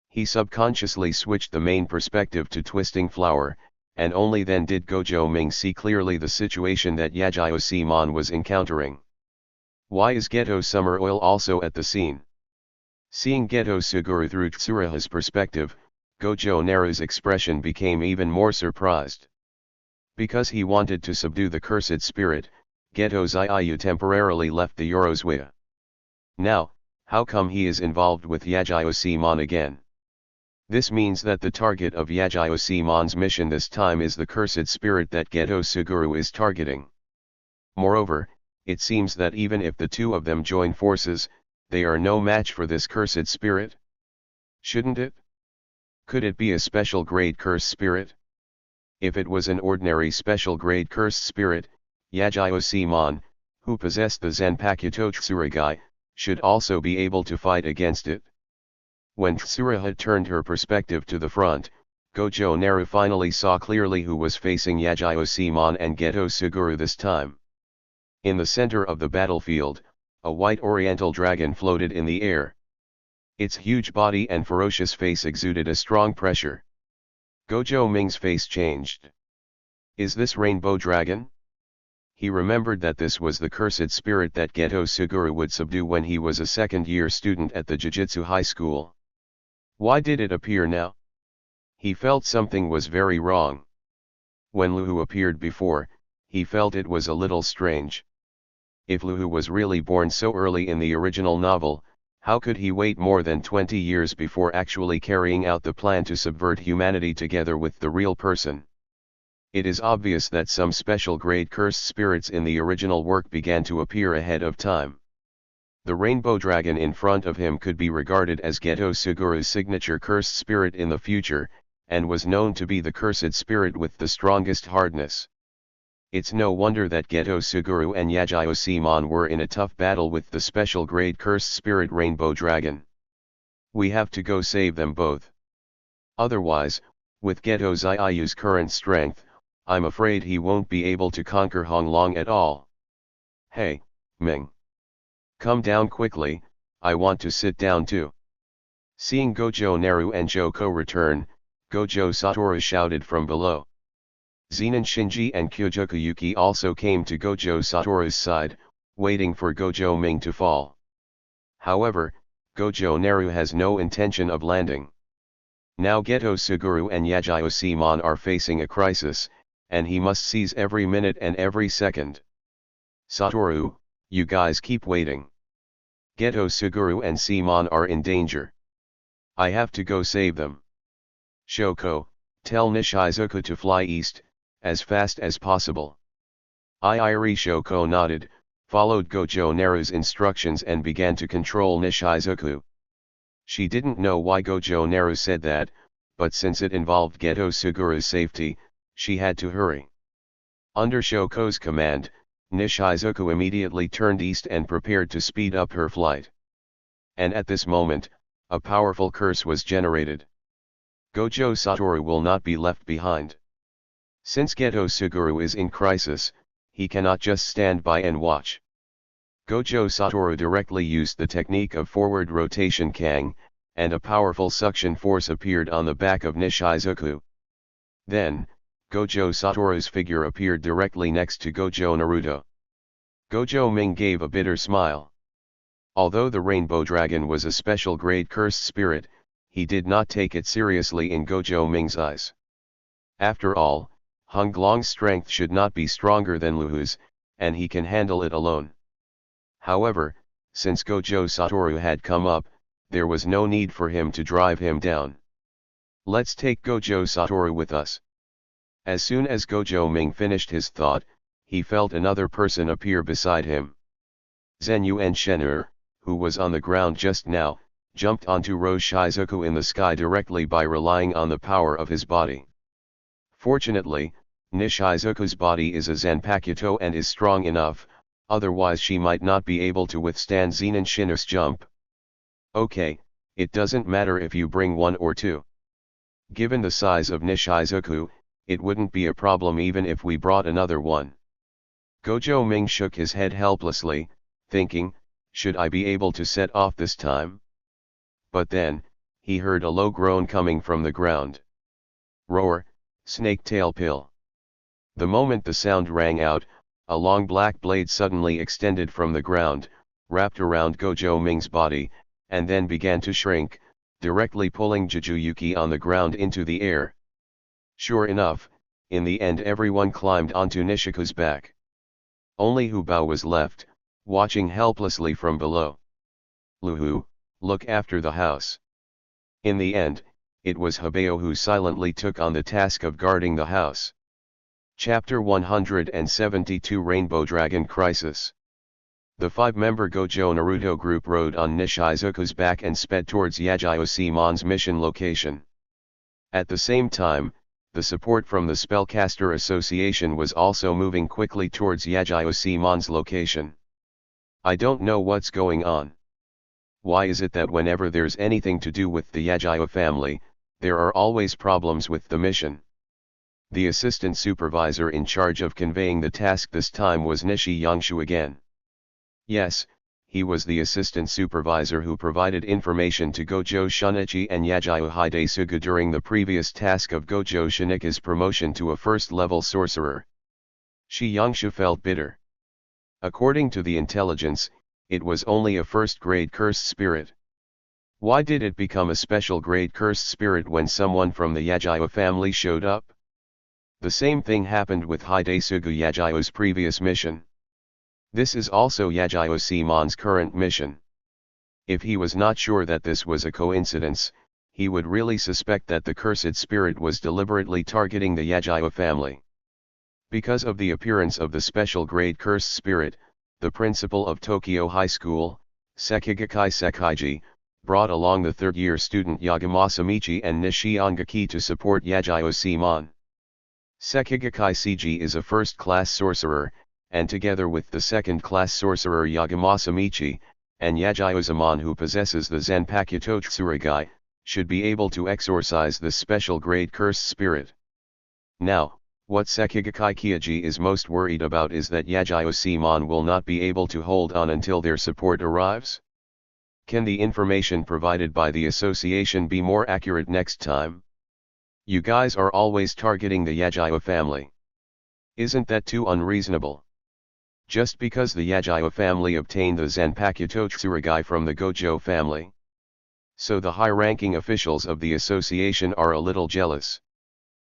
He subconsciously switched the main perspective to Twisting Flower, and only then did Gojo Ming see clearly the situation that Yajiyosemon was encountering. Why is Geto Summer Oil also at the scene? Seeing Geto Suguru through Tsuruha's perspective, Gojo Naru's expression became even more surprised. Because he wanted to subdue the cursed spirit, Geto Zaiyu temporarily left the Yorozwaya. Now, how come he is involved with Yajiyosemon again? This means that the target of Yajiyosemon's mission this time is the cursed spirit that Geto Suguru is targeting. Moreover, it seems that even if the two of them join forces, they are no match for this cursed spirit. Shouldn't it? Could it be a special grade curse spirit? If it was an ordinary special grade cursed spirit, Yajiyosemon, who possessed the Zanpakuto Tsurugai, should also be able to fight against it. When Tsuruha turned her perspective to the front, Gojo Naru finally saw clearly who was facing Yajiyosemon and Geto Suguru this time. In the center of the battlefield, a white oriental dragon floated in the air. Its huge body and ferocious face exuded a strong pressure. Gojo Ming's face changed. Is this Rainbow Dragon? He remembered that this was the cursed spirit that Gojo Satoru would subdue when he was a second-year student at the Jujutsu High School. Why did it appear now? He felt something was very wrong. When Luhu appeared before, he felt it was a little strange. If Luhu was really born so early in the original novel, how could he wait more than 20 years before actually carrying out the plan to subvert humanity together with the real person? It is obvious that some special grade cursed spirits in the original work began to appear ahead of time. The rainbow dragon in front of him could be regarded as Gojo Satoru's signature cursed spirit in the future, and was known to be the cursed spirit with the strongest hardness. It's no wonder that Gojo Satoru and Yajiyoshimon were in a tough battle with the special grade cursed spirit rainbow dragon. We have to go save them both. Otherwise, with Gojo Zaiu's current strength, I'm afraid he won't be able to conquer Honglong at all. Hey, Ming. Come down quickly, I want to sit down too. Seeing Gojo Naru and Joko return, Gojo Satoru shouted from below. Zenin Shinji and Kyojoku Yuki also came to Gojo Satoru's side, waiting for Gojo Ming to fall. However, Gojo Naru has no intention of landing. Now Gojo Suguru and Yajiyoshimon are facing a crisis, and he must seize every minute and every second. Satoru, you guys keep waiting. Gojo Suguru and Simon are in danger. I have to go save them. Shoko, tell Nishizuka to fly east, as fast as possible. Iiri Shoko nodded, followed Gojo Naru's instructions and began to control Nishizuku. She didn't know why Gojo Naru said that, but since it involved Gojo Suguru's safety, she had to hurry. Under Shoko's command, Nishizuku immediately turned east and prepared to speed up her flight. And at this moment, a powerful curse was generated. Gojo Satoru will not be left behind. Since Gojo Suguru is in crisis, he cannot just stand by and watch. Gojo Satoru directly used the technique of forward rotation Kang, and a powerful suction force appeared on the back of Nishizuku. Then, Gojo Satoru's figure appeared directly next to Gojo Naruto. Gojo Ming gave a bitter smile. Although the Rainbow Dragon was a special grade cursed spirit, he did not take it seriously in Gojo Ming's eyes. After all, Honglong's strength should not be stronger than Luhu's, and he can handle it alone. However, since Gojo Satoru had come up, there was no need for him to drive him down. Let's take Gojo Satoru with us. As soon as Gojo Ming finished his thought, he felt another person appear beside him. Zenyuan Shen'er, who was on the ground just now, jumped onto Roshizuku in the sky directly by relying on the power of his body. Fortunately, Nishizuku's body is a Zanpakuto and is strong enough, otherwise she might not be able to withstand Zenin Shin'er's jump. Okay, it doesn't matter if you bring one or two. Given the size of Nishizuku, it wouldn't be a problem even if we brought another one. Gojo Ming shook his head helplessly, thinking, should I be able to set off this time? But then, he heard a low groan coming from the ground. Roar, snake tail pill. The moment the sound rang out, a long black blade suddenly extended from the ground, wrapped around Gojo Ming's body, and then began to shrink, directly pulling Jujuyuki on the ground into the air. Sure enough, in the end everyone climbed onto Nishiku's back. Only Hubao was left, watching helplessly from below. Luhu, look after the house. In the end, it was Hubao who silently took on the task of guarding the house. Chapter 172 Rainbow Dragon Crisis. The five-member Gojo Naruto group rode on Nishizuku's back and sped towards Yajiyoshi-mon's mission location. At the same time, the support from the Spellcaster Association was also moving quickly towards Yajiyoshi-mon's location. I don't know what's going on. Why is it that whenever there's anything to do with the Yajiyo family, there are always problems with the mission? The assistant supervisor in charge of conveying the task this time was Nishi Yangshu again. Yes, he was the assistant supervisor who provided information to Gojo Shunichi and Yagyu Hidesugu during the previous task of Gojo Shinika's promotion to a first-level sorcerer. Shi Yangshu felt bitter. According to the intelligence, it was only a first-grade cursed spirit. Why did it become a special-grade cursed spirit when someone from the Yagyu family showed up? The same thing happened with Hidesugu Yagyu's previous mission. This is also Yagyu Simon's current mission. If he was not sure that this was a coincidence, he would really suspect that the cursed spirit was deliberately targeting the Yagyu family. Because of the appearance of the special grade cursed spirit, the principal of Tokyo High School, Sekigakai Sekaiji, brought along the third-year student Yagamasa Michi and Nishi Ongaki to support Yagyu Simon. Sekigakai Seiji is a first-class sorcerer, and together with the second-class sorcerer Yagamasa Michi, and Yagyu Simon who possesses the Zanpakuto Tsurugai, should be able to exorcise this special grade cursed spirit. Now, what Sekigakai Kyoji is most worried about is that Yagyu Simon will not be able to hold on until their support arrives. Can the information provided by the association be more accurate next time? You guys are always targeting the Yagyu family. Isn't that too unreasonable? Just because the Yagyu family obtained the Zanpakuto Tsurugai from the Gojo family. So the high-ranking officials of the association are a little jealous.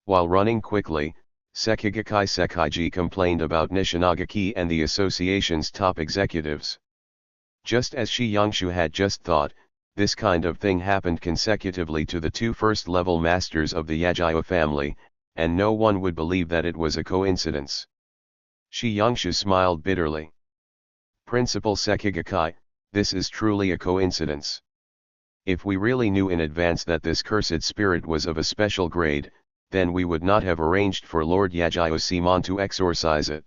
While running quickly, Sekigakai Sekaiji complained about Nishinagaki and the association's top executives. Just as Shi Yangshu had just thought, this kind of thing happened consecutively to the two first-level masters of the Yagyu family, and no one would believe that it was a coincidence. Shi Yangshu smiled bitterly. Principal Sekigakai, this is truly a coincidence. If we really knew in advance that this cursed spirit was of a special grade, then we would not have arranged for Lord Yagyu Simon to exorcise it.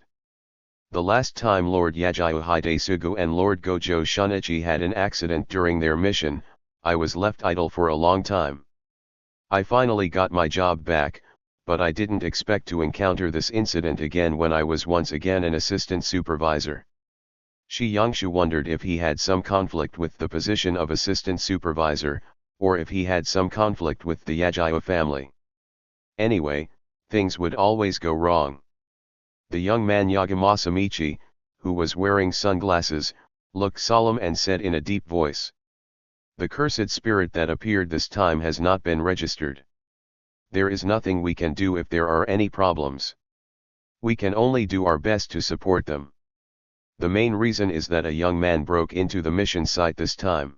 The last time Lord Yagyu Hidesugu and Lord Gojo Shunichi had an accident during their mission, I was left idle for a long time. I finally got my job back, but I didn't expect to encounter this incident again when I was once again an assistant supervisor. Shi Yangshu wondered if he had some conflict with the position of assistant supervisor, or if he had some conflict with the Yagyu family. Anyway, things would always go wrong. The young man Yagamasa Michi, who was wearing sunglasses, looked solemn and said in a deep voice, "The cursed spirit that appeared this time has not been registered. There is nothing we can do if there are any problems. We can only do our best to support them. The main reason is that a young man broke into the mission site this time.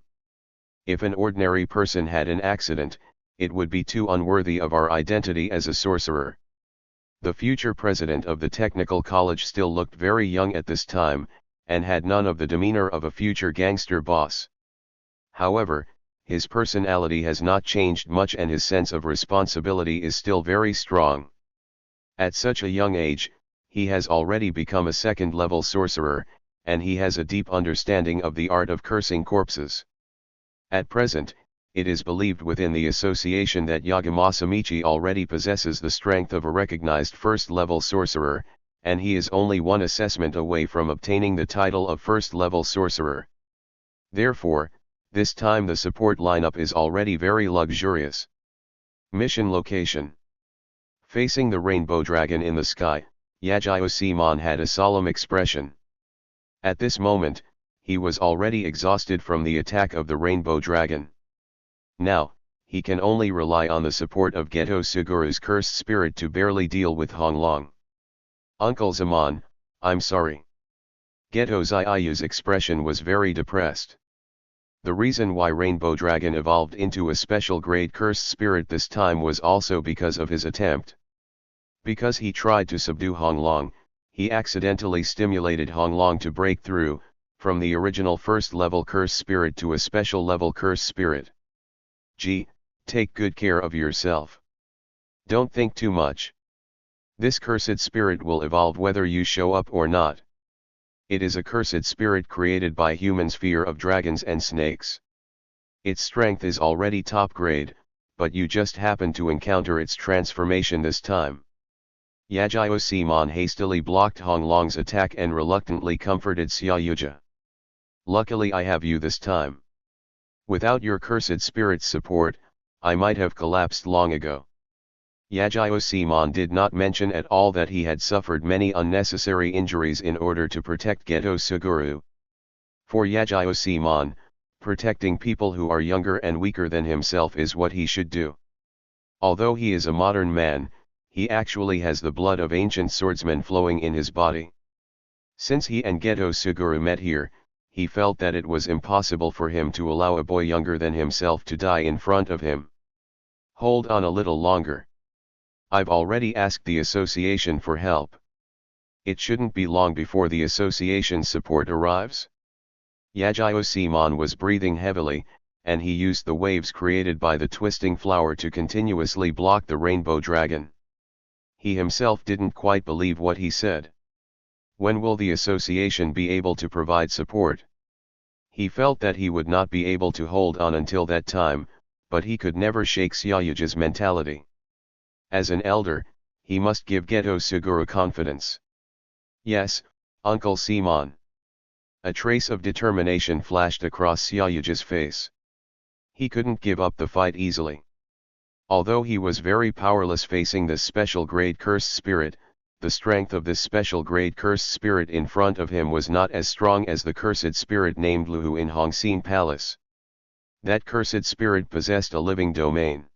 If an ordinary person had an accident, it would be too unworthy of our identity as a sorcerer." The future president of the technical college still looked very young at this time, and had none of the demeanor of a future gangster boss. However, his personality has not changed much and his sense of responsibility is still very strong. At such a young age, he has already become a second-level sorcerer, and he has a deep understanding of the art of cursing corpses. At present, it is believed within the association that Yagamasa Michi already possesses the strength of a recognized first-level sorcerer, and he is only one assessment away from obtaining the title of first-level sorcerer. Therefore, this time the support lineup is already very luxurious. Mission location. Facing the rainbow dragon in the sky, Yagyu Simon had a solemn expression. At this moment, he was already exhausted from the attack of the rainbow dragon. Now, he can only rely on the support of Geto Suguru's cursed spirit to barely deal with Honglong. "Uncle Zaman, I'm sorry." Geto Ziyu's expression was very depressed. The reason why Rainbow Dragon evolved into a special grade cursed spirit this time was also because of his attempt. Because he tried to subdue Honglong, he accidentally stimulated Honglong to break through, from the original first-level curse spirit to a special-level curse spirit. Gee, take good care of yourself. Don't think too much. This cursed spirit will evolve whether you show up or not. It is a cursed spirit created by humans' fear of dragons and snakes. Its strength is already top grade, but you just happen to encounter its transformation this time. Yagyu Simon hastily blocked Honglong's attack and reluctantly comforted Xiaoyuja. Luckily I have you this time. Without your cursed spirit's support, I might have collapsed long ago. Yajirosimon did not mention at all that he had suffered many unnecessary injuries in order to protect Gojo Satoru. For Yajirosimon, protecting people who are younger and weaker than himself is what he should do. Although he is a modern man, he actually has the blood of ancient swordsmen flowing in his body. Since he and Gojo Satoru met here, he felt that it was impossible for him to allow a boy younger than himself to die in front of him. Hold on a little longer. I've already asked the association for help. It shouldn't be long before the association's support arrives. Yajirosimon was breathing heavily, and he used the waves created by the twisting flower to continuously block the rainbow dragon. He himself didn't quite believe what he said. When will the association be able to provide support? He felt that he would not be able to hold on until that time, but he could never shake Sayuji's mentality. As an elder, he must give Gojo Satoru confidence. Yes, Uncle Simon. A trace of determination flashed across Sayuji's face. He couldn't give up the fight easily. Although he was very powerless facing this special grade cursed spirit, the strength of this special grade cursed spirit in front of him was not as strong as the cursed spirit named Luhu in Hongxin Palace. That cursed spirit possessed a living domain.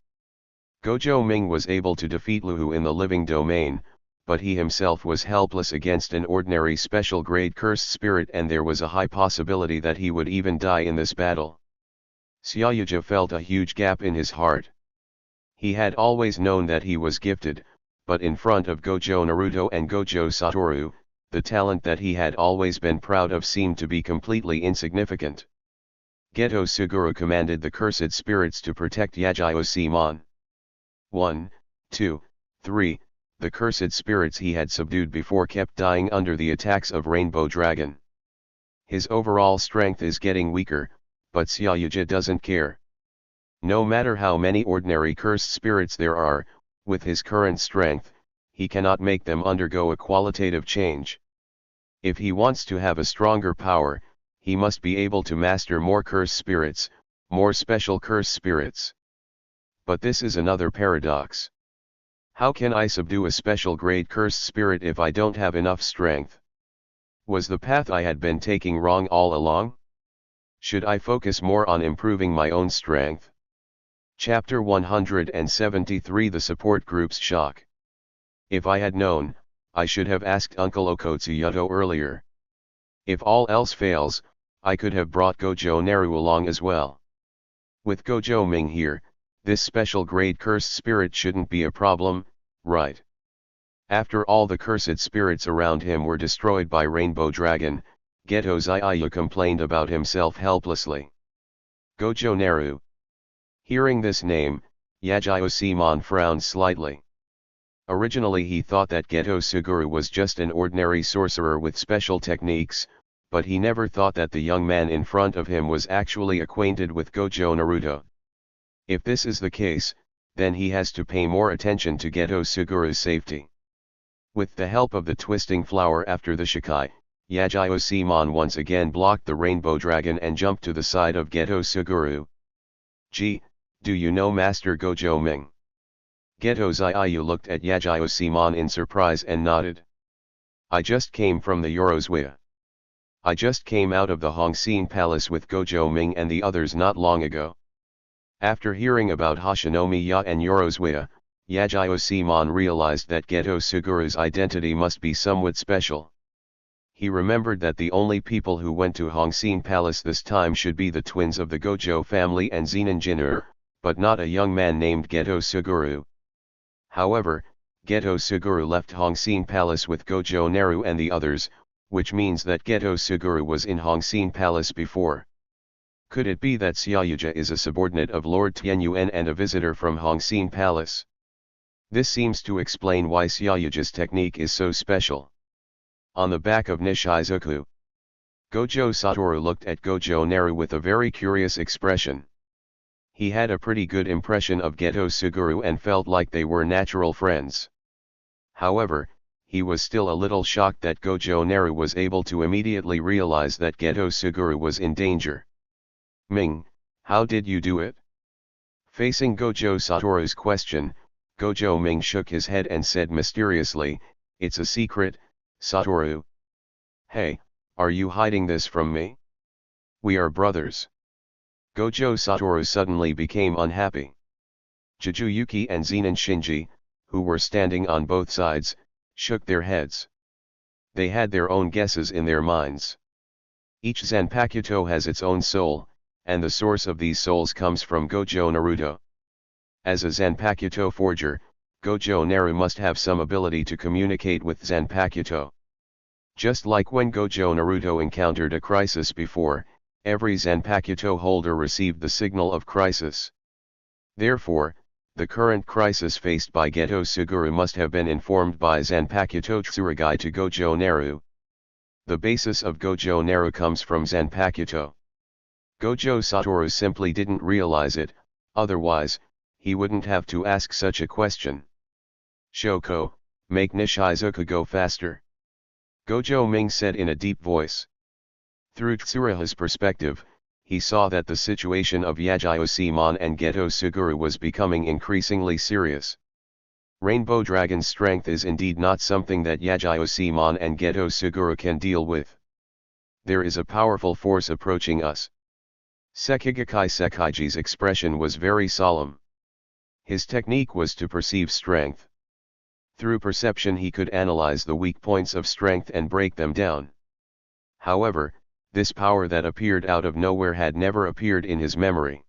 Gojo Ming was able to defeat Luhu in the living domain, but he himself was helpless against an ordinary special grade cursed spirit, and there was a high possibility that he would even die in this battle. Sayuji felt a huge gap in his heart. He had always known that he was gifted, but in front of Gojo Naruto and Gojo Satoru, the talent that he had always been proud of seemed to be completely insignificant. Gojo Satoru commanded the cursed spirits to protect Yajirosimon. 1, 2, 3, the cursed spirits he had subdued before kept dying under the attacks of Rainbow Dragon. His overall strength is getting weaker, but Sayuji doesn't care. No matter how many ordinary cursed spirits there are, with his current strength, he cannot make them undergo a qualitative change. If he wants to have a stronger power, he must be able to master more cursed spirits, more special cursed spirits. But this is another paradox. How can I subdue a special grade cursed spirit if I don't have enough strength? Was the path I had been taking wrong all along? Should I focus more on improving my own strength? Chapter 173 The Support Group's Shock. If I had known, I should have asked Uncle Okotsuyoto earlier. If all else fails, I could have brought Gojo Naru along as well. With Gojo Ming here, this special grade cursed spirit shouldn't be a problem, right? After all the cursed spirits around him were destroyed by Rainbow Dragon, Gojo Satoru complained about himself helplessly. Gojo Naru. Hearing this name, Yajirosimon frowned slightly. Originally he thought that Gojo Satoru was just an ordinary sorcerer with special techniques, but he never thought that the young man in front of him was actually acquainted with Gojo Naruto. If this is the case, then he has to pay more attention to Gojo Satoru's safety. With the help of the twisting flower after the Shikai, Yajirosimon once again blocked the Rainbow Dragon and jumped to the side of Gojo Satoru. Gee, do you know Master Gojo Ming? Gojo Satoru looked at Yajirosimon in surprise and nodded. I just came from the Yoroswia. I just came out of the Hongxin Palace with Gojo Ming and the others not long ago. After hearing about Hashinomiya and Yoroswia, Yajirosimon realized that Gojo Satoru's identity must be somewhat special. He remembered that the only people who went to Hongxin Palace this time should be the twins of the Gojo family and Zenin Jinru, but not a young man named Gojo Satoru. However, Gojo Satoru left Hongxin Palace with Gojo Naru and the others, which means that Gojo Satoru was in Hongxin Palace before. Could it be that Sayuji is a subordinate of Lord Tianyuan and a visitor from Hongxin Palace? This seems to explain why Sayuji's technique is so special. On the back of Nishizuku, Gojo Satoru looked at Gojo Naru with a very curious expression. He had a pretty good impression of Gojo Satoru and felt like they were natural friends. However, he was still a little shocked that Gojo Naru was able to immediately realize that Gojo Satoru was in danger. "Ming, how did you do it?" Facing Gojo Satoru's question, Gojo Ming shook his head and said mysteriously, "It's a secret, Satoru." "Hey, are you hiding this from me? We are brothers." Gojo Satoru suddenly became unhappy. Jujuyuki and Zenin Shinji, who were standing on both sides, shook their heads. They had their own guesses in their minds. Each Zanpakuto has its own soul, and the source of these souls comes from Gojo Naruto. As a Zanpakuto forger, Gojo Naru must have some ability to communicate with Zanpakuto. Just like when Gojo Naruto encountered a crisis before, every Zanpakuto holder received the signal of crisis. Therefore, the current crisis faced by Gojo Suguru must have been informed by Zanpakuto Tsurugi to Gojo Naru. The basis of Gojo Naru comes from Zanpakuto. Gojo Satoru simply didn't realize it, otherwise, he wouldn't have to ask such a question. "Shoko, make Nishizuka go faster," Gojo Ming said in a deep voice. Through Tsurugi's perspective, he saw that the situation of Yajiyoshimon and Gojo Suguru was becoming increasingly serious. Rainbow Dragon's strength is indeed not something that Yajiyoshimon and Gojo Suguru can deal with. There is a powerful force approaching us. Sekigakai Sekaiji's expression was very solemn. His technique was to perceive strength. Through perception he could analyze the weak points of strength and break them down. However, this power that appeared out of nowhere had never appeared in his memory.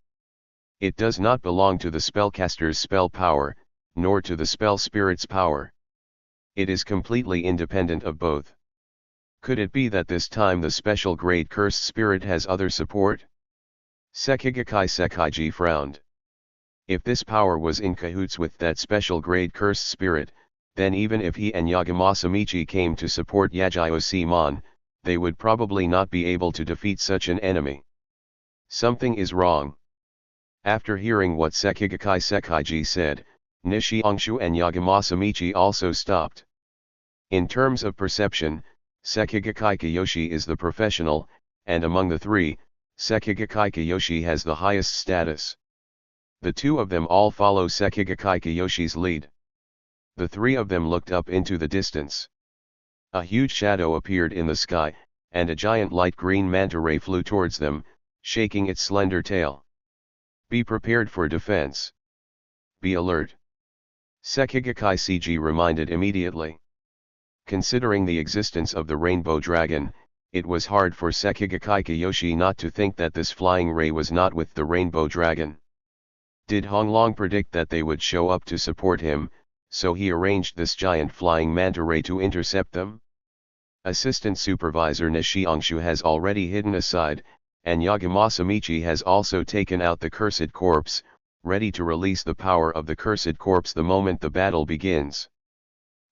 It does not belong to the spellcaster's spell power, nor to the spell spirit's power. It is completely independent of both. Could it be that this time the special grade cursed spirit has other support? Sekigakai Sekaiji frowned. If this power was in cahoots with that special grade cursed spirit, then even if he and Yagami came to support Yajiyoshimon, they would probably not be able to defeat such an enemy. Something is wrong. After hearing what Sekigakai Sekaiji said, Nishi Angshu and Yagami also stopped. In terms of perception, Sekigakai Kiyoshi is the professional, and among the three, Sekigakai Kiyoshi has the highest status. The two of them all follow Sekigakai Kiyoshi's lead. The three of them looked up into the distance. A huge shadow appeared in the sky, and a giant light green manta ray flew towards them, shaking its slender tail. "Be prepared for defense. Be alert," Sekigakai CG reminded immediately. Considering the existence of the Rainbow Dragon, it was hard for Sekigakai Kiyoshi not to think that this flying ray was not with the Rainbow Dragon. Did Honglong predict that they would show up to support him, so he arranged this giant flying manta ray to intercept them? Assistant Supervisor Nishi Angshu has already hidden aside, and Yagami has also taken out the Cursed Corpse, ready to release the power of the Cursed Corpse the moment the battle begins.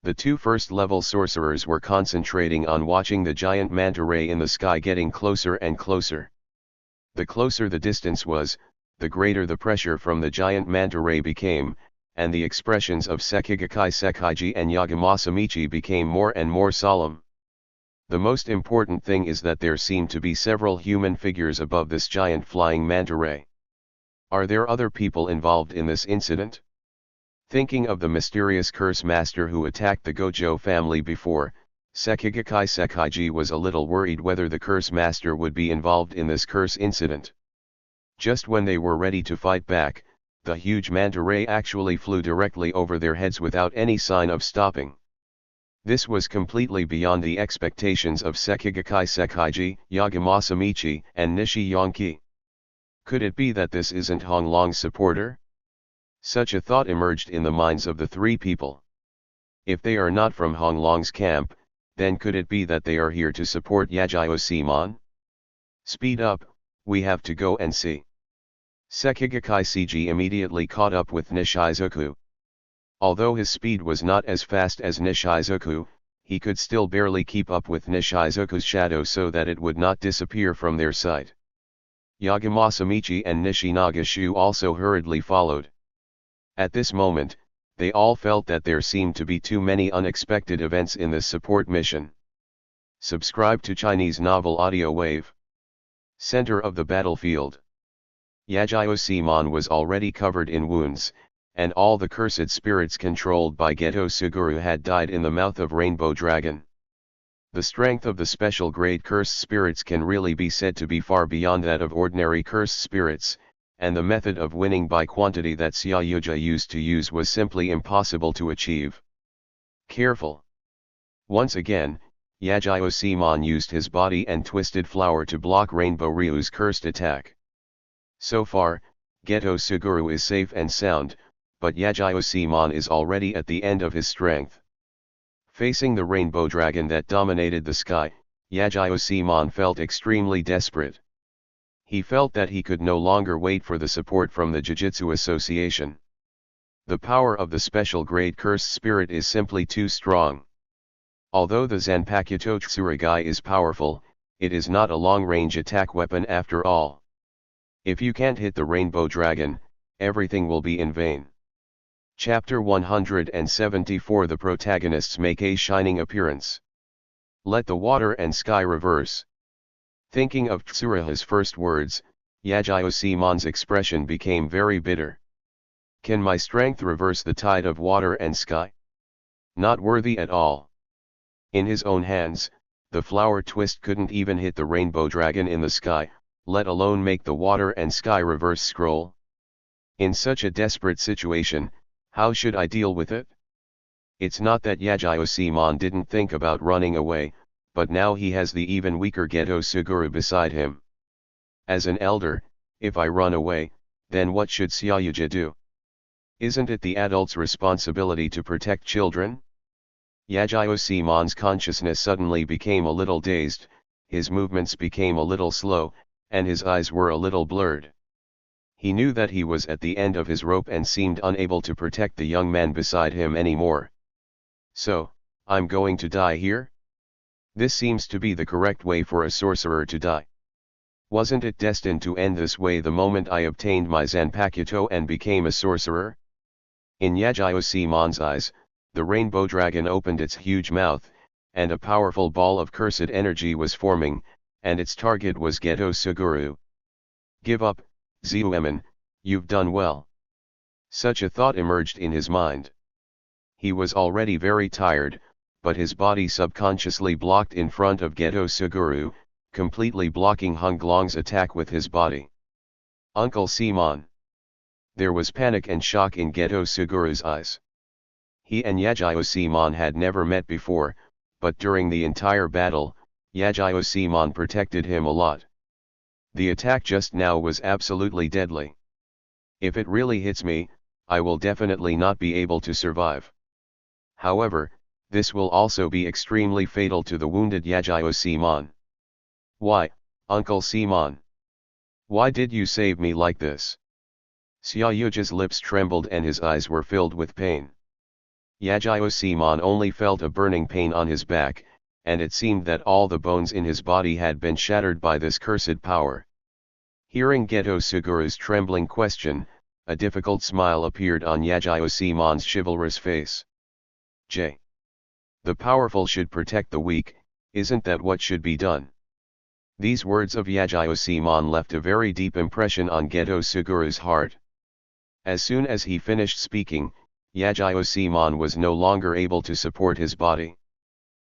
The two first-level sorcerers were concentrating on watching the giant manta ray in the sky getting closer and closer. The closer the distance was, the greater the pressure from the giant manta ray became, and the expressions of Sekigakai Sekaiji and Yagami became more and more solemn. The most important thing is that there seem to be several human figures above this giant flying manta ray. Are there other people involved in this incident? Thinking of the mysterious curse master who attacked the Gojo family before, Sekigakai Sekaiji was a little worried whether the curse master would be involved in this curse incident. Just when they were ready to fight back, the huge manta ray actually flew directly over their heads without any sign of stopping. This was completely beyond the expectations of Sekigakai Sekaiji, Yagami, and Nishi Yonki. Could it be that this isn't Honglong's supporter? Such a thought emerged in the minds of the three people. If they are not from Honglong's camp, then could it be that they are here to support Yajiyoshimon? Speed up, we have to go and see. Sekigakai CG immediately caught up with Nishizuku. Although his speed was not as fast as Nishizuku, he could still barely keep up with Nishizuku's shadow so that it would not disappear from their sight. Yagami and Nishi Nagashu also hurriedly followed. At this moment, They all felt that there seemed to be too many unexpected events in this support mission. Subscribe to Chinese Novel Audio Wave. Center of the battlefield. Yajiyosimon was already covered in wounds, and all the cursed spirits controlled by Gojo Satoru had died in the mouth of Rainbow Dragon. The strength of the special grade cursed spirits can really be said to be far beyond that of ordinary cursed spirits, and the method of winning by quantity that Xiaoyuja used to use was simply impossible to achieve. Careful. Once again, Yajiyosimon used his body and twisted flower to block Rainbow Ryu's cursed attack. So far, Gojo Satoru is safe and sound, but Yajiyosimon is already at the end of his strength. Facing the rainbow dragon that dominated the sky, Yajiyosimon felt extremely desperate. He felt that he could no longer wait for the support from the Jujutsu Association. The power of the special grade cursed spirit is simply too strong. Although the Zanpakuto Tsurugai is powerful, it is not a long-range attack weapon after all. If you can't hit the rainbow dragon, everything will be in vain. Chapter 174. The protagonists make a shining appearance. Let the water and sky reverse. Thinking of Tsuruha's first words, Yajiyosimon's expression became very bitter. Can my strength reverse the tide of water and sky? Not worthy at all. In his own hands, the flower twist couldn't even hit the rainbow dragon in the sky, let alone make the water and sky reverse scroll. In such a desperate situation, how should I deal with it? It's not that Yajiyosimon didn't think about running away, but now he has the even weaker Gojo Satoru beside him. As an elder, if I run away, then what should Xiaoyuja do? Isn't it the adult's responsibility to protect children? Yajiyosimon's consciousness suddenly became a little dazed, his movements became a little slow, and his eyes were a little blurred. He knew that he was at the end of his rope and seemed unable to protect the young man beside him anymore. So, I'm going to die here? This seems to be the correct way for a sorcerer to die. Wasn't it destined to end this way the moment I obtained my Zanpakuto and became a sorcerer? In Yajiyosimon's eyes, the rainbow dragon opened its huge mouth, and a powerful ball of cursed energy was forming, and its target was Gojo Satoru. Give up, Zuemin, you've done well. Such a thought emerged in his mind. He was already very tired, but his body subconsciously blocked in front of Gojo Satoru, completely blocking Hunglong's attack with his body. Uncle Simon. There was panic and shock in Gojo Satoru's eyes. He and Yajiyosimon had never met before, but during the entire battle, Yajiyosimon protected him a lot. The attack just now was absolutely deadly. If it really hits me, I will definitely not be able to survive. However, this will also be extremely fatal to the wounded Yajiyosimon. Why, Uncle Simon? Why did you save me like this? Xiaoyuja's lips trembled and his eyes were filled with pain. Yajiyosimon only felt a burning pain on his back, and it seemed that all the bones in his body had been shattered by this cursed power. Hearing Gojo Satoru's trembling question, a difficult smile appeared on Yajiyosimon's chivalrous face. The powerful should protect the weak, isn't that what should be done? These words of Yajiyosimon left a very deep impression on Gojo Satoru's heart. As soon as he finished speaking, Yajiyosimon was no longer able to support his body.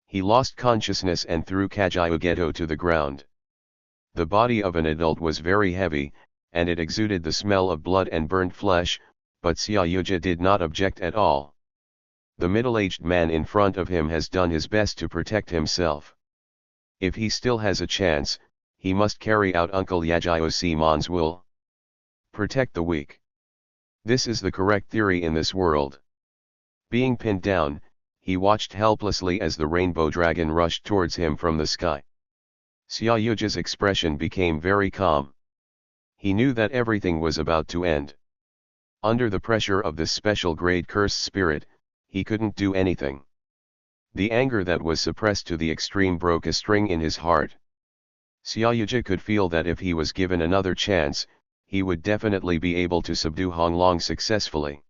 He lost consciousness and threw Kajio Gojo to the ground. The body of an adult was very heavy, and it exuded the smell of blood and burnt flesh, but Xiaoyuja did not object at all. The middle-aged man in front of him has done his best to protect himself. If he still has a chance, he must carry out Uncle Yajiyosimon's will. Protect the weak. This is the correct theory in this world. Being pinned down, he watched helplessly as the rainbow dragon rushed towards him from the sky. Xiaoyuja's expression became very calm. He knew that everything was about to end. Under the pressure of this special grade cursed spirit, he couldn't do anything. The anger that was suppressed to the extreme broke a string in his heart. Xiaoyuja could feel that if he was given another chance, he would definitely be able to subdue Honglong successfully.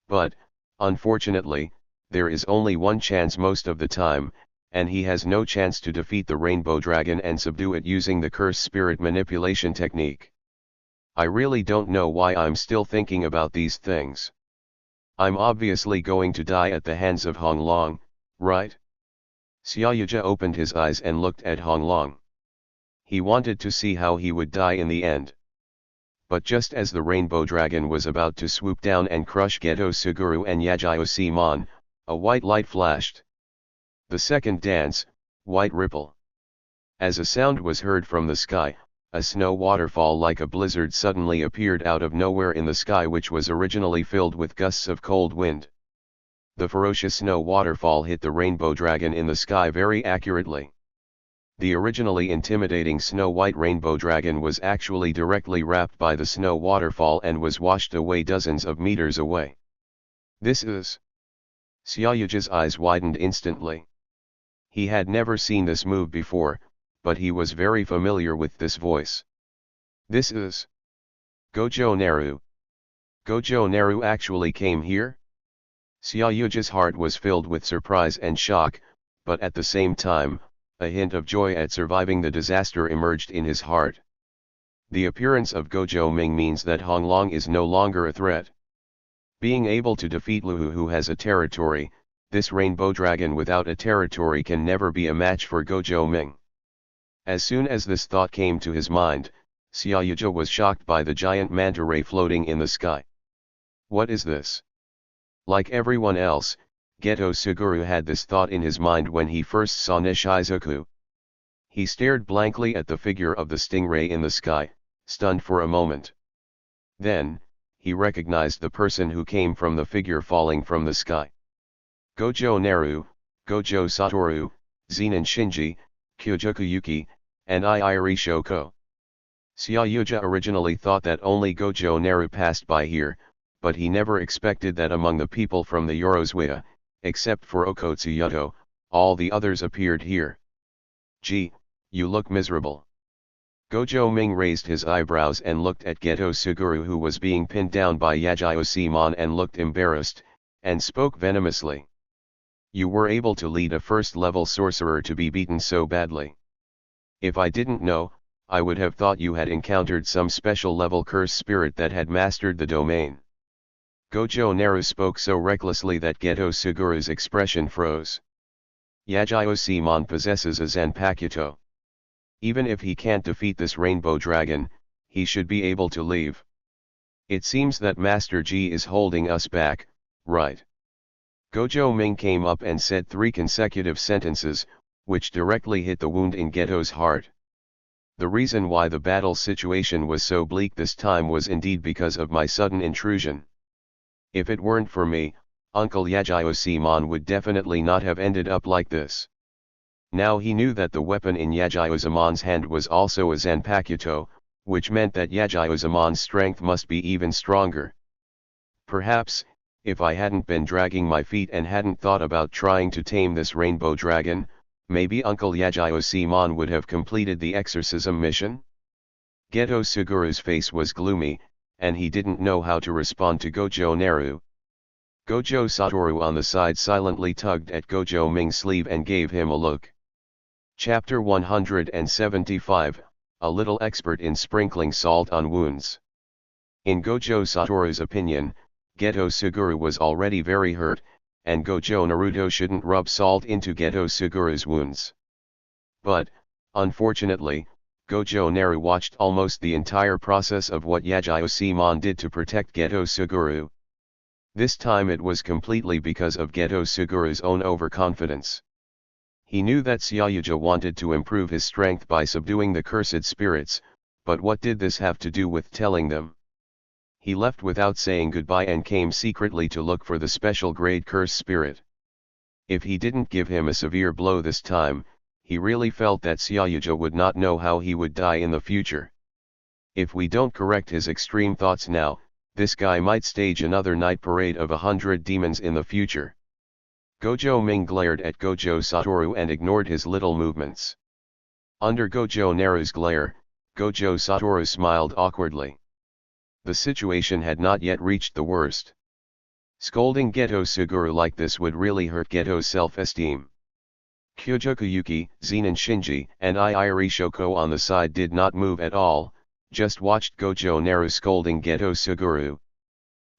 But, Unfortunately, there is only one chance most of the time, and he has no chance to defeat the rainbow dragon and subdue it using the curse spirit manipulation technique. I really don't know why I'm still thinking about these things. I'm obviously going to die at the hands of Honglong, right? Xiaoyuja opened his eyes and looked at Honglong. He wanted to see how he would die in the end. But just as the rainbow dragon was about to swoop down and crush Gojo Satoru and Yajiyosimon, a white light flashed. The second dance, White Ripple. As a sound was heard from the sky, a snow waterfall like a blizzard suddenly appeared out of nowhere in the sky, which was originally filled with gusts of cold wind. The ferocious snow waterfall hit the rainbow dragon in the sky very accurately. The originally intimidating snow-white rainbow dragon was actually directly wrapped by the snow waterfall and was washed away dozens of meters away. This is... Xiaoyuja's eyes widened instantly. He had never seen this move before, but he was very familiar with this voice. This is... Gojo Naru. Gojo Naru actually came here? Xiaoyuja's heart was filled with surprise and shock, but at the same time, a hint of joy at surviving the disaster emerged in his heart. The appearance of Gojo Ming means that Honglong is no longer a threat. Being able to defeat Luhu, who has a territory, this rainbow dragon without a territory can never be a match for Gojo Ming. As soon as this thought came to his mind, Xiaoyuja was shocked by the giant manta ray floating in the sky. What is this? Like everyone else, Gojo Satoru had this thought in his mind when he first saw Nishizoku. He stared blankly at the figure of the stingray in the sky, stunned for a moment. Then, he recognized the person who came from the figure falling from the sky. Gojo Naru, Gojo Satoru, Zenin Shinji, Kyojuku Yuki, and Iiri Shoko. Xiaoyuja originally thought that only Gojo Naru passed by here, but he never expected that among the people from the Yorozwaya, except for Okotsuyoto, all the others appeared here. Gee, you look miserable. Gojo Ming raised his eyebrows and looked at Gojo Suguru, who was being pinned down by Yajiyosimon, and looked embarrassed, and spoke venomously. You were able to lead a first-level sorcerer to be beaten so badly. If I didn't know, I would have thought you had encountered some special-level curse spirit that had mastered the domain. Gojo Naru spoke so recklessly that Gojo Suguru's expression froze. Yajiyosimon possesses a Zanpakuto. Even if he can't defeat this rainbow dragon, he should be able to leave. It seems that Master G is holding us back, right? Gojo Ming came up and said 3 consecutive sentences, which directly hit the wound in Geto's heart. The reason why the battle situation was so bleak this time was indeed because of my sudden intrusion. If it weren't for me, Uncle Yajiyosimon would definitely not have ended up like this. Now he knew that the weapon in Yajiyosamon's hand was also a Zanpakuto, which meant that Yajiyosamon's strength must be even stronger. Perhaps, if I hadn't been dragging my feet and hadn't thought about trying to tame this rainbow dragon, maybe Uncle Yajiyosimon would have completed the exorcism mission? Gojo Suguru's face was gloomy, and he didn't know how to respond to Gojo Naru. Gojo Satoru on the side silently tugged at Gojo Ming's sleeve and gave him a look. Chapter 175, A Little Expert in Sprinkling Salt on Wounds. In Gojo Satoru's opinion, Gojo Suguru was already very hurt, and Gojo Naruto shouldn't rub salt into Gojo Suguru's wounds. But, unfortunately, Gojo Naru watched almost the entire process of what Yajiyosimon did to protect Gojo Suguru. This time it was completely because of Gojo Suguru's own overconfidence. He knew that Xiaoyuja wanted to improve his strength by subduing the cursed spirits, but what did this have to do with telling them? He left without saying goodbye and came secretly to look for the special grade curse spirit. If he didn't give him a severe blow this time, he really felt that Xiaoyuja would not know how he would die in the future. If we don't correct his extreme thoughts now, this guy might stage another night parade of 100 demons in the future. Gojo Ming glared at Gojo Satoru and ignored his little movements. Under Gojo Naru's glare, Gojo Satoru smiled awkwardly. The situation had not yet reached the worst. Scolding Gojo Satoru like this would really hurt Gojo's self-esteem. Kyojoku Yuki, Zenin Shinji, and Iiri Shoko on the side did not move at all, just watched Gojo Naru scolding Gojo Satoru.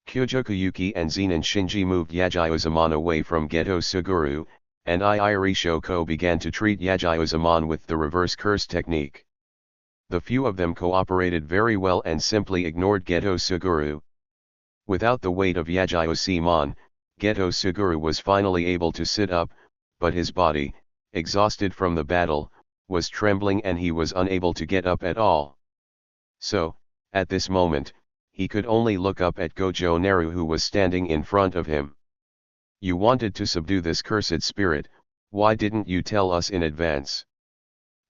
Kyojoku Yuki and Zenin Shinji moved Yajiozamon away from Gojo Satoru, and Iiri Shoko began to treat Yajiozamon with the reverse curse technique. The few of them cooperated very well and simply ignored Gojo Satoru. Without the weight of Yajiozamon, Gojo Satoru was finally able to sit up, but his body, exhausted from the battle, was trembling and he was unable to get up at all. So, at this moment, he could only look up at Gojo Naru who was standing in front of him. "You wanted to subdue this cursed spirit, why didn't you tell us in advance?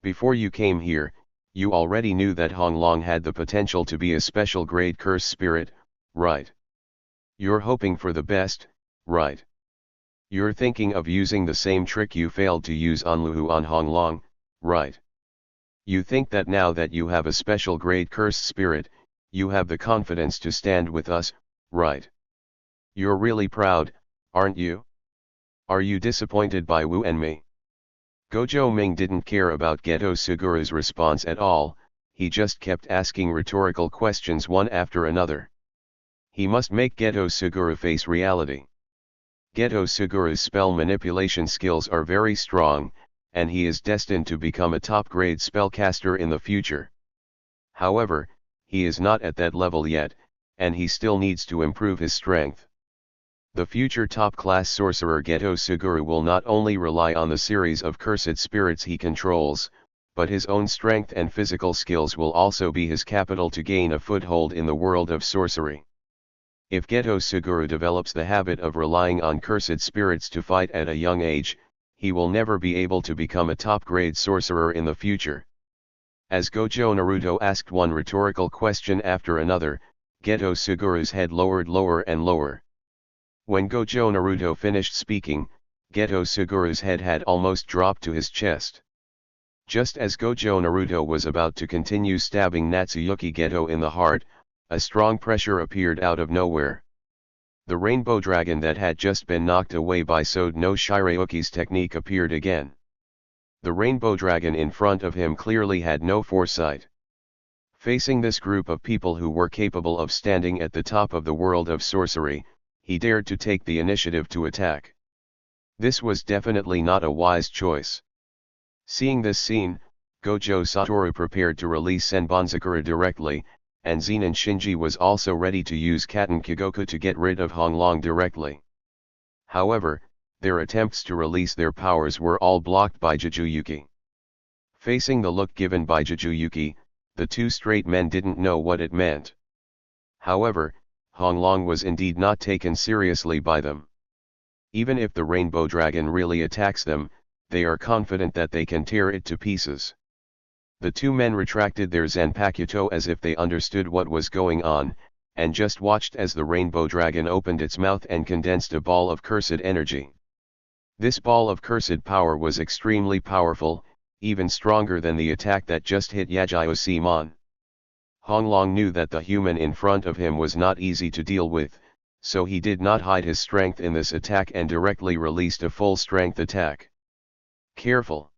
Before you came here, you already knew that Honglong had the potential to be a special grade curse spirit, right? You're hoping for the best, right? You're thinking of using the same trick you failed to use on Luhu on Honglong, right? You think that now that you have a special grade curse spirit, you have the confidence to stand with us, right? You're really proud, aren't you? Are you disappointed by Wu and me?" Gojo Ming didn't care about Gojo Satoru's response at all, he just kept asking rhetorical questions one after another. He must make Gojo Satoru face reality. Gojo Satoru's spell manipulation skills are very strong, and he is destined to become a top-grade spellcaster in the future. However, he is not at that level yet, and he still needs to improve his strength. The future top-class sorcerer Gojo Satoru will not only rely on the series of cursed spirits he controls, but his own strength and physical skills will also be his capital to gain a foothold in the world of sorcery. If Gojo Satoru develops the habit of relying on cursed spirits to fight at a young age, he will never be able to become a top-grade sorcerer in the future. As Gojo Naruto asked one rhetorical question after another, Gojo Satoru's head lowered lower and lower. When Gojo Naruto finished speaking, Gojo Satoru's head had almost dropped to his chest. Just as Gojo Naruto was about to continue stabbing Natsuyuki Gojo in the heart, a strong pressure appeared out of nowhere. The rainbow dragon that had just been knocked away by Sode no Shirayuki's technique appeared again. The rainbow dragon in front of him clearly had no foresight. Facing this group of people who were capable of standing at the top of the world of sorcery, he dared to take the initiative to attack. This was definitely not a wise choice. Seeing this scene, Gojo Satoru prepared to release Senbonzakura directly, and Zenin Shinji was also ready to use Katen Kigoku to get rid of Honglong directly. However, their attempts to release their powers were all blocked by Jujutsu. Facing the look given by Jujutsu, the two straight men didn't know what it meant. However, Honglong was indeed not taken seriously by them. Even if the rainbow dragon really attacks them, they are confident that they can tear it to pieces. The two men retracted their Zanpakuto as if they understood what was going on, and just watched as the rainbow dragon opened its mouth and condensed a ball of cursed energy. This ball of cursed power was extremely powerful, even stronger than the attack that just hit Yajiozamon. Honglong knew that the human in front of him was not easy to deal with, so he did not hide his strength in this attack and directly released a full-strength attack. "Careful!"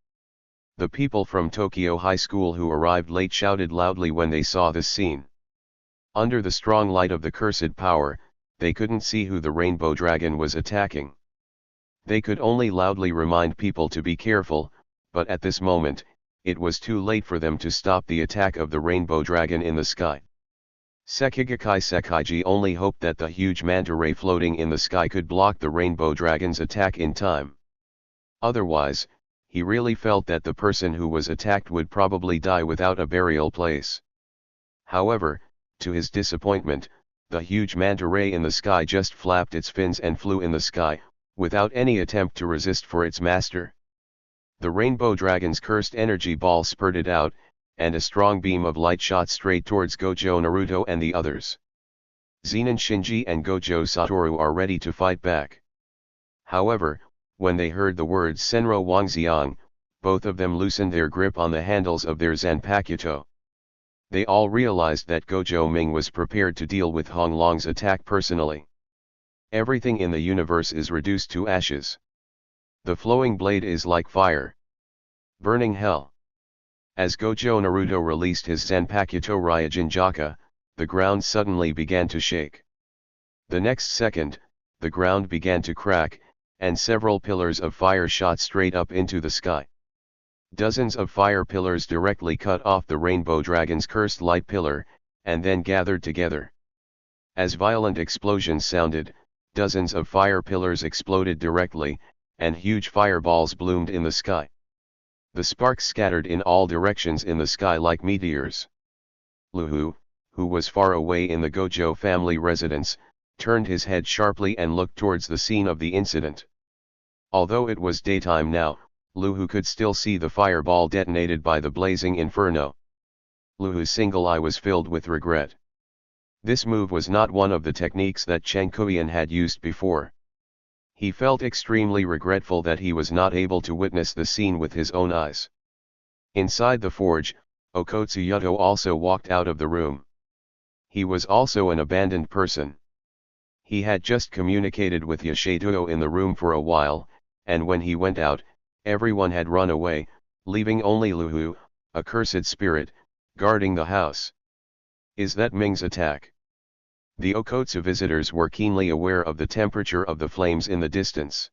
The people from Tokyo High School who arrived late shouted loudly when they saw this scene. Under the strong light of the cursed power, they couldn't see who the rainbow dragon was attacking. They could only loudly remind people to be careful, but at this moment, it was too late for them to stop the attack of the rainbow dragon in the sky. Sekigakai Sekaiji only hoped that the huge manta ray floating in the sky could block the rainbow dragon's attack in time. Otherwise, he really felt that the person who was attacked would probably die without a burial place. However, to his disappointment, the huge manta ray in the sky just flapped its fins and flew in the sky, without any attempt to resist for its master. The rainbow dragon's cursed energy ball spurted out, and a strong beam of light shot straight towards Gojo Naruto and the others. Zenin Shinji and Gojo Satoru are ready to fight back. However, when they heard the words Senro Wangxiang, both of them loosened their grip on the handles of their Zanpakuto. They all realized that Gojo Ming was prepared to deal with Honglong's attack personally. Everything in the universe is reduced to ashes. The flowing blade is like fire. Burning hell. As Gojo Naruto released his Zanpakuto Ryujinjaka, the ground suddenly began to shake. The next second, the ground began to crack, and several pillars of fire shot straight up into the sky. Dozens of fire pillars directly cut off the Rainbow Dragon's cursed light pillar, and then gathered together. As violent explosions sounded, dozens of fire pillars exploded directly, and huge fireballs bloomed in the sky. The sparks scattered in all directions in the sky like meteors. Luhu, who was far away in the Gojo family residence, turned his head sharply and looked towards the scene of the incident. Although it was daytime now, Luhu could still see the fireball detonated by the blazing inferno. Luhu's single eye was filled with regret. This move was not one of the techniques that Chen Kuian had used before. He felt extremely regretful that he was not able to witness the scene with his own eyes. Inside the forge, Okotsuyoto also walked out of the room. He was also an abandoned person. He had just communicated with Yashituo in the room for a while, and when he went out, everyone had run away, leaving only Luhu, a cursed spirit, guarding the house. Is that Ming's attack? The Okotsu visitors were keenly aware of the temperature of the flames in the distance.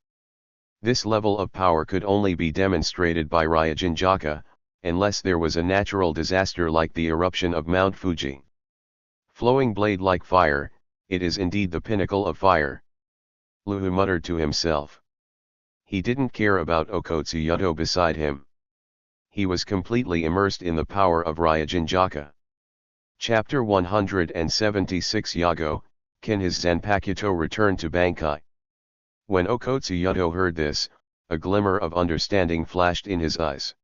This level of power could only be demonstrated by Ryujinjaka, unless there was a natural disaster like the eruption of Mount Fuji. Flowing blade like fire, it is indeed the pinnacle of fire. Luhu muttered to himself. He didn't care about Okotsuyoto beside him. He was completely immersed in the power of Ryujinjaka. Chapter 176 Yago, Can his Zanpakuto return to Bankai? When Okotsuyoto heard this, a glimmer of understanding flashed in his eyes.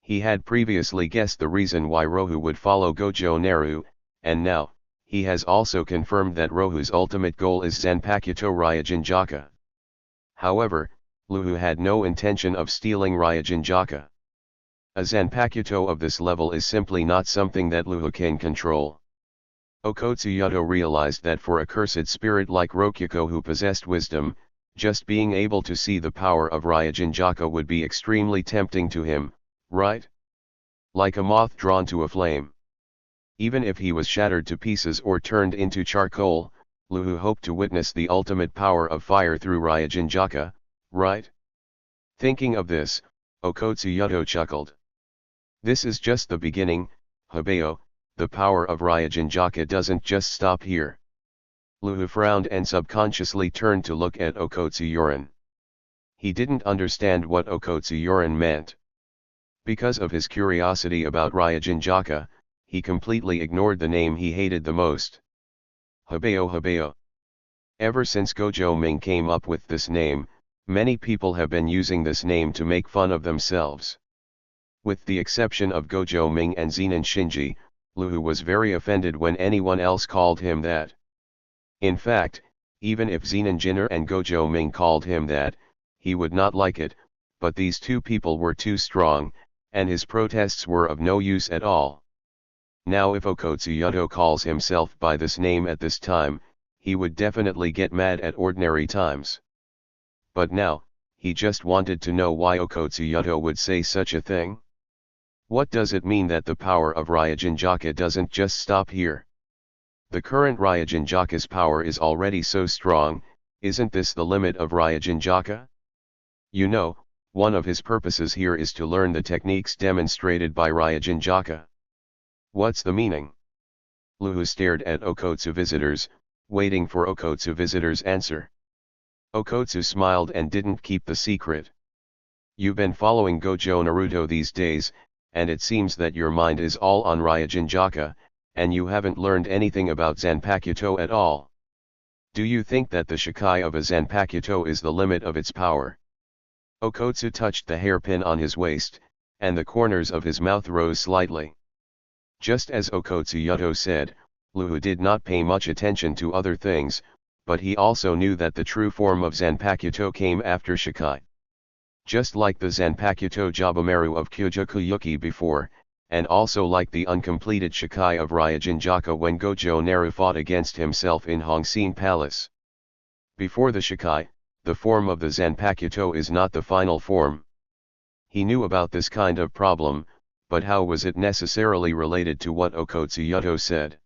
He had previously guessed the reason why Rohu would follow Gojo Naru, and now, he has also confirmed that Rohu's ultimate goal is Zanpakuto Ryujinjaka. However, Luhu had no intention of stealing Ryujinjaka. A Zanpakuto of this level is simply not something that Luhu can control. Okotsuyoto realized that for a cursed spirit like Rokuko who possessed wisdom, just being able to see the power of Ryujinjaka would be extremely tempting to him, right? Like a moth drawn to a flame. Even if he was shattered to pieces or turned into charcoal, Luhu hoped to witness the ultimate power of fire through Ryujinjaka, right? Thinking of this, Okotsuyoto chuckled. This is just the beginning, Hibeo, the power of Ryujinjaka doesn't just stop here. Luhu frowned and subconsciously turned to look at Okotsuyoran. He didn't understand what Okotsuyoran meant. Because of his curiosity about Ryujinjaka, he completely ignored the name he hated the most. Hibeo Hibeo. Ever since Gojo Ming came up with this name, many people have been using this name to make fun of themselves. With the exception of Gojo Ming and Zenin Shinji, Luhu was very offended when anyone else called him that. In fact, even if Zenin Jinner and Gojo Ming called him that, he would not like it, but these two people were too strong, and his protests were of no use at all. Now if Okotsuyoto calls himself by this name at this time, he would definitely get mad at ordinary times. But now, he just wanted to know why Okotsuyoto would say such a thing. What does it mean that the power of Ryujinjaka doesn't just stop here? The current Ryujinjaka's power is already so strong, isn't this the limit of Ryujinjaka? You know, one of his purposes here is to learn the techniques demonstrated by Ryujinjaka. What's the meaning? Luhu stared at Okotsu visitors, waiting for Okotsu visitors' answer. Okotsu smiled and didn't keep the secret. You've been following Gojo Naruto these days, and it seems that your mind is all on Ryujinjaka, and you haven't learned anything about Zanpakuto at all. Do you think that the Shikai of a Zanpakuto is the limit of its power? Okotsu touched the hairpin on his waist, and the corners of his mouth rose slightly. Just as Okotsuyoto said, Luhu did not pay much attention to other things, but he also knew that the true form of Zanpakuto came after Shikai. Just like the Zanpakuto Jabumaru of Kyujukuyuki before, and also like the uncompleted Shikai of Ryujinjaka when Gojo Naru fought against himself in Hongxin Palace. Before the Shikai, the form of the Zanpakuto is not the final form. He knew about this kind of problem, but how was it necessarily related to what Okotsuyoto said?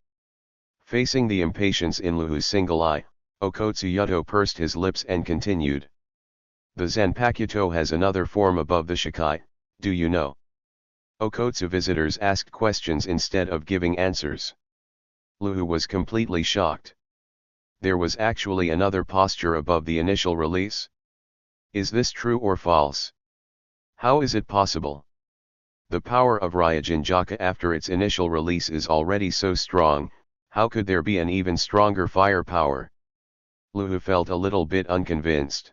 Facing the impatience in Luhu's single eye, Okotsuyoto pursed his lips and continued. The Zanpakuto has another form above the Shikai, do you know? Okotsu visitors asked questions instead of giving answers. Luhu was completely shocked. There was actually another posture above the initial release? Is this true or false? How is it possible? The power of Ryujinjaka after its initial release is already so strong, how could there be an even stronger firepower? Luhu felt a little bit unconvinced.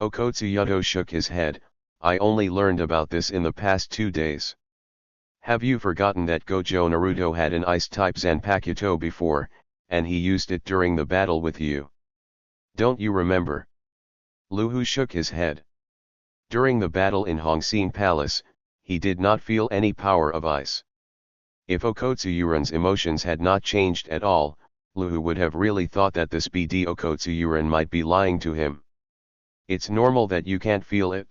Okotsuyoto shook his head, I only learned about this in the past 2 days. Have you forgotten that Gojo Naru had an ice-type Zanpakuto before, and he used it during the battle with you? Don't you remember? Luhu shook his head. During the battle in Hongxin Palace, he did not feel any power of ice. If Okotsuyuran's emotions had not changed at all, Luhu would have really thought that this BD Okotsuyuran might be lying to him. It's normal that you can't feel it.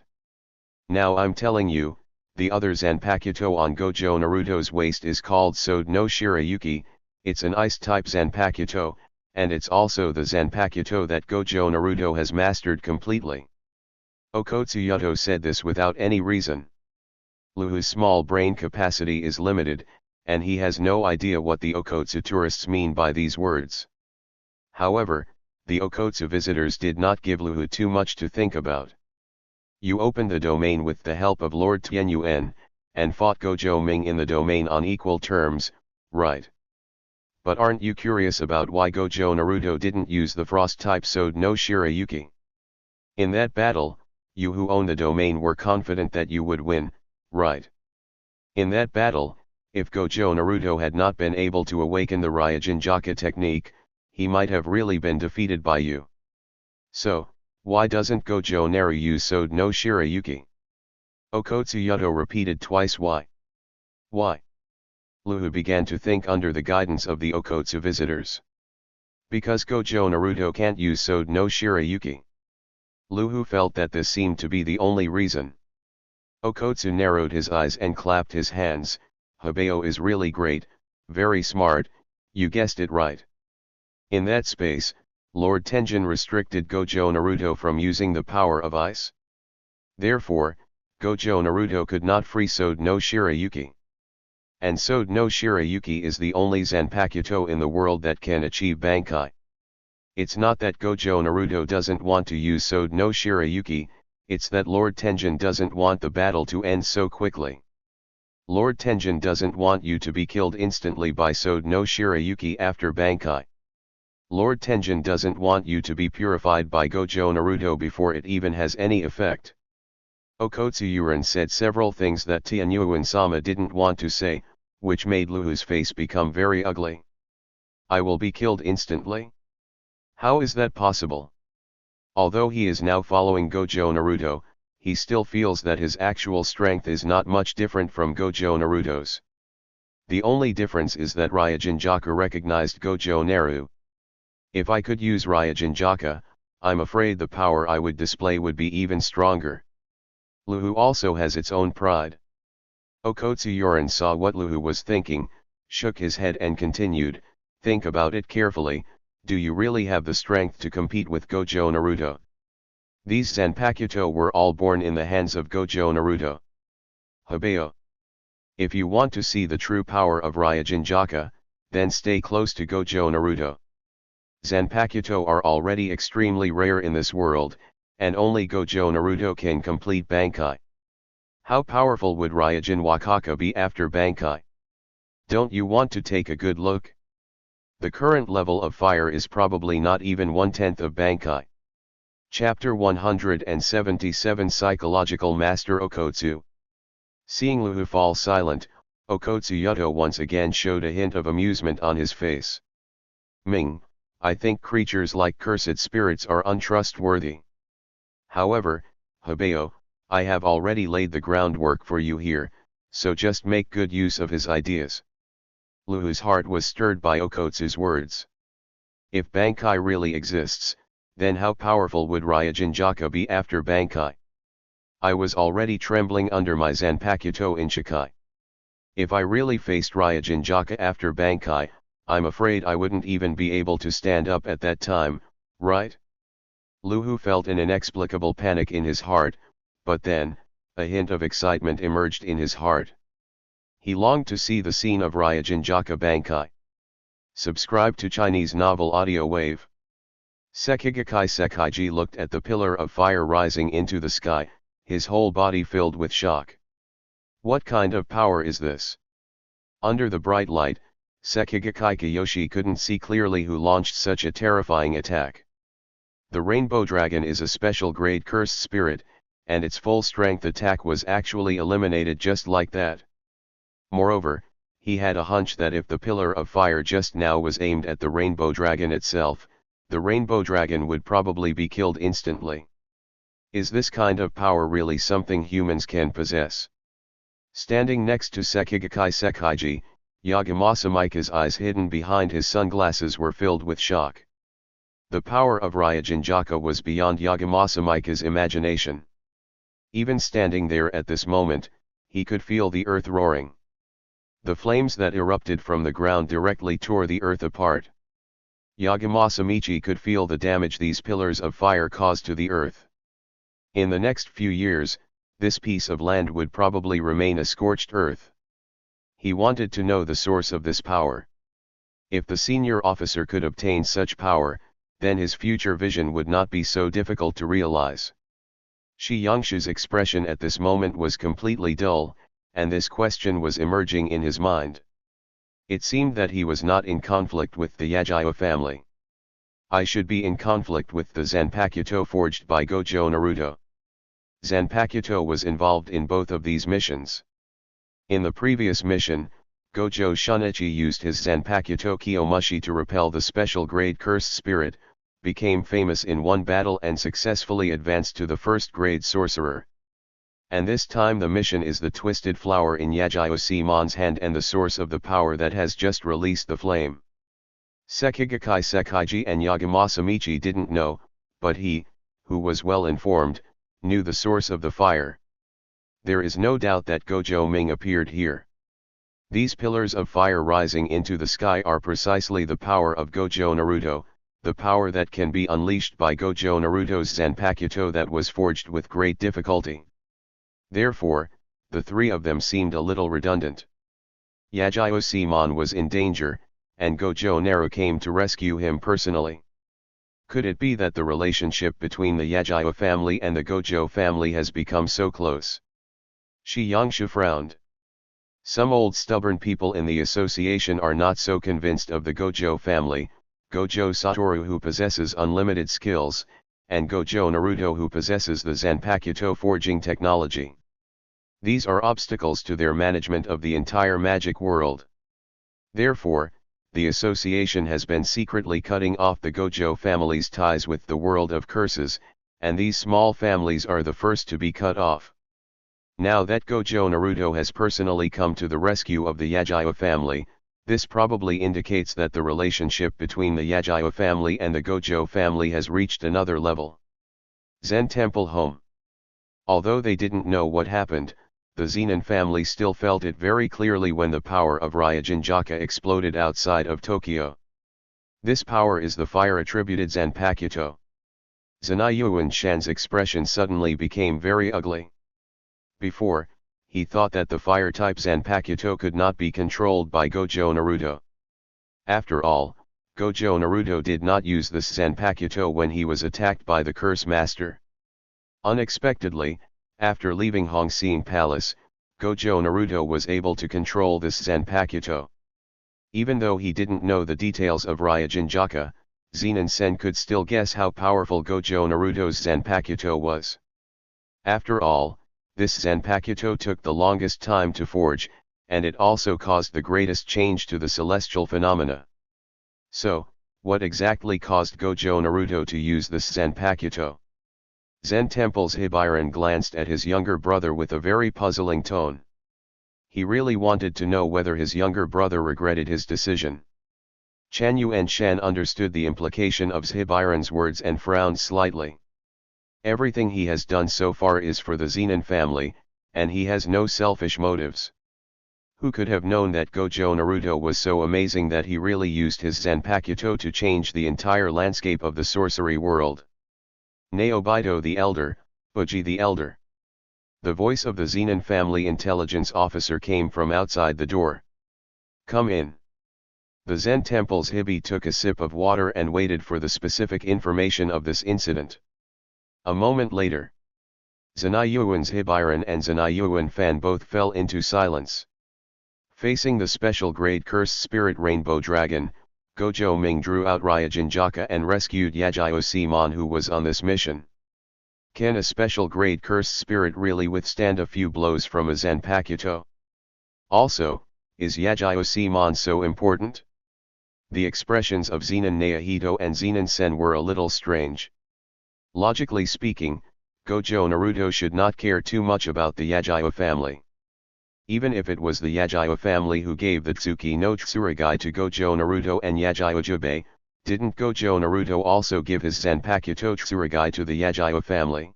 Now I'm telling you, the other Zanpakuto on Gojo Naruto's waist is called Sode no Shirayuki, it's an ice-type Zanpakuto, and it's also the Zanpakuto that Gojo Naruto has mastered completely. Okotsuyoto said this without any reason. Luhu's small brain capacity is limited, and he has no idea what the Okotsu tourists mean by these words. However, the Okotsu visitors did not give Luhu too much to think about. You opened the domain with the help of Lord Tianyuan, and fought Gojo Ming in the domain on equal terms, right? But aren't you curious about why Gojo Naruto didn't use the frost-type Sode no Shirayuki? In that battle, you who own the domain were confident that you would win, right? In that battle, if Gojo Naruto had not been able to awaken the Ryujinjaka technique, he might have really been defeated by you. So, why doesn't Gojo Naru use Sode no Shirayuki? Okotsuyoto repeated twice why. Why? Luhu began to think under the guidance of the Okotsu visitors. Because Gojo Naruto can't use Sode no Shirayuki. Luhu felt that this seemed to be the only reason. Okotsu narrowed his eyes and clapped his hands. Hibao is really great, very smart, you guessed it right. In that space, Lord Tenjin restricted Gojo Naruto from using the power of ice. Therefore, Gojo Naruto could not free Sode no Shirayuki. And Sode no Shirayuki is the only Zanpakuto in the world that can achieve Bankai. It's not that Gojo Naruto doesn't want to use Sode no Shirayuki, it's that Lord Tenjin doesn't want the battle to end so quickly. Lord Tenjin doesn't want you to be killed instantly by Sode no Shirayuki after Bankai. Lord Tenjin doesn't want you to be purified by Gojo Naruto before it even has any effect. Okotsuyuran said several things that Tianyuan-sama didn't want to say, which made Luhu's face become very ugly. I will be killed instantly? How is that possible? Although he is now following Gojo Naruto, he still feels that his actual strength is not much different from Gojo Naruto's. The only difference is that Ryujinjaka recognized Gojo Naru. If I could use Ryujinjaka, I'm afraid the power I would display would be even stronger. Luhu also has its own pride. Okotsuyuran saw what Luhu was thinking, shook his head and continued, think about it carefully, do you really have the strength to compete with Gojo Naruto? These Zanpakuto were all born in the hands of Gojo Naruto. Hibao. If you want to see the true power of Ryujinjaka, then stay close to Gojo Naruto. Zanpakuto are already extremely rare in this world, and only Gojo Naruto can complete Bankai. How powerful would Ryujin Wakaka be after Bankai? Don't you want to take a good look? The current level of fire is probably not even 1/10 of Bankai. Chapter 177 Psychological Master Okotsu. Seeing Luhu fall silent, Okotsuyoto once again showed a hint of amusement on his face. Ming, I think creatures like cursed spirits are untrustworthy. However, Hibao, I have already laid the groundwork for you here, so just make good use of his ideas. Luhu's heart was stirred by Okotsu's words. If Bankai really exists, Then how powerful would Ryujinjaka be after Bankai? I was already trembling under my Zanpakuto in Shikai. If I really faced Ryujinjaka after Bankai, I'm afraid I wouldn't even be able to stand up at that time, right? Luhu felt an inexplicable panic in his heart, but then, a hint of excitement emerged in his heart. He longed to see the scene of Ryujinjaka Bankai. Subscribe to Chinese Novel Audio Wave. Sekigakai Sekaiji looked at the pillar of fire rising into the sky, his whole body filled with shock. What kind of power is this? Under the bright light, Sekigakai Kiyoshi couldn't see clearly who launched such a terrifying attack. The Rainbow Dragon is a special grade cursed spirit, and its full strength attack was actually eliminated just like that. Moreover, he had a hunch that if the pillar of fire just now was aimed at the Rainbow Dragon itself, the Rainbow Dragon would probably be killed instantly. Is this kind of power really something humans can possess? Standing next to Sekigakai Sekaiji, Yagamasamika's eyes hidden behind his sunglasses were filled with shock. The power of Ryujinjaka was beyond Yagamasamika's imagination. Even standing there at this moment, he could feel the earth roaring. The flames that erupted from the ground directly tore the earth apart. Yagamasamichi could feel the damage these pillars of fire caused to the earth. In the next few years, this piece of land would probably remain a scorched earth. He wanted to know the source of this power. If the senior officer could obtain such power, then his future vision would not be so difficult to realize. Shi Yangshu's expression at this moment was completely dull, and this question was emerging in his mind. It seemed that he was not in conflict with the Yagyu family. I should be in conflict with the Zanpakuto forged by Gojo Naruto. Zanpakuto was involved in both of these missions. In the previous mission, Gojo Shunichi used his Zanpakuto Kiyomushi to repel the special grade cursed spirit, became famous in one battle and successfully advanced to the first grade sorcerer. And this time the mission is the twisted flower in Yagyu-Semon's hand and the source of the power that has just released the flame. Sekigakai Sekaiji and Yagamasamichi didn't know, but he, who was well informed, knew the source of the fire. There is no doubt that Gojo Ming appeared here. These pillars of fire rising into the sky are precisely the power of Gojo Naruto, the power that can be unleashed by Gojo Naruto's Zanpakuto that was forged with great difficulty. Therefore, the three of them seemed a little redundant. Yagyu-Semon was in danger, and Gojo Naru came to rescue him personally. Could it be that the relationship between the Yagyu family and the Gojo family has become so close? Shi Yangshu frowned. Some old stubborn people in the association are not so convinced of the Gojo family, Gojo Satoru who possesses unlimited skills, and Gojo Naruto who possesses the Zanpakuto forging technology. These are obstacles to their management of the entire magic world. Therefore, the association has been secretly cutting off the Gojo family's ties with the world of curses, and these small families are the first to be cut off. Now that Gojo Naruto has personally come to the rescue of the Yagyu family, this probably indicates that the relationship between the Yagyu family and the Gojo family has reached another level. Zen Temple Home. Although they didn't know what happened, the Zenin family still felt it very clearly when the power of Ryujinjaka exploded outside of Tokyo. This power is the fire-attributed Zanpakuto. Zenai Shan's expression suddenly became very ugly. Before, he thought that the fire-type Zanpakuto could not be controlled by Gojo Naruto. After all, Gojo Naruto did not use this Zanpakuto when he was attacked by the Curse Master. Unexpectedly, after leaving Hongxing Palace, Gojo Naruto was able to control this Zanpakuto. Even though he didn't know the details of Ryujinjaka, Zenin Sen could still guess how powerful Gojo Naruto's Zanpakuto was. After all, this Zanpakuto took the longest time to forge, and it also caused the greatest change to the celestial phenomena. So, what exactly caused Gojo Naruto to use this Zanpakuto? Zen Temple's Hibiran glanced at his younger brother with a very puzzling tone. He really wanted to know whether his younger brother regretted his decision. Chanyu and Shan understood the implication of Zhibiran's words and frowned slightly. Everything he has done so far is for the Zenin family, and he has no selfish motives. Who could have known that Gojo Naruto was so amazing that he really used his Zanpakuto to change the entire landscape of the sorcery world? Naobito the Elder, Uji the Elder. The voice of the Zenin family intelligence officer came from outside the door. Come in. The Zen temple's Hibi took a sip of water and waited for the specific information of this incident. A moment later, Zanayuan's Hibiran and Zanayuan Fan both fell into silence. Facing the special grade cursed spirit Rainbow Dragon, Gojo Ming drew out Ryujinjaka and rescued Yajiose-mon, who was on this mission. Can a special grade cursed spirit really withstand a few blows from a Zanpakuto? Also, is Yajiose-mon so important? The expressions of Zenin Naohito and Zenin Sen were a little strange. Logically speaking, Gojo Naruto should not care too much about the Yajiyo family. Even if it was the Yajiyo family who gave the Tsuki no Tsurugi to Gojo Naruto and Yajiyo Jubei, didn't Gojo Naruto also give his Zanpakuto Tsurugi to the Yajiyo family?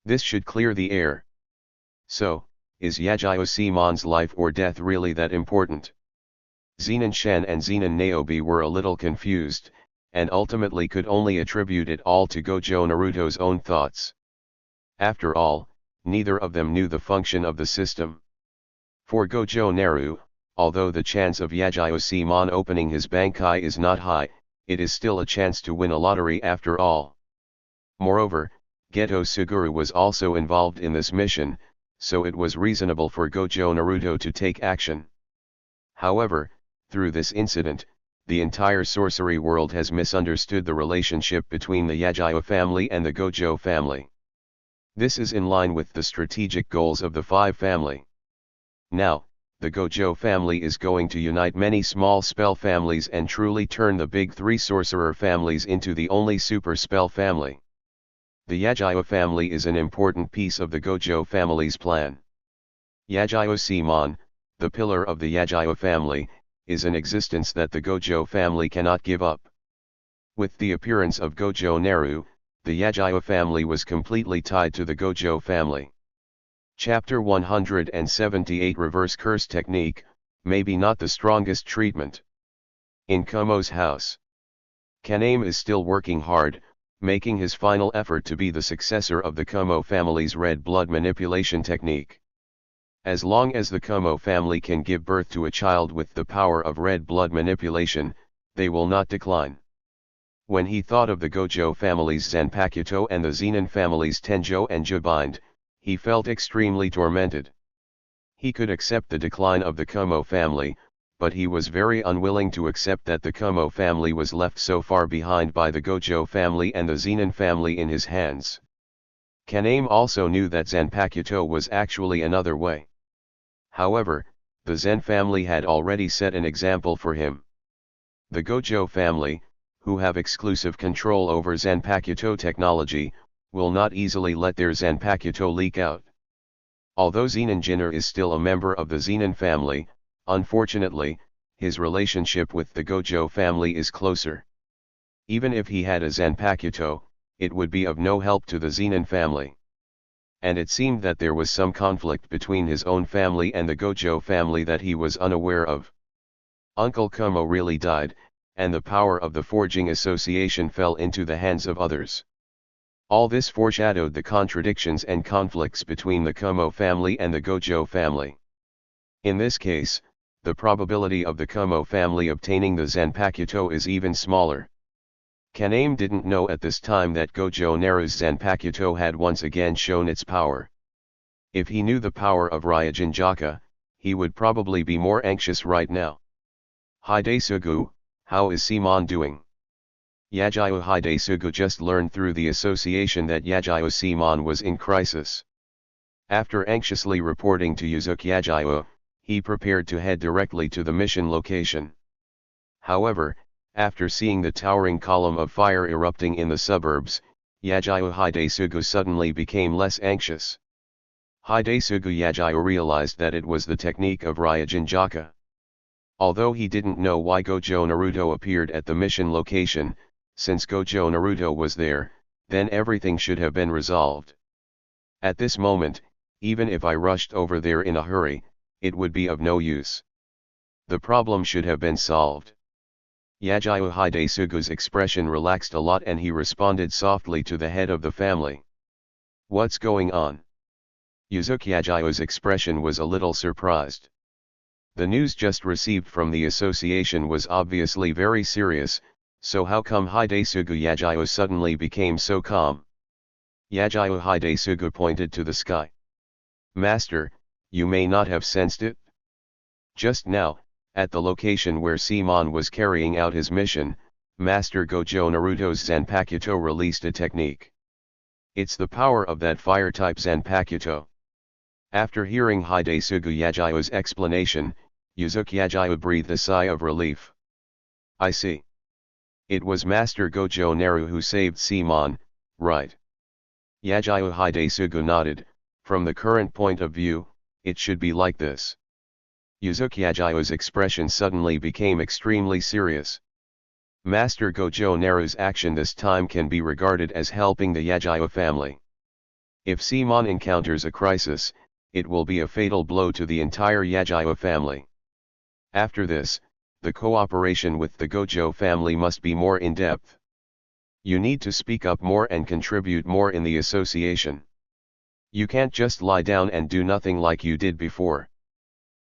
This should clear the air. So, is Yajiose-mon's life or death really that important? Zenin Shan and Zenin Naobi were a little confused, and ultimately could only attribute it all to Gojo Naruto's own thoughts. After all, neither of them knew the function of the system. For Gojo Naru, although the chance of Yajiose-mon opening his bankai is not high, it is still a chance to win a lottery after all. Moreover, Geto Suguru was also involved in this mission, so it was reasonable for Gojo Naruto to take action. However, through this incident, the entire sorcery world has misunderstood the relationship between the Yajiyo family and the Gojo family. This is in line with the strategic goals of the five family. Now, the Gojo family is going to unite many small spell families and truly turn the big three sorcerer families into the only super spell family. The Yajiyo family is an important piece of the Gojo family's plan. Yajiose-mon, the pillar of the Yajiyo family, is an existence that the Gojo family cannot give up. With the appearance of Gojo Naru, the Yajiyo family was completely tied to the Gojo family. Chapter 178 Reverse Curse Technique, maybe not the strongest treatment. In Kumo's house, Kaname is still working hard, making his final effort to be the successor of the Kumo family's red blood manipulation technique. As long as the Kumo family can give birth to a child with the power of red blood manipulation, they will not decline. When he thought of the Gojo family's Zanpakuto and the Zenin family's Tenjo and Jubind, he felt extremely tormented. He could accept the decline of the Kumo family, but he was very unwilling to accept that the Kumo family was left so far behind by the Gojo family and the Zenin family in his hands. Kaname also knew that Zanpakuto was actually another way. However, the Zen family had already set an example for him. The Gojo family, who have exclusive control over Zanpakuto technology, will not easily let their Zanpakuto leak out. Although Zenin Jinner is still a member of the Zenin family, unfortunately, his relationship with the Gojo family is closer. Even if he had a Zanpakuto, it would be of no help to the Zenin family. And it seemed that there was some conflict between his own family and the Gojo family that he was unaware of. Uncle Kumo really died, and the power of the Forging Association fell into the hands of others. All this foreshadowed the contradictions and conflicts between the Kumo family and the Gojo family. In this case, the probability of the Kumo family obtaining the Zanpakuto is even smaller. Kaname didn't know at this time that Gojo Naru's Zanpakuto had once again shown its power. If he knew the power of Ryujinjaka, he would probably be more anxious right now. Hidesugu, how is Simon doing? Yajiyo Hidesugu just learned through the association that Yajiyo-Simon was in crisis. After anxiously reporting to Yuzuki Yajiyo, he prepared to head directly to the mission location. However, after seeing the towering column of fire erupting in the suburbs, Yajiyo Hidesugu suddenly became less anxious. Hidesugu Yajiyo realized that it was the technique of Ryujinjaka. Although he didn't know why Gojo Naruto appeared at the mission location, since Gojo Naruto was there, then everything should have been resolved. At this moment, even if I rushed over there in a hurry, it would be of no use. The problem should have been solved. Yagyu Hidesugu's expression relaxed a lot and he responded softly to the head of the family. "What's going on?" Yagyu's expression was a little surprised. The news just received from the association was obviously very serious, so how come Hidesugu Yagyu suddenly became so calm? Yagyu Hidesugu pointed to the sky. "Master, you may not have sensed it? Just now, at the location where Simon was carrying out his mission, Master Gojo Naruto's Zanpakuto released a technique. It's the power of that fire-type Zanpakuto." After hearing Hidesugu Yagyu's explanation, Yagyu breathed a sigh of relief. "I see. It was Master Gojo Naru who saved Simon, right?" Yagyu Hidesugu nodded. "From the current point of view, it should be like this." Yagyu's expression suddenly became extremely serious. Master Gojo Naru's action this time can be regarded as helping the Yagyu family. If Simon encounters a crisis, it will be a fatal blow to the entire Yagyu family. After this, the cooperation with the Gojo family must be more in-depth. You need to speak up more and contribute more in the association. You can't just lie down and do nothing like you did before.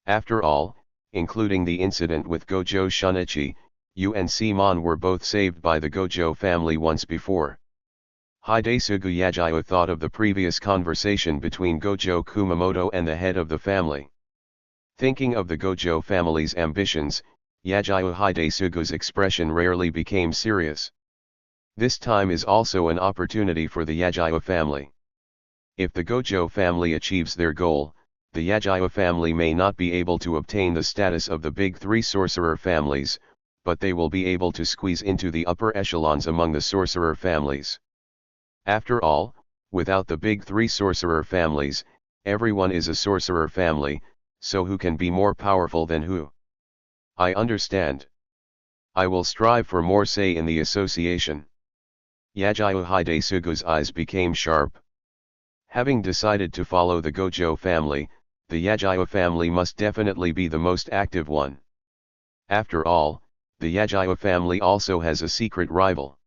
After all, including the incident with Gojo Shunichi, you and Simon were both saved by the Gojo family once before. Hidesugu Yagyu thought of the previous conversation between Gojo Kumamoto and the head of the family. Thinking of the Gojo family's ambitions, Yagyu Hidesugu's expression rarely became serious. This time is also an opportunity for the Yagyu family. If the Gojo family achieves their goal, the Yagyu family may not be able to obtain the status of the big three sorcerer families, but they will be able to squeeze into the upper echelons among the sorcerer families. After all, without the big three sorcerer families, everyone is a sorcerer family, so who can be more powerful than who? I understand. I will strive for more say in the association. Yagyu Hidesugu's eyes became sharp. Having decided to follow the Gojo family, the Yagyu family must definitely be the most active one. After all, the Yagyu family also has a secret rival.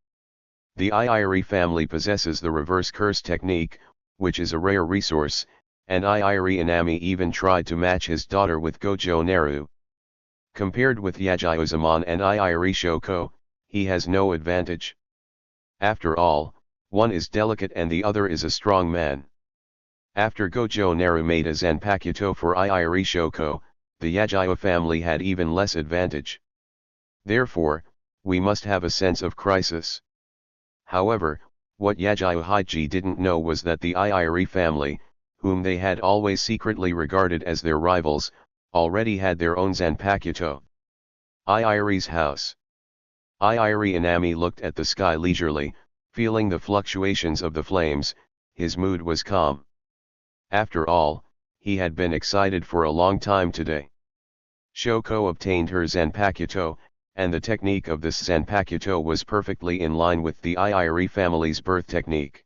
The Iiri family possesses the reverse curse technique, which is a rare resource, and Iiri Inami even tried to match his daughter with Gojo Naru. Compared with Yagyu Zaman and Iiri Shoko, he has no advantage. After all, one is delicate and the other is a strong man. After Gojo Naru made a Zanpakuto for Iiri Shoko, the Yagyu family had even less advantage. Therefore, we must have a sense of crisis. However, what Yagyu Haiji didn't know was that the Iiri family, whom they had always secretly regarded as their rivals, already had their own Zanpakuto. Iiri's house. Iiri Inami looked at the sky leisurely, feeling the fluctuations of the flames. His mood was calm. After all, he had been excited for a long time today. Shoko obtained her Zanpakuto, and the technique of this Zanpakuto was perfectly in line with the Iiri family's birth technique.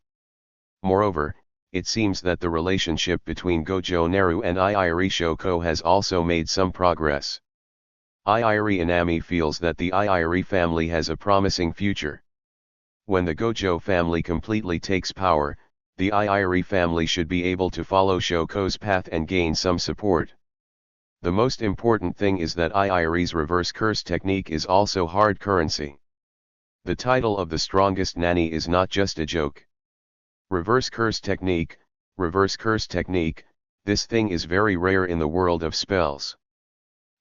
Moreover, it seems that the relationship between Gojo Naru and Iiri Shoko has also made some progress. Iiri Inami feels that the Iiri family has a promising future. When the Gojo family completely takes power, the Iiri family should be able to follow Shoko's path and gain some support. The most important thing is that Iiri's reverse curse technique is also hard currency. The title of the strongest nanny is not just a joke. Reverse curse technique, this thing is very rare in the world of spells.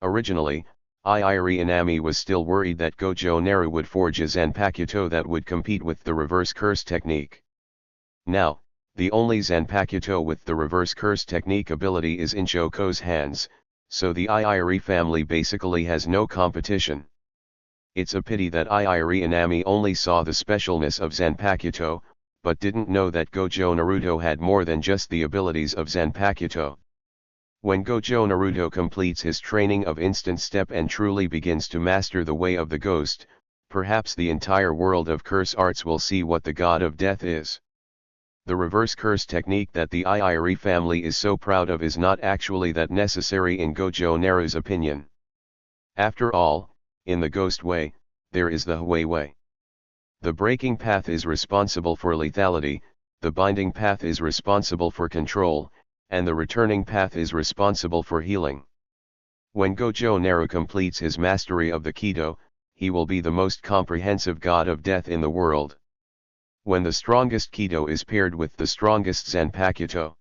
Originally, Iiri Inami was still worried that Gojo Naru would forge a Zanpakuto that would compete with the reverse curse technique. Now, the only Zanpakuto with the reverse curse technique ability is in Shoko's hands, so the Iiri family basically has no competition. It's a pity that Iiri Inami only saw the specialness of Zanpakuto, but didn't know that Gojo Naruto had more than just the abilities of Zanpakuto. When Gojo Naruto completes his training of instant step and truly begins to master the way of the ghost, perhaps the entire world of curse arts will see what the god of death is. The reverse curse technique that the Iiri family is so proud of is not actually that necessary in Gojo Naru's opinion. After all, in the ghost way, there is the Hui way. The breaking path is responsible for lethality, the binding path is responsible for control, and the returning path is responsible for healing. When Gojo Naru completes his mastery of the Kido, he will be the most comprehensive god of death in the world. When the strongest Kido is paired with the strongest Zanpakuto,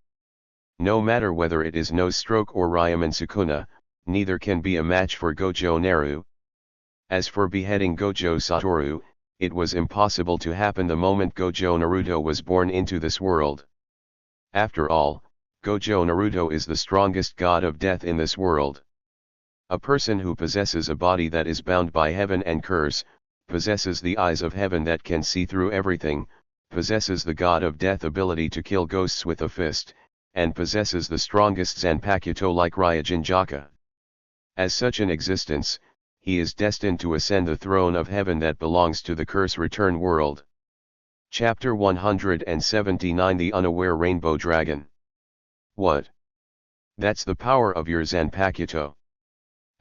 no matter whether it is no stroke or Ryaman Sukuna, neither can be a match for Gojo Naru. As for beheading Gojo Satoru, it was impossible to happen the moment Gojo Naruto was born into this world. After all, Gojo Naruto is the strongest god of death in this world. A person who possesses a body that is bound by heaven and curse, possesses the eyes of heaven that can see through everything, possesses the god of death ability to kill ghosts with a fist, and possesses the strongest Zanpakuto like Ryujinjaka. As such an existence, he is destined to ascend the throne of heaven that belongs to the curse return world. Chapter 179 The Unaware Rainbow Dragon. What? That's the power of your Zanpakuto.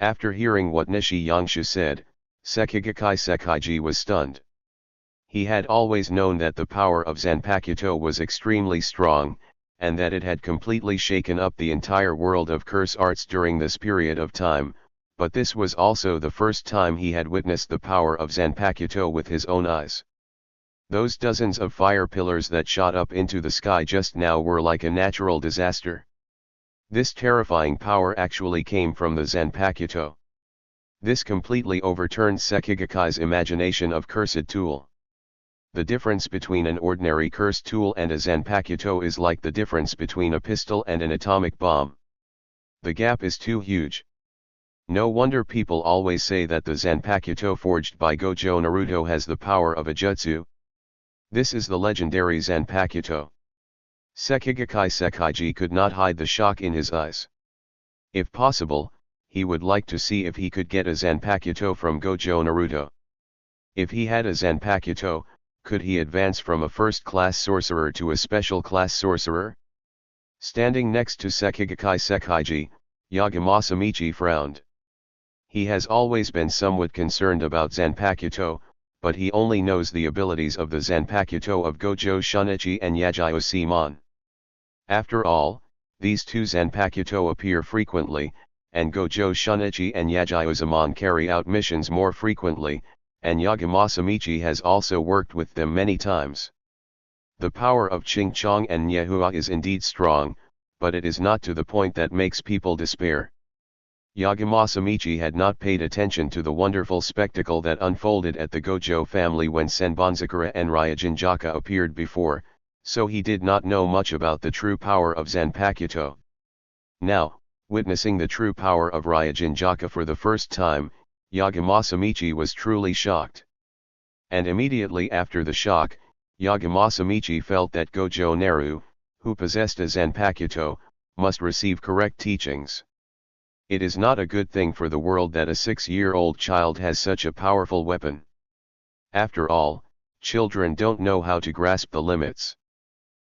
After hearing what Nishi Yangshu said, Sekigakai Sekaiji was stunned. He had always known that the power of Zanpakuto was extremely strong, and that it had completely shaken up the entire world of curse arts during this period of time, but this was also the first time he had witnessed the power of Zanpakuto with his own eyes. Those dozens of fire pillars that shot up into the sky just now were like a natural disaster. This terrifying power actually came from the Zanpakuto. This completely overturned Sekigakai's imagination of cursed tool. The difference between an ordinary cursed tool and a Zanpakuto is like the difference between a pistol and an atomic bomb. The gap is too huge. No wonder people always say that the Zanpakuto forged by Gojo Naruto has the power of a jutsu. This is the legendary Zanpakuto. Sekigakai Sekaiji could not hide the shock in his eyes. If possible, he would like to see if he could get a Zanpakuto from Gojo Naruto. If he had a Zanpakuto, could he advance from a first-class sorcerer to a special-class sorcerer? Standing next to Sekigakai Sekaiji, Yagamasa Michi frowned. He has always been somewhat concerned about Zanpakuto, but he only knows the abilities of the Zanpakuto of Gojo Shunichi and Yagyo Simon. After all, these two Zanpakuto appear frequently, and Gojo Shunichi and Yagyo carry out missions more frequently, and Yagamasa Michi has also worked with them many times. The power of Ching Chong and Nyehua is indeed strong, but it is not to the point that makes people despair. Yagamasa Michi had not paid attention to the wonderful spectacle that unfolded at the Gojo family when Senbonzakura and Ryujinjaka appeared before, so he did not know much about the true power of Zanpakuto. Now, witnessing the true power of Ryujinjaka for the first time, Yagamasa Michi was truly shocked. And immediately after the shock, Yagamasa Michi felt that Gojo Naru, who possessed a Zanpakuto, must receive correct teachings. It is not a good thing for the world that a 6-year-old child has such a powerful weapon. After all, children don't know how to grasp the limits.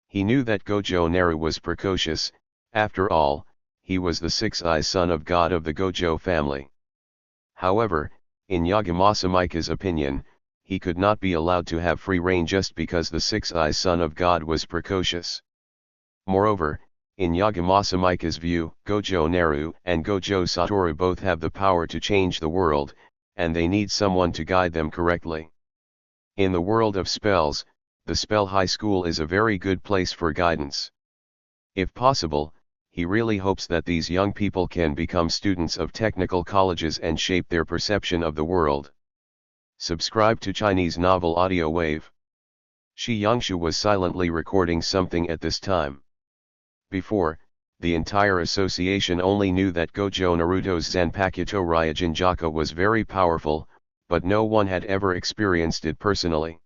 He knew that Gojo Naru was precocious. After all, he was the six-eyes son of God of the Gojo family. However, in Yagamasa Micha's opinion, he could not be allowed to have free rein just because the six-eyes son of God was precocious. Moreover, in Yagamasa Micha's view, Gojo Naru and Gojo Satoru both have the power to change the world, and they need someone to guide them correctly. In the world of spells, the Spell High School is a very good place for guidance. If possible, he really hopes that these young people can become students of technical colleges and shape their perception of the world. Subscribe to Chinese Novel Audio Wave. Shi Yangshu was silently recording something at this time. Before, the entire association only knew that Gojo Naruto's Zanpakuto Ryujinjaka was very powerful, but no one had ever experienced it personally.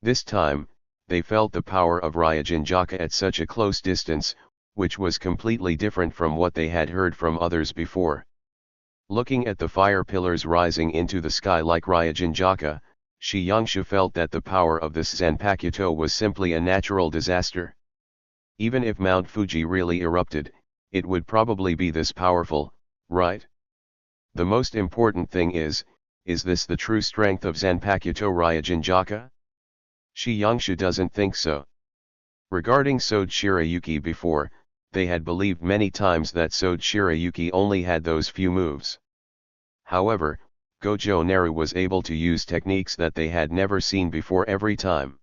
This time, they felt the power of Ryujinjaka at such a close distance, which was completely different from what they had heard from others before. Looking at the fire pillars rising into the sky like Ryujinjaka, Shi-Yongshu felt that the power of this Zanpakuto was simply a natural disaster. Even if Mount Fuji really erupted, it would probably be this powerful, right? The most important thing is this the true strength of Zanpakuto Ryujinjaka? Shi-Yongshu doesn't think so. Regarding Sode Shirayuki before, they had believed many times that Sode Shirayuki only had those few moves. However, Gojo Naru was able to use techniques that they had never seen before every time.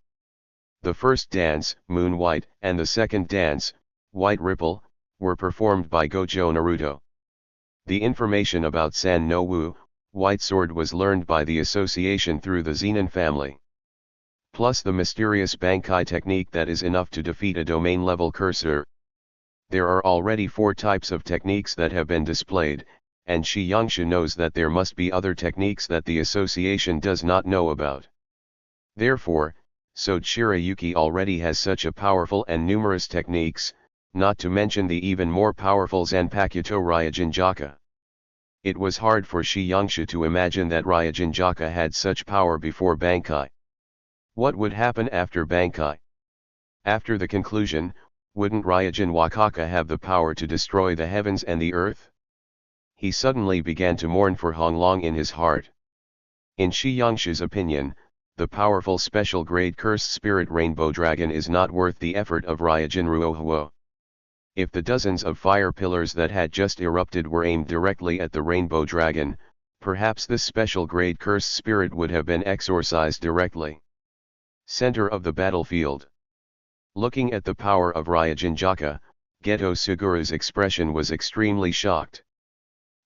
The first dance, Moon White, and the second dance, White Ripple, were performed by Gojo Naruto. The information about San no Wu, White Sword was learned by the association through the Zenin family. Plus the mysterious Bankai technique that is enough to defeat a domain-level cursor. There are already 4 types of techniques that have been displayed, and Shi-Yongshu knows that there must be other techniques that the association does not know about. Therefore, Sode Shirayuki already has such a powerful and numerous techniques, not to mention the even more powerful Zanpakuto Ryujinjaka. It was hard for Shi-Yongshu to imagine that Ryujinjaka had such power before Bankai. What would happen after Bankai? After the conclusion, wouldn't Ryujin Wakaka have the power to destroy the heavens and the earth? He suddenly began to mourn for Honglong in his heart. In Shi-Yongshu's opinion, the powerful special grade cursed spirit Rainbow Dragon is not worth the effort of Ryujin Ruohuo. If the dozens of fire pillars that had just erupted were aimed directly at the Rainbow Dragon, perhaps this special grade cursed spirit would have been exorcised directly. Center of the battlefield. Looking at the power of Ryujinjaka, Geto Suguru's expression was extremely shocked.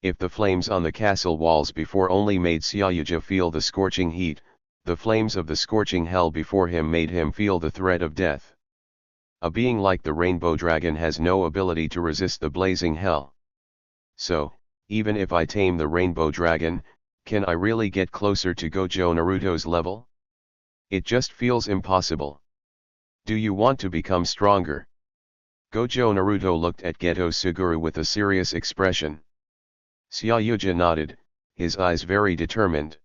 If the flames on the castle walls before only made Syayuja feel the scorching heat, the flames of the scorching hell before him made him feel the threat of death. A being like the Rainbow Dragon has no ability to resist the blazing hell. So, even if I tame the Rainbow Dragon, can I really get closer to Gojo Naruto's level? It just feels impossible. Do you want to become stronger? Gojo Naruto looked at Geto Suguru with a serious expression. Syayuja nodded, his eyes very determined.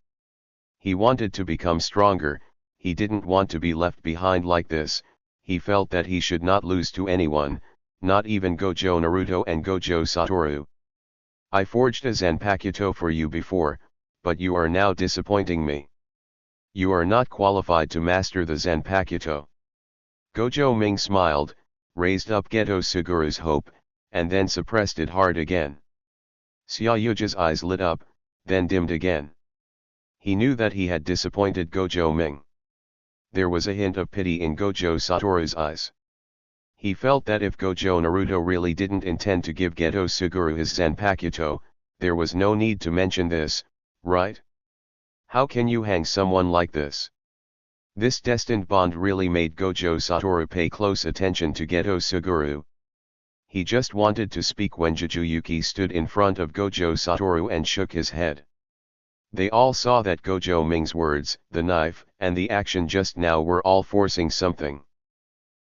He wanted to become stronger, he didn't want to be left behind like this, he felt that he should not lose to anyone, not even Gojo Naruto and Gojo Satoru. I forged a Zanpakuto for you before, but you are now disappointing me. You are not qualified to master the Zanpakuto. Gojo Ming smiled, raised up Geto Suguru's hope, and then suppressed it hard again. Syayuja's eyes lit up, then dimmed again. He knew that he had disappointed Gojo Ming. There was a hint of pity in Gojo Satoru's eyes. He felt that if Gojo Naruto really didn't intend to give Geto Suguru his Zanpakuto, there was no need to mention this, right? How can you hang someone like this? This destined bond really made Gojo Satoru pay close attention to Geto Suguru. He just wanted to speak when Jujuyuki stood in front of Gojo Satoru and shook his head. They all saw that Gojo Ming's words, the knife, and the action just now were all forcing something.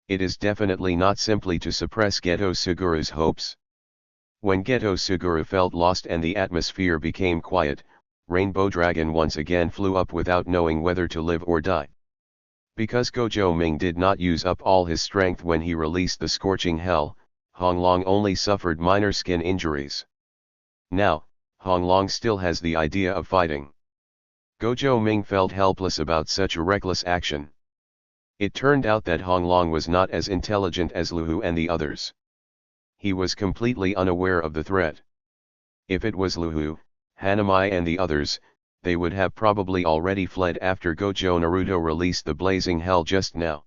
It is definitely not simply to suppress Geto Suguru's hopes. When Geto Suguru felt lost and the atmosphere became quiet, Rainbow Dragon once again flew up without knowing whether to live or die. Because Gojo Ming did not use up all his strength when he released the scorching hell, Honglong only suffered minor skin injuries. Now, Honglong still has the idea of fighting. Gojo Ming felt helpless about such a reckless action. It turned out that Honglong was not as intelligent as Luhu and the others. He was completely unaware of the threat. If it was Luhu, Hanamai and the others, they would have probably already fled after Gojo Naruto released the blazing hell just now.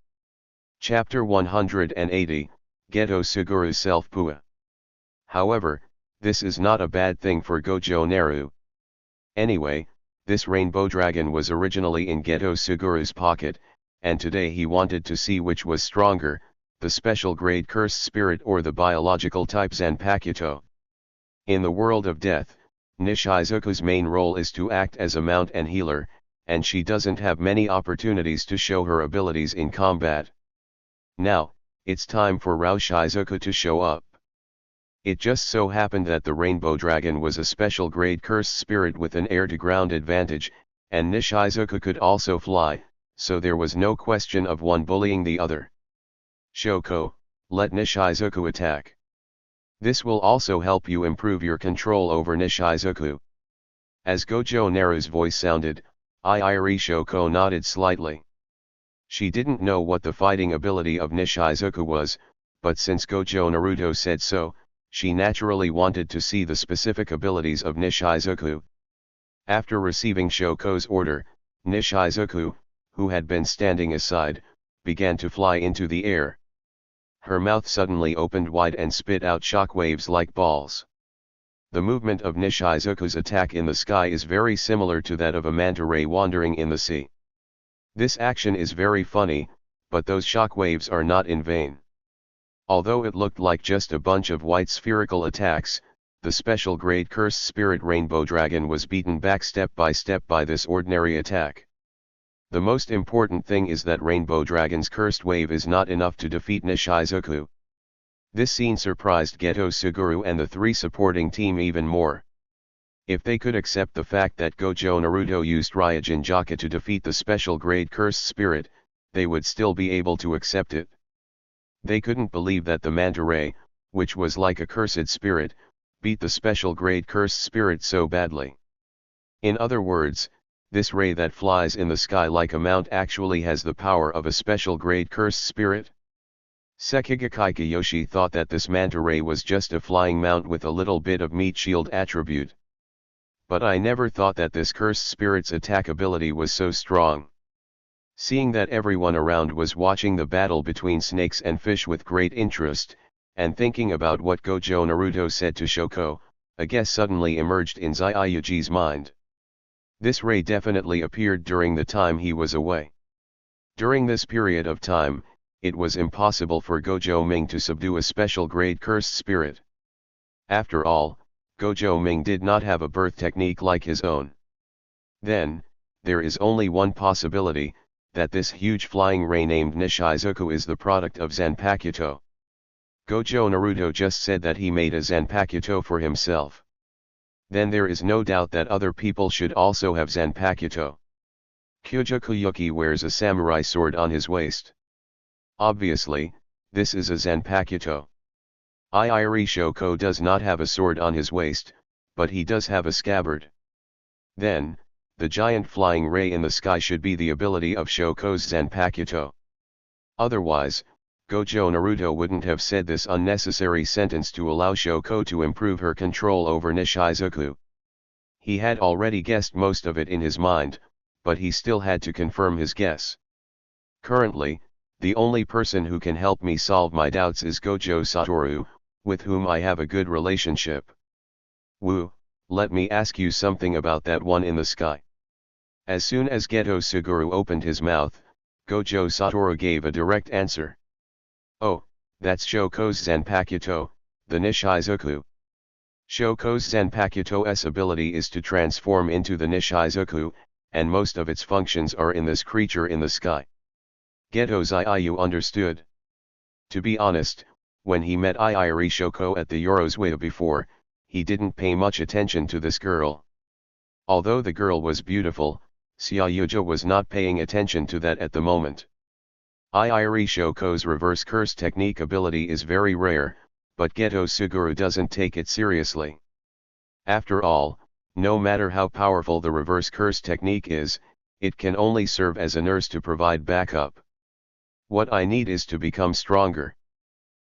Chapter 180, Geto Suguru's Self-Pua. However, this is not a bad thing for Gojo Naru. Anyway, this Rainbow Dragon was originally in Geto Suguru's pocket, and today he wanted to see which was stronger, the special grade cursed spirit or the biological type Zanpakuto. In the world of death, Nishizuka's main role is to act as a mount and healer, and she doesn't have many opportunities to show her abilities in combat. Now, It's time for Raushizuka to show up. It just so happened that the Rainbow Dragon was a special grade cursed spirit with an air-to-ground advantage, and Nishizuka could also fly, so there was no question of one bullying the other. Shoko, let Nishizuku attack. This will also help you improve your control over Nishizuku. As Gojo Naru's voice sounded, Iiri Shoko nodded slightly. She didn't know what the fighting ability of Nishizuka was, but since Gojo Naruto said so, she naturally wanted to see the specific abilities of Nishizuku. After receiving Shoko's order, Nishizuku, who had been standing aside, began to fly into the air. Her mouth suddenly opened wide and spit out shockwaves like balls. The movement of Nishizuku's attack in the sky is very similar to that of a manta ray wandering in the sea. This action is very funny, but those shockwaves are not in vain. Although it looked like just a bunch of white spherical attacks, the special grade cursed spirit Rainbow Dragon was beaten back step by this ordinary attack. The most important thing is that Rainbow Dragon's cursed wave is not enough to defeat Nishizuku. This scene surprised Gojo Satoru and the three supporting team even more. If they could accept the fact that Gojo Naruto used Ryujin Jaka to defeat the special grade cursed spirit, they would still be able to accept it. They couldn't believe that the manta ray, which was like a cursed spirit, beat the special grade cursed spirit so badly. In other words, this ray that flies in the sky like a mount actually has the power of a special grade cursed spirit? Sekigakai Kiyoshi thought that this manta ray was just a flying mount with a little bit of meat shield attribute. But I never thought that this cursed spirit's attack ability was so strong. Seeing that everyone around was watching the battle between snakes and fish with great interest, and thinking about what Gojo Naruto said to Shoko, a guess suddenly emerged in Zyuji's mind. This ray definitely appeared during the time he was away. During this period of time, it was impossible for Gojo Ming to subdue a special grade cursed spirit. After all, Gojo Ming did not have a birth technique like his own. Then, there is only one possibility, that this huge flying ray named Nishizuku is the product of Zanpakuto. Gojo Naruto just said that he made a Zanpakuto for himself. Then there is no doubt that other people should also have Zanpakuto. Kyojo Kuyuki wears a samurai sword on his waist. Obviously, this is a Zanpakuto. Iiri Shoko does not have a sword on his waist, but he does have a scabbard. Then, the giant flying ray in the sky should be the ability of Shoko's Zanpakuto. Otherwise, Gojo Naruto wouldn't have said this unnecessary sentence to allow Shoko to improve her control over Nishizuku. He had already guessed most of it in his mind, but he still had to confirm his guess. Currently, the only person who can help me solve my doubts is Gojo Satoru, with whom I have a good relationship. Woo, let me ask you something about that one in the sky. As soon as Gojo Satoru opened his mouth, Gojo Satoru gave a direct answer. Oh, that's Shoko's Zanpakuto, the Nishizuku. Shoko's Zanpakuto's ability is to transform into the Nishizuku, and most of its functions are in this creature in the sky. Gojo Zyu understood. To be honest, when he met Iiri Shoko at the Yorozwaya before, he didn't pay much attention to this girl. Although the girl was beautiful, Zyuji was not paying attention to that at the moment. Iiri Shoko's reverse curse technique ability is very rare, but Gojo Suguru doesn't take it seriously. After all, no matter how powerful the reverse curse technique is, it can only serve as a nurse to provide backup. What I need is to become stronger.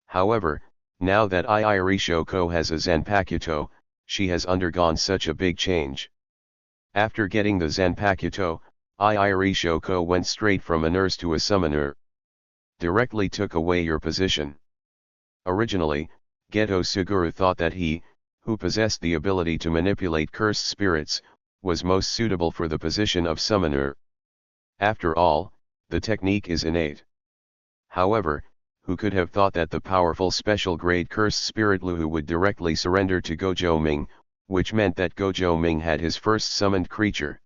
However, now that Iiri Shoko has a Zanpakuto, she has undergone such a big change. After getting the Zanpakuto, Iiri Shoko went straight from a nurse to a summoner. Directly took away your position. Originally, Gojo Suguru thought that he, who possessed the ability to manipulate cursed spirits, was most suitable for the position of summoner. After all, the technique is innate. However, who could have thought that the powerful special grade cursed spirit Luhu would directly surrender to Gojo Ming, which meant that Gojo Ming had his first summoned creature.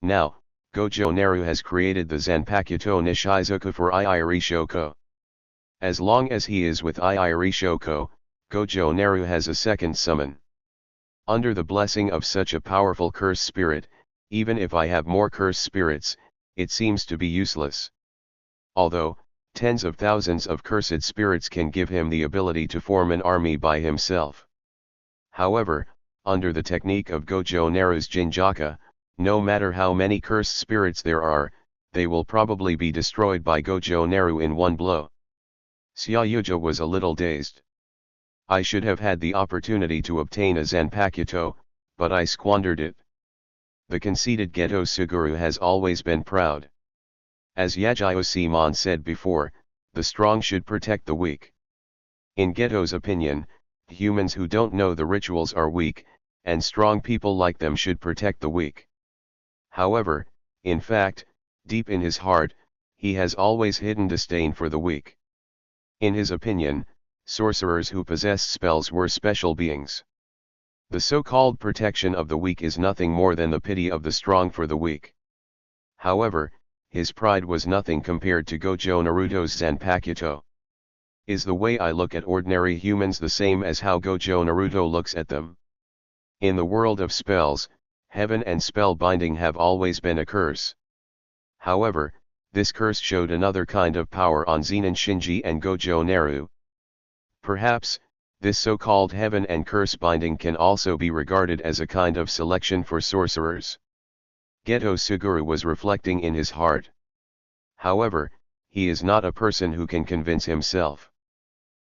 Now, Gojo Naru has created the Zanpakuto Nishizuku for Iiri Shoko. As long as he is with Shoko, Gojo Naru has a second summon. Under the blessing of such a powerful curse spirit, even if I have more curse spirits, it seems to be useless. Although, tens of thousands of cursed spirits can give him the ability to form an army by himself. However, under the technique of Gojo Naru's Jinjaka, no matter how many cursed spirits there are, they will probably be destroyed by Gojo Naru in one blow. Xiaoyuja was a little dazed. I should have had the opportunity to obtain a Zanpakuto, but I squandered it. The conceited Geto Suguru has always been proud. As Yajio Simon said before, the strong should protect the weak. In Geto's opinion, humans who don't know the rituals are weak, and strong people like them should protect the weak. However, in fact, deep in his heart, he has always hidden disdain for the weak. In his opinion, sorcerers who possessed spells were special beings. The so-called protection of the weak is nothing more than the pity of the strong for the weak. However, his pride was nothing compared to Gojo Naruto's Zanpakuto. Is the way I look at ordinary humans the same as how Gojo Naruto looks at them? In the world of spells, heaven and spell binding have always been a curse. However, this curse showed another kind of power on Zenin Shinji and Gojo Naru. Perhaps, this so-called heaven and curse binding can also be regarded as a kind of selection for sorcerers. Geto Suguru was reflecting in his heart. However, he is not a person who can convince himself.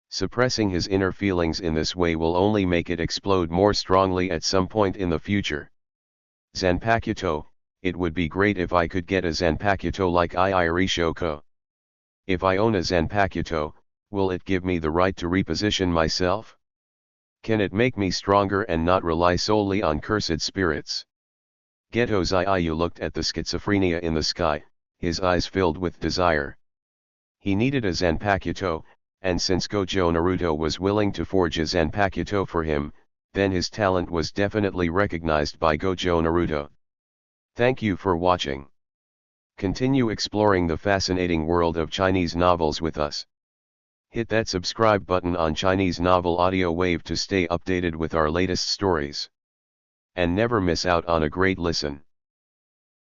Suppressing his inner feelings in this way will only make it explode more strongly at some point in the future. Zanpakuto, it would be great if I could get a Zanpakuto like Shoko. If I own a Zanpakuto, will it give me the right to reposition myself? Can it make me stronger and not rely solely on cursed spirits? Geto Zaiyu looked at the schizophrenia in the sky, his eyes filled with desire. He needed a Zanpakuto, and since Gojo Naruto was willing to forge a Zanpakuto for him, then his talent was definitely recognized by Gojo Naruto. Thank you for watching. Continue exploring the fascinating world of Chinese novels with us. Hit that subscribe button on Chinese Novel Audio Wave to stay updated with our latest stories. And never miss out on a great listen.